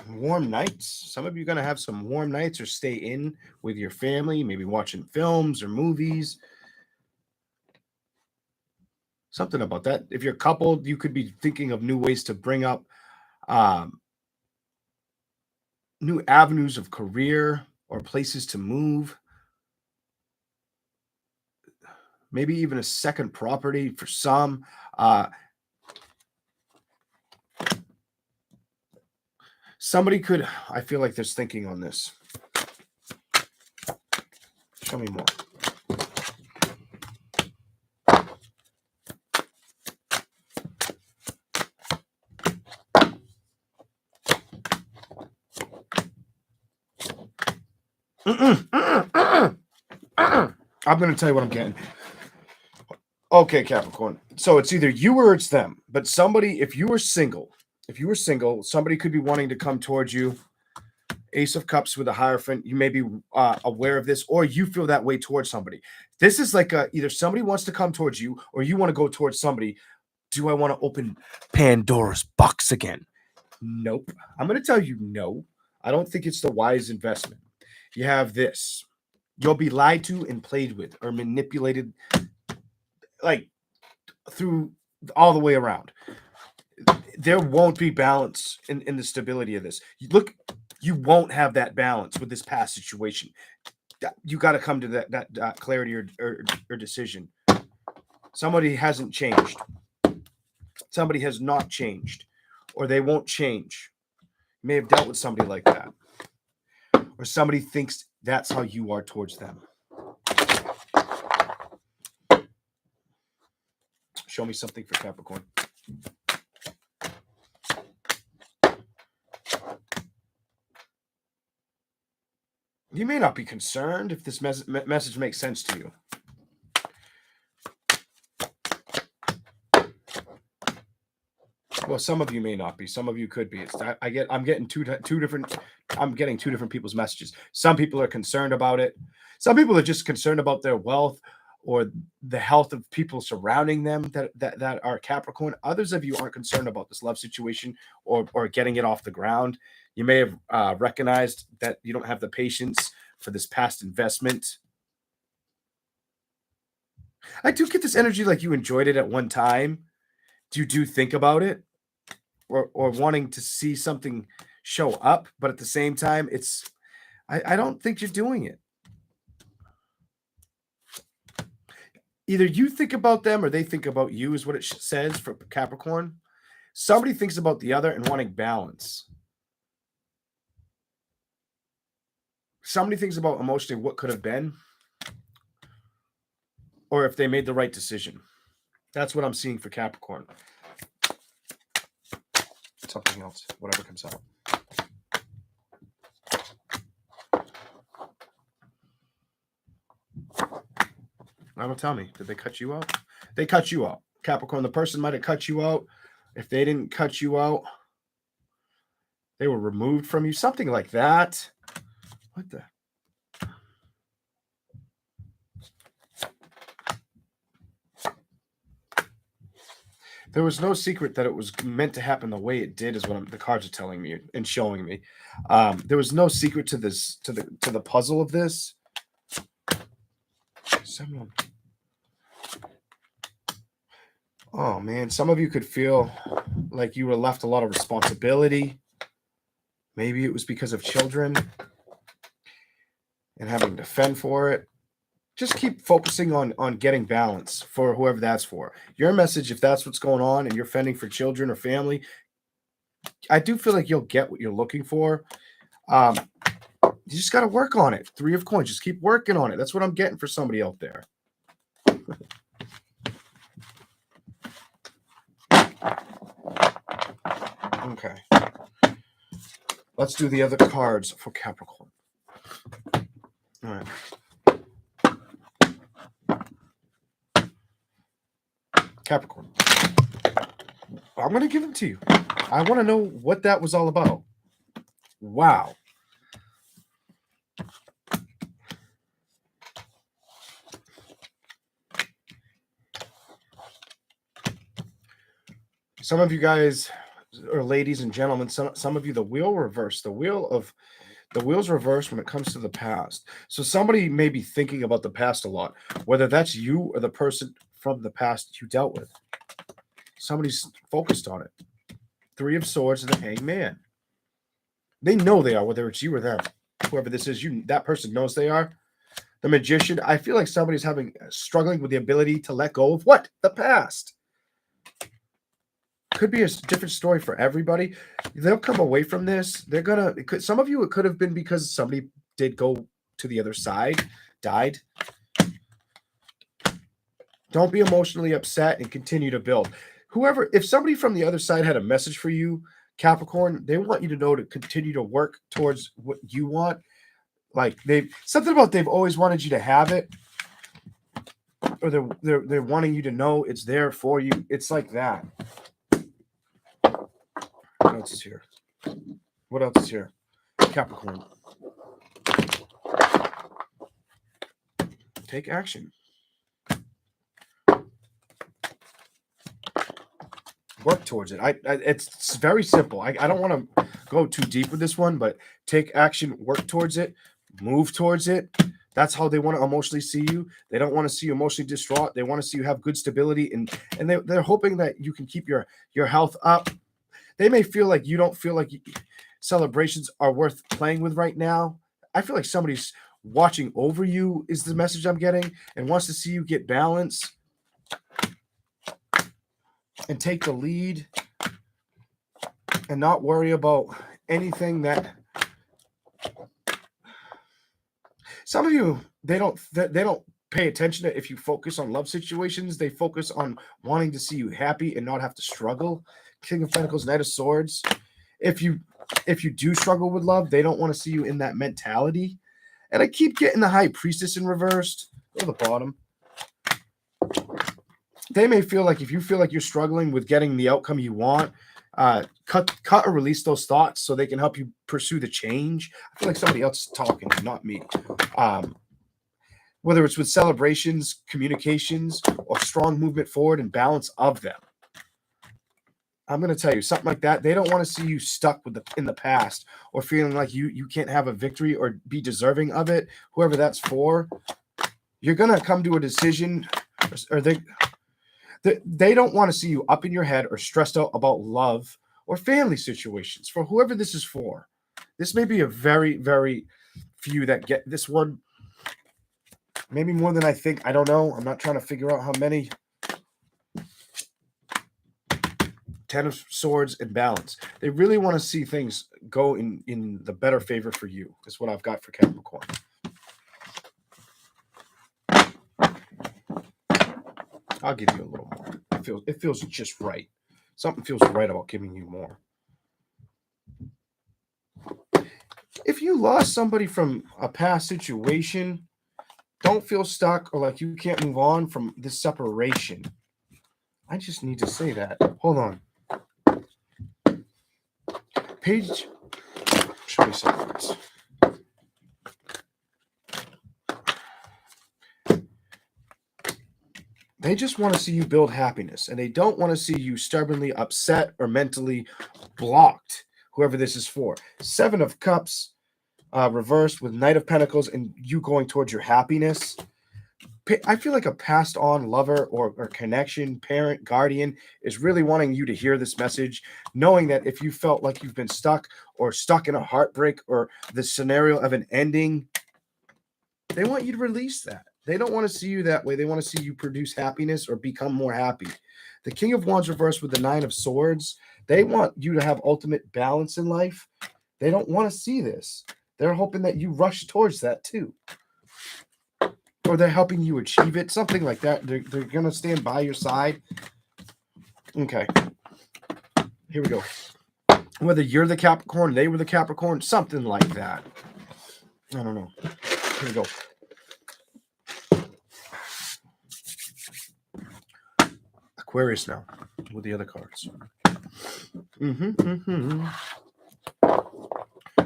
Warm nights. Some of you are going to have some warm nights, or stay in with your family, maybe watching films or movies. Something about that. If you're coupled, you could be thinking of new ways to bring up new avenues of career or places to move. Maybe even a second property for some. Somebody could, I feel like there's thinking on this. Show me more. I'm going to tell you what I'm getting. Okay, Capricorn. So it's either you or it's them. But somebody, if you were single, somebody could be wanting to come towards you. Ace of Cups with a Hierophant. You may be aware of this, or you feel that way towards somebody. This is like either somebody wants to come towards you, or you want to go towards somebody. Do I want to open Pandora's box again? Nope. I'm going to tell you no. I don't think it's the wise investment. You have this. You'll be lied to and played with or manipulated, like, through all the way around. There won't be balance in the stability of this. Look, you won't have that balance with this past situation. You got to come to that clarity or decision. Somebody hasn't changed. Somebody has not changed, or they won't change. You may have dealt with somebody like that, or somebody thinks that's how you are towards them. Show me something for Capricorn. You may not be concerned if this message makes sense to you. Well, some of you may not be. Some of you could be. I'm getting two different people's messages. Some people are concerned about it. Some people are just concerned about their wealth or the health of people surrounding them that are Capricorn. Others of you aren't concerned about this love situation or getting it off the ground. You may have recognized that you don't have the patience for this past investment. I do get this energy like you enjoyed it at one time. Do you think about it? Or wanting to see something show up, but at the same time, I don't think you're doing it. Either you think about them or they think about you is what it says for Capricorn. Somebody thinks about the other and wanting balance. Somebody thinks about emotionally what could have been or if they made the right decision. That's what I'm seeing for Capricorn. Something else, whatever comes out. Now tell me, did they cut you out? They cut you out. Capricorn, the person might have cut you out. If they didn't cut you out, they were removed from you. Something like that. What the? There was no secret that it was meant to happen the way it did, is what the cards are telling me and showing me. There was no secret to this, to the puzzle of this. Someone. Oh man, some of you could feel like you were left a lot of responsibility. Maybe it was because of children and having to fend for it. Just keep focusing on getting balance for whoever that's for. Your message, if that's what's going on and you're fending for children or family, I do feel like you'll get what you're looking for. You just got to work on it. 3 of Coins. Just keep working on it. That's what I'm getting for somebody out there. Okay. Let's do the other cards for Capricorn. All right. Capricorn. I'm going to give them to you. I want to know what that was all about. Wow. Some of you guys, or ladies and gentlemen, some of you, the wheel reversed. The wheel's reversed when it comes to the past. So somebody may be thinking about the past a lot, whether that's you or the person from the past you dealt with. Somebody's focused on it. 3 of Swords and the Hanged Man. They know they are, whether it's you or them. Whoever this is, that person knows they are. The Magician. I feel like somebody's struggling with the ability to let go of what? The past. Could be a different story for everybody. They'll come away from this. Some of you, it could have been because somebody did go to the other side, died. Don't be emotionally upset and continue to build. If somebody from the other side had a message for you, Capricorn, they want you to know to continue to work towards what you want. Like they've always wanted you to have it, or they're wanting you to know it's there for you. It's like that. What else is here? What else is here? Capricorn. Take action. Work towards it. It's very simple. I don't want to go too deep with this one, but take action, work towards it, move towards it. That's how they want to emotionally see you. They don't want to see you emotionally distraught. They want to see you have good stability, and they're hoping that you can keep your health up. They may feel like you don't feel like celebrations are worth playing with right now. I feel like somebody's watching over you is the message I'm getting, and wants to see you get balance and take the lead and not worry about anything that some of you they don't pay attention to. If you focus on love situations, they focus on wanting to see you happy and not have to struggle. King of Pentacles, Knight of Swords. If you do struggle with love, they don't want to see you in that mentality. And I keep getting the High Priestess in reversed. Go to the bottom. They may feel like if you feel like you're struggling with getting the outcome you want, cut or release those thoughts so they can help you pursue the change. I feel like somebody else is talking, not me. Whether it's with celebrations, communications, or strong movement forward and balance of them. I'm going to tell you something like that. They don't want to see you stuck with in the past or feeling like you can't have a victory or be deserving of it. Whoever that's for, you're going to come to a decision, or they don't want to see you up in your head or stressed out about love or family situations. For whoever this is for, this may be a very, very few that get this one. Maybe more than I think. I don't know. I'm not trying to figure out how many. 10 of Swords and balance. They really want to see things go in the better favor for you. That's what I've got for Capricorn. I'll give you a little more. It feels just right. Something feels right about giving you more. If you lost somebody from a past situation, don't feel stuck or like you can't move on from this separation. I just need to say that. Hold on. Page, show me some words. They just want to see you build happiness, and they don't want to see you stubbornly upset or mentally blocked, whoever this is for. 7 of Cups reversed with Knight of Pentacles and you going towards your happiness. I feel like a passed on lover or connection, parent, guardian is really wanting you to hear this message, knowing that if you felt like you've been stuck in a heartbreak or the scenario of an ending, they want you to release that. They don't want to see you that way. They want to see you produce happiness or become more happy. The King of Wands reversed with the 9 of Swords. They want you to have ultimate balance in life. They don't want to see this. They're hoping that you rush towards that too. Or they're helping you achieve it, something like that. They're going to stand by your side. Okay. Here we go. Whether you're the Capricorn, they were the Capricorn, something like that. I don't know. Here we go. Aquarius now with the other cards.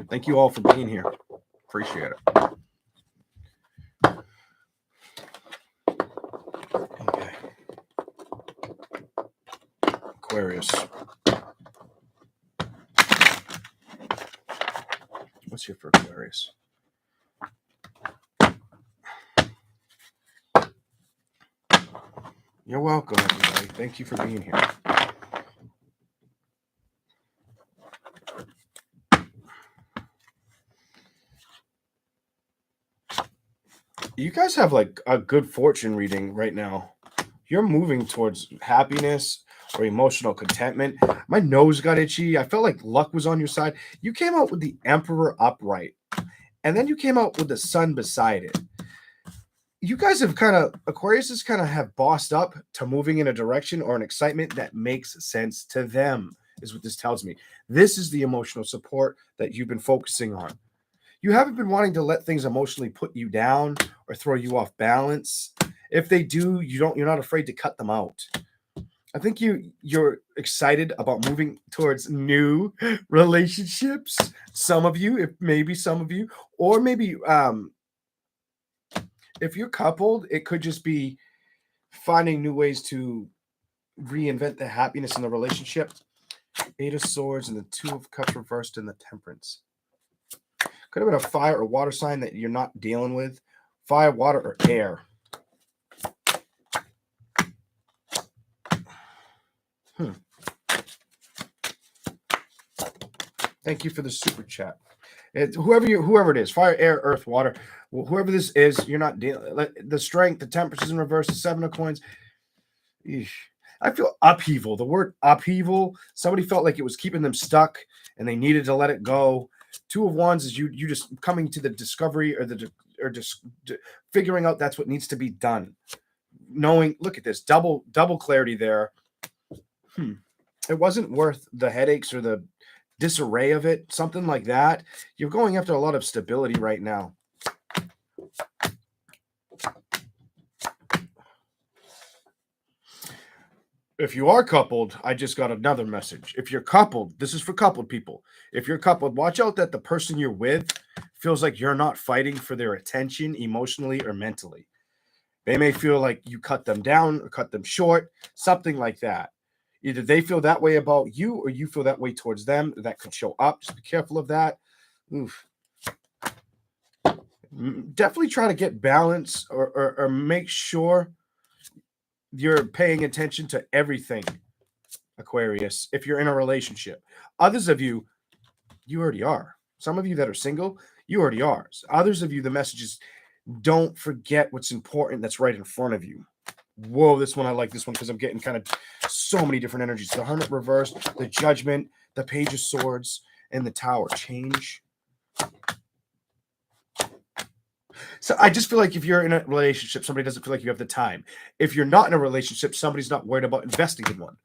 Thank you all for being here. Appreciate it. Okay. Aquarius. What's here for Aquarius? You're welcome, everybody. Thank you for being here. You guys have like a good fortune reading right now. You're moving towards happiness or emotional contentment. My nose got itchy. I felt like luck was on your side. You came out with the Emperor upright, and then you came out with the Sun beside it. You guys have Aquarius kind of have bossed up to moving in a direction or an excitement that makes sense to them, is what this tells me. This is the emotional support that you've been focusing on. You haven't been wanting to let things emotionally put you down or throw you off balance. If they do, you're not afraid to cut them out. I think you're excited about moving towards new relationships. Some of you, or maybe if you're coupled, it could just be finding new ways to reinvent the happiness in the relationship. Eight of Swords and the Two of Cups reversed in the Temperance. Could have been a fire or water sign that you're not dealing with. Fire, water, or air. Thank you for the super chat. Whoever it is, fire, air, earth, water, whoever this is, you're not dealing. The strength, the Temperance is in reverse, the Seven of Coins. Eesh. I feel upheaval. The word upheaval. Somebody felt like it was keeping them stuck, and they needed to let it go. Two of Wands is you just coming to the discovery or just figuring out that's what needs to be done. Knowing, look at this double clarity there. It wasn't worth the headaches or the disarray of it, something like that. You're going after a lot of stability right now. If you are coupled, I just got another message. If you're coupled, this is for coupled people. If you're coupled, watch out that the person you're with feels like you're not fighting for their attention emotionally or mentally. They may feel like you cut them down or cut them short, something like that. Either they feel that way about you or you feel that way towards them. That could show up. Just be careful of that. Oof. Definitely try to get balance or make sure you're paying attention to everything, Aquarius, if you're in a relationship. Others of you, you already are. Some of you that are single, you already are. Others of you, the message is don't forget what's important that's right in front of you. Whoa, this one, I like this one because I'm getting kind of so many different energies. The Hermit reversed, the Judgment, the Page of Swords, and the Tower. Change. So I just feel like if you're in a relationship, somebody doesn't feel like you have the time. If you're not in a relationship, somebody's not worried about investing in one.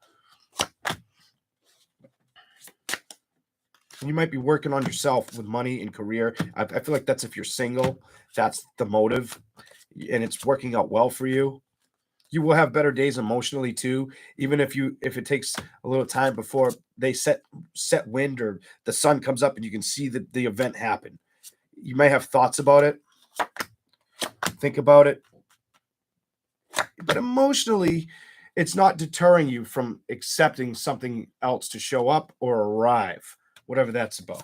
You might be working on yourself with money and career. I feel like that's if you're single, that's the motive, and it's working out well for you. You will have better days emotionally too, even if it takes a little time before they set wind or the sun comes up and you can see the event happen. You may have thoughts about it, think about it, but emotionally, it's not deterring you from accepting something else to show up or arrive, whatever that's about.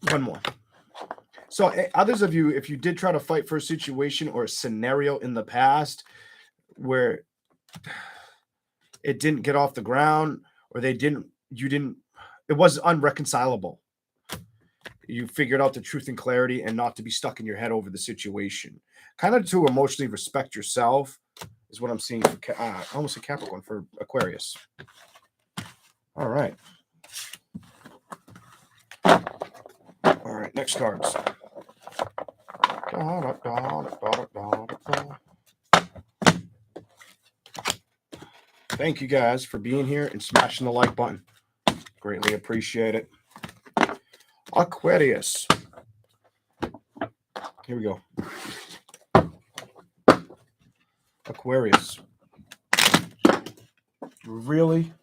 One more. So others of you, if you did try to fight for a situation or a scenario in the past where it didn't get off the ground or it was unreconcilable. You figured out the truth and clarity and not to be stuck in your head over the situation. Kind of to emotionally respect yourself is what I'm seeing for almost a Capricorn for Aquarius. All right. All right, next cards. Thank you guys for being here and smashing the like button. Greatly appreciate it. Aquarius. Here we go. Aquarius. Really?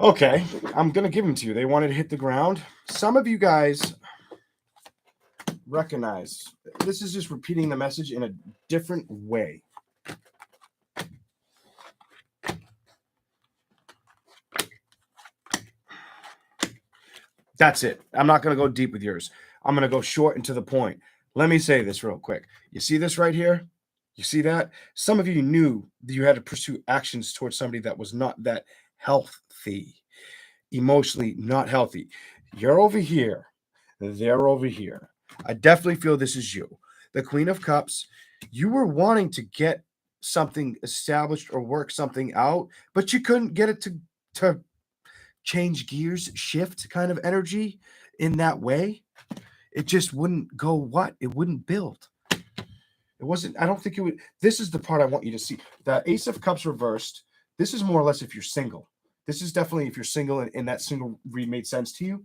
Okay, I'm going to give them to you. They wanted to hit the ground. Some of you guys recognize this is just repeating the message in a different way. That's it. I'm not going to go deep with yours. I'm going to go short and to the point. Let me say this real quick. You see this right here? You see that? Some of you knew that you had to pursue actions towards somebody that was not that healthy, emotionally not healthy. You're over here. They're over here. I definitely feel this is you. The Queen of Cups, you were wanting to get something established or work something out, but you couldn't get it to change gears, shift kind of energy in that way. It just wouldn't go what? It wouldn't build. It wasn't, I don't think it would. This is the part I want you to see. The Ace of Cups reversed. This is more or less if you're single. This is definitely if you're single and that single read made sense to you.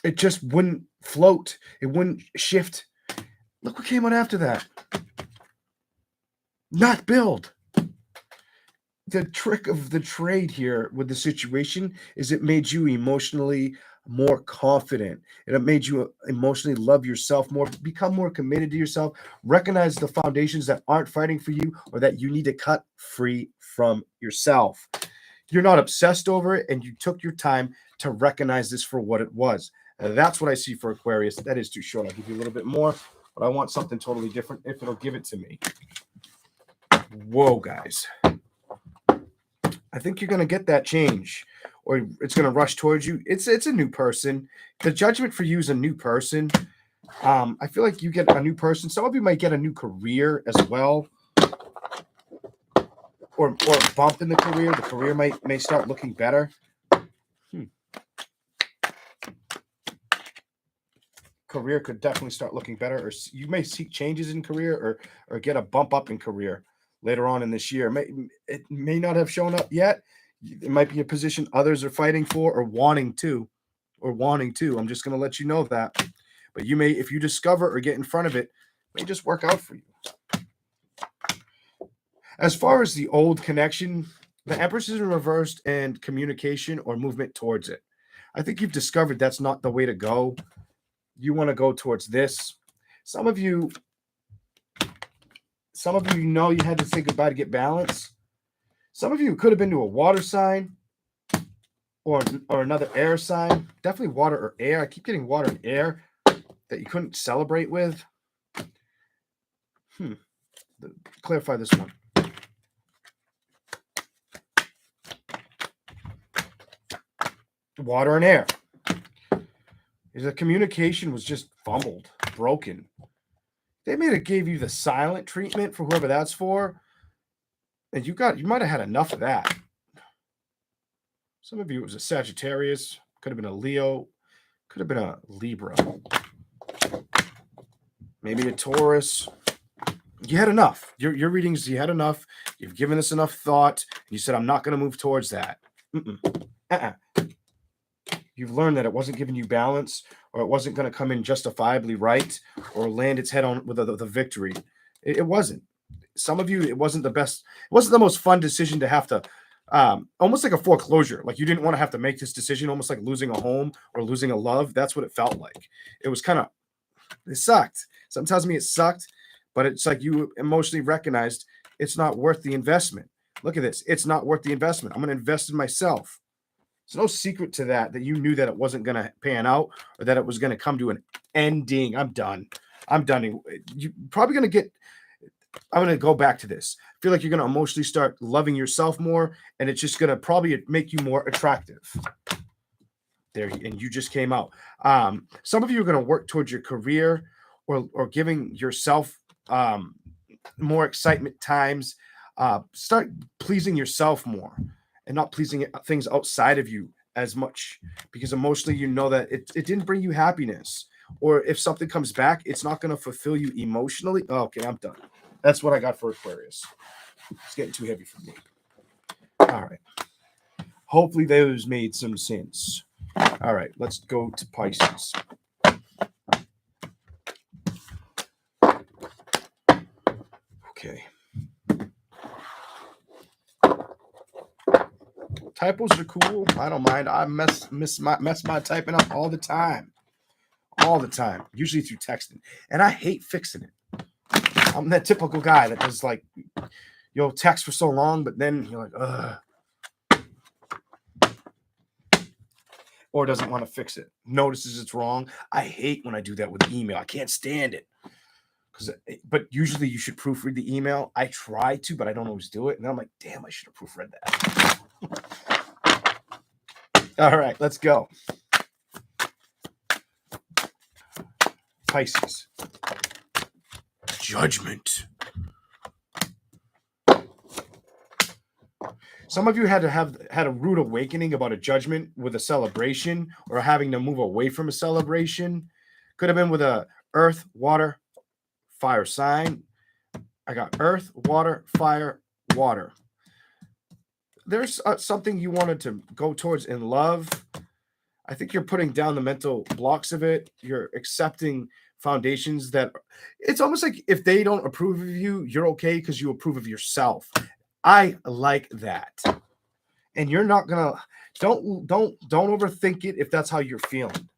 It just wouldn't float. It wouldn't shift. Look what came out after that. not build. The trick of the trade here with the situation is it made you emotionally more confident, and it made you emotionally love yourself more, become more committed to yourself, recognize the foundations that aren't fighting for you or that you need to cut free from yourself. You're not obsessed over it, and you took your time to recognize this for what it was. That's what I see for Aquarius. That is too short. I'll give you a little bit more, but I want something totally different if it'll give it to me. Whoa, guys. I think you're going to get that change, or it's going to rush towards you. It's a new person. The judgment for you is a new person. I feel like you get a new person. Some of you might get a new career as well, or a bump in the career. The career may start looking better. Career could definitely start looking better, or you may seek changes in career, or get a bump up in career later on in this year. It may not have shown up yet. It might be a position others are fighting for or wanting to. I'm just going to let you know that. But you may, if you discover or get in front of it, it may just work out for you. As far as the old connection, the Empress is reversed and communication or movement towards it. I think you've discovered that's not the way to go. You want to go towards this. Some of you know you had to say goodbye to get balance. Some of you could have been to a water sign or another air sign. Definitely water or air. I keep getting water and air that you couldn't celebrate with. Clarify this one. Water and air. The communication was just fumbled, broken. They may have gave you the silent treatment for whoever that's for, and you might have had enough of that. Some of you, it was a Sagittarius, could have been a Leo, could have been a Libra, maybe a Taurus. You had enough. Your readings, you had enough. You've given this enough thought. You said, I'm not going to move towards that. You've learned that it wasn't giving you balance, or it wasn't going to come in justifiably right, or land its head on with the victory. It wasn't. Some of you, it wasn't the best. It wasn't the most fun decision to have to, almost like a foreclosure. Like you didn't want to have to make this decision, almost like losing a home or losing a love. That's what it felt like. It was it sucked. Something tells me it sucked, but it's like you emotionally recognized it's not worth the investment. Look at this. It's not worth the investment. I'm going to invest in myself. There's no secret to that you knew that it wasn't going to pan out, or that it was going to come to an ending. I'm done. You're probably going to get, I'm going to go back to this. I feel like you're going to emotionally start loving yourself more, and it's just going to probably make you more attractive. There, and you just came out. Some of you are going to work towards your career, or giving yourself more excitement times. Start pleasing yourself more, and not pleasing things outside of you as much, because emotionally you know that it didn't bring you happiness, or if something comes back, it's not going to fulfill you emotionally. Okay, I'm done. That's what I got for Aquarius. It's getting too heavy for me. All right. Hopefully those made some sense. All right, let's go to Pisces. Okay. Typos are cool. I don't mind. I mess my typing up all the time. Usually through texting. And I hate fixing it. I'm that typical guy that does like, you'll text for so long, but then you're like, ugh. Or doesn't want to fix it. Notices it's wrong. I hate when I do that with email. I can't stand it. But usually you should proofread the email. I try to, but I don't always do it. And I'm like, damn, I should have proofread that. All right, let's go. Pisces. Judgment. Some of you had a rude awakening about a judgment with a celebration, or having to move away from a celebration. Could have been with a earth, water, fire sign. I got earth, water, fire, water. There's something you wanted to go towards in love. I think you're putting down the mental blocks of it. You're accepting foundations that it's almost like if they don't approve of you, you're okay because you approve of yourself. I like that. And you're not gonna don't overthink it if that's how you're feeling.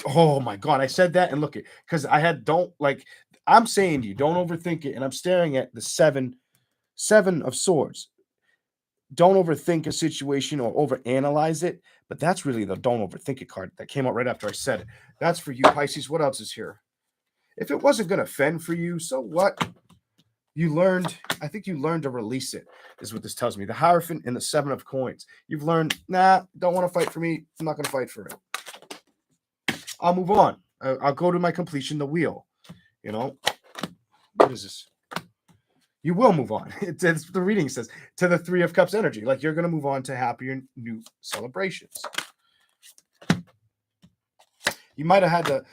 Oh my god, I said that and look it because I had don't like I'm saying to you, don't overthink it, and I'm staring at the seven of swords. Don't overthink a situation or overanalyze it, but that's really the don't overthink it card that came out right after I said it. That's for you, Pisces. What else is here? If it wasn't going to fend for you, so what? You learned, I think you learned to release it, is what this tells me. The Hierophant and the 7 of coins. You've learned, nah, don't want to fight for me. I'm not going to fight for it. I'll move on. I'll go to my completion, the wheel. You know, what is this? You will move on. It's the reading says to the 3 of Cups energy. Like you're going to move on to happier new celebrations. You might have had to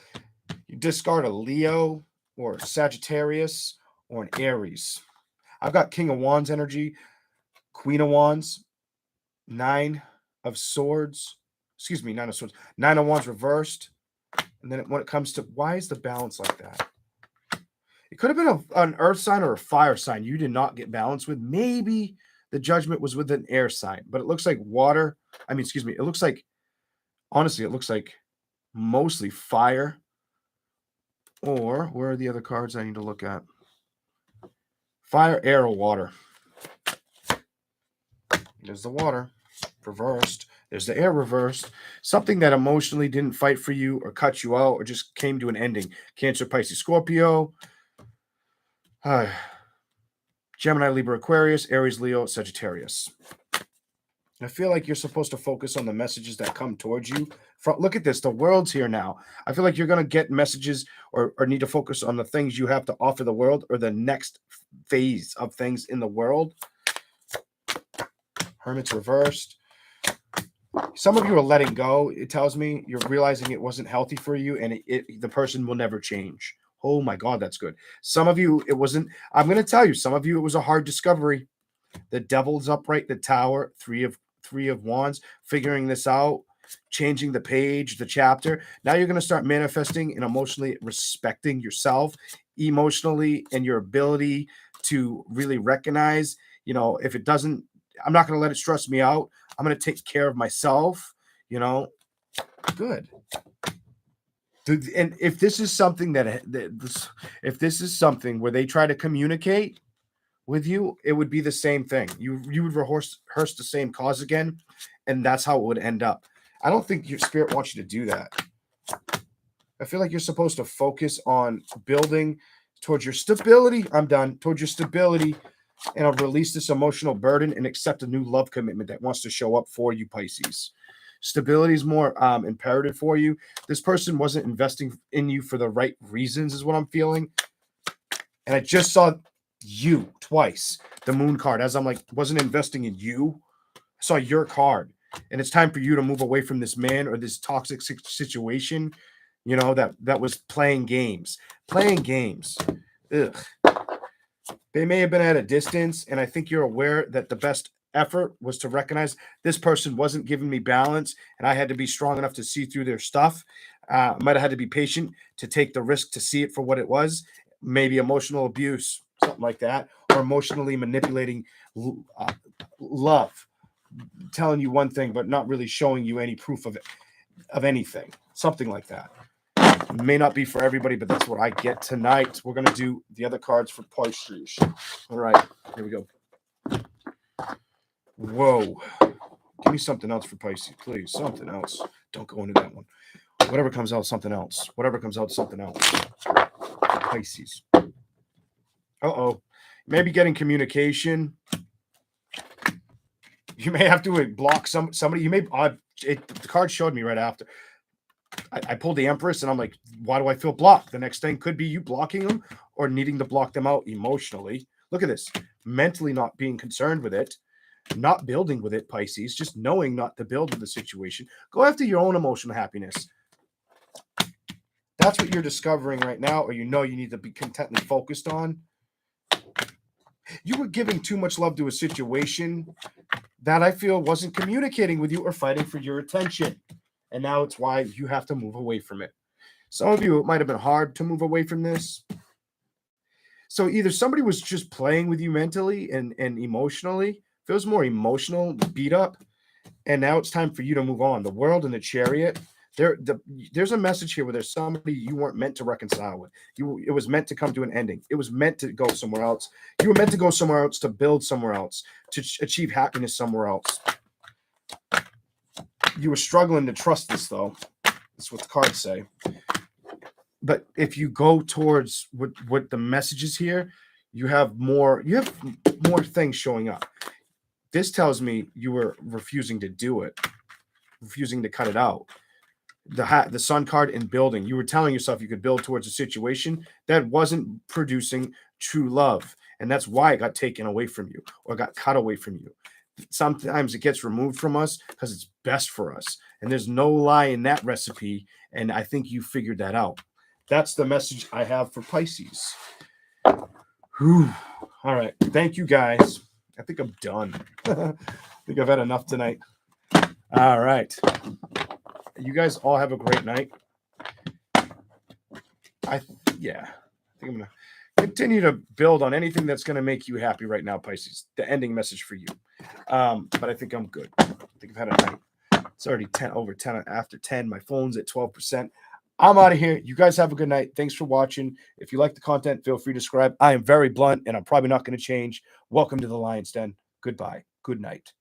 discard a Leo or Sagittarius or an Aries. I've got King of Wands energy, Queen of Wands, 9 of Swords. Excuse me, 9 of Swords. 9 of Wands reversed. And then when it comes to why is the balance like that? It could have been an earth sign or a fire sign you did not get balance with. Maybe the judgment was with an air sign, but it looks like water. I mean, excuse me. It looks like, honestly, it looks like mostly fire. Or where are the other cards I need to look at? Fire, air, or water. There's the water reversed. There's the air reversed. Something that emotionally didn't fight for you or cut you out or just came to an ending. Cancer, Pisces, Scorpio. Gemini, Libra, Aquarius, Aries, Leo, Sagittarius. I feel like you're supposed to focus on the messages that come towards you. Look at this. The world's here now. I feel like you're going to get messages or need to focus on the things you have to offer the world or the next phase of things in the world. Hermit's reversed. Some of you are letting go. It tells me you're realizing it wasn't healthy for you and the person will never change. Oh my God, that's good. Some of you, it wasn't. I'm going to tell you, some of you, it was a hard discovery. The Devil's upright, the Tower, 3 of Wands, figuring this out, changing the page, the chapter. Now you're going to start manifesting and emotionally respecting yourself, emotionally, and your ability to really recognize, if it doesn't, I'm not going to let it stress me out. I'm going to take care of myself, good. And if this is something if this is something where they try to communicate with you, it would be the same thing. You would rehearse the same cause again, and that's how it would end up. I don't think your spirit wants you to do that. I feel like you're supposed to focus on building towards your stability. I'm done. Towards your stability, and I'll release this emotional burden and accept a new love commitment that wants to show up for you, Pisces. Stability is more imperative for you. This person wasn't investing in you for the right reasons, is what I'm feeling. And I just saw you twice, the Moon card, as I'm like, wasn't investing in you. I saw your card. And it's time for you to move away from this man or this toxic situation, that was playing games. Playing games. Ugh. They may have been at a distance, and I think you're aware that the best effort was to recognize this person wasn't giving me balance, and I had to be strong enough to see through their stuff. Might have had to be patient to take the risk to see it for what it was. Maybe emotional abuse, something like that, or emotionally manipulating love, telling you one thing but not really showing you any proof of it, of anything, something like that. It may not be for everybody, but that's what I get tonight. We're going to do the other cards for Pisces. All right, here we go. Whoa. Give me something else for Pisces, please. Something else. Don't go into that one. Whatever comes out, something else. Whatever comes out, something else. Pisces. Uh-oh. Maybe getting communication. You may have to block somebody. You may. The card showed me right after. I pulled the Empress, and I'm like, why do I feel blocked? The next thing could be you blocking them or needing to block them out emotionally. Look at this. Mentally not being concerned with it. Not building with it, Pisces. Just knowing not to build with the situation. Go after your own emotional happiness. That's what you're discovering right now, or you need to be contently focused on. You were giving too much love to a situation that I feel wasn't communicating with you or fighting for your attention. And now it's why you have to move away from it. Some of you, it might have been hard to move away from this. So either somebody was just playing with you mentally and emotionally, feels more emotional, beat up, and now it's time for you to move on. The World and the Chariot. There's a message here where there's somebody you weren't meant to reconcile with. It was meant to come to an ending. It was meant to go somewhere else. You were meant to go somewhere else, to build somewhere else, to achieve happiness somewhere else. You were struggling to trust this, though. That's what the cards say. But if you go towards what the message is here, you have more things showing up. This tells me you were refusing to do it, refusing to cut it out. The Sun card in building, you were telling yourself you could build towards a situation that wasn't producing true love, and that's why it got taken away from you or got cut away from you. Sometimes it gets removed from us because it's best for us, and there's no lie in that recipe, and I think you figured that out. That's the message I have for Pisces. Whew. All right. Thank you, guys. I think I'm done. I think I've had enough tonight. All right. You guys all have a great night. I think I'm going to continue to build on anything that's going to make you happy right now, Pisces. The ending message for you. But I think I'm good. I think I've had a night. It's already 10 after 10. My phone's at 12%. I'm out of here. You guys have a good night. Thanks for watching. If you like the content, feel free to subscribe. I am very blunt, and I'm probably not going to change. Welcome to the Lion's Den. Goodbye. Good night.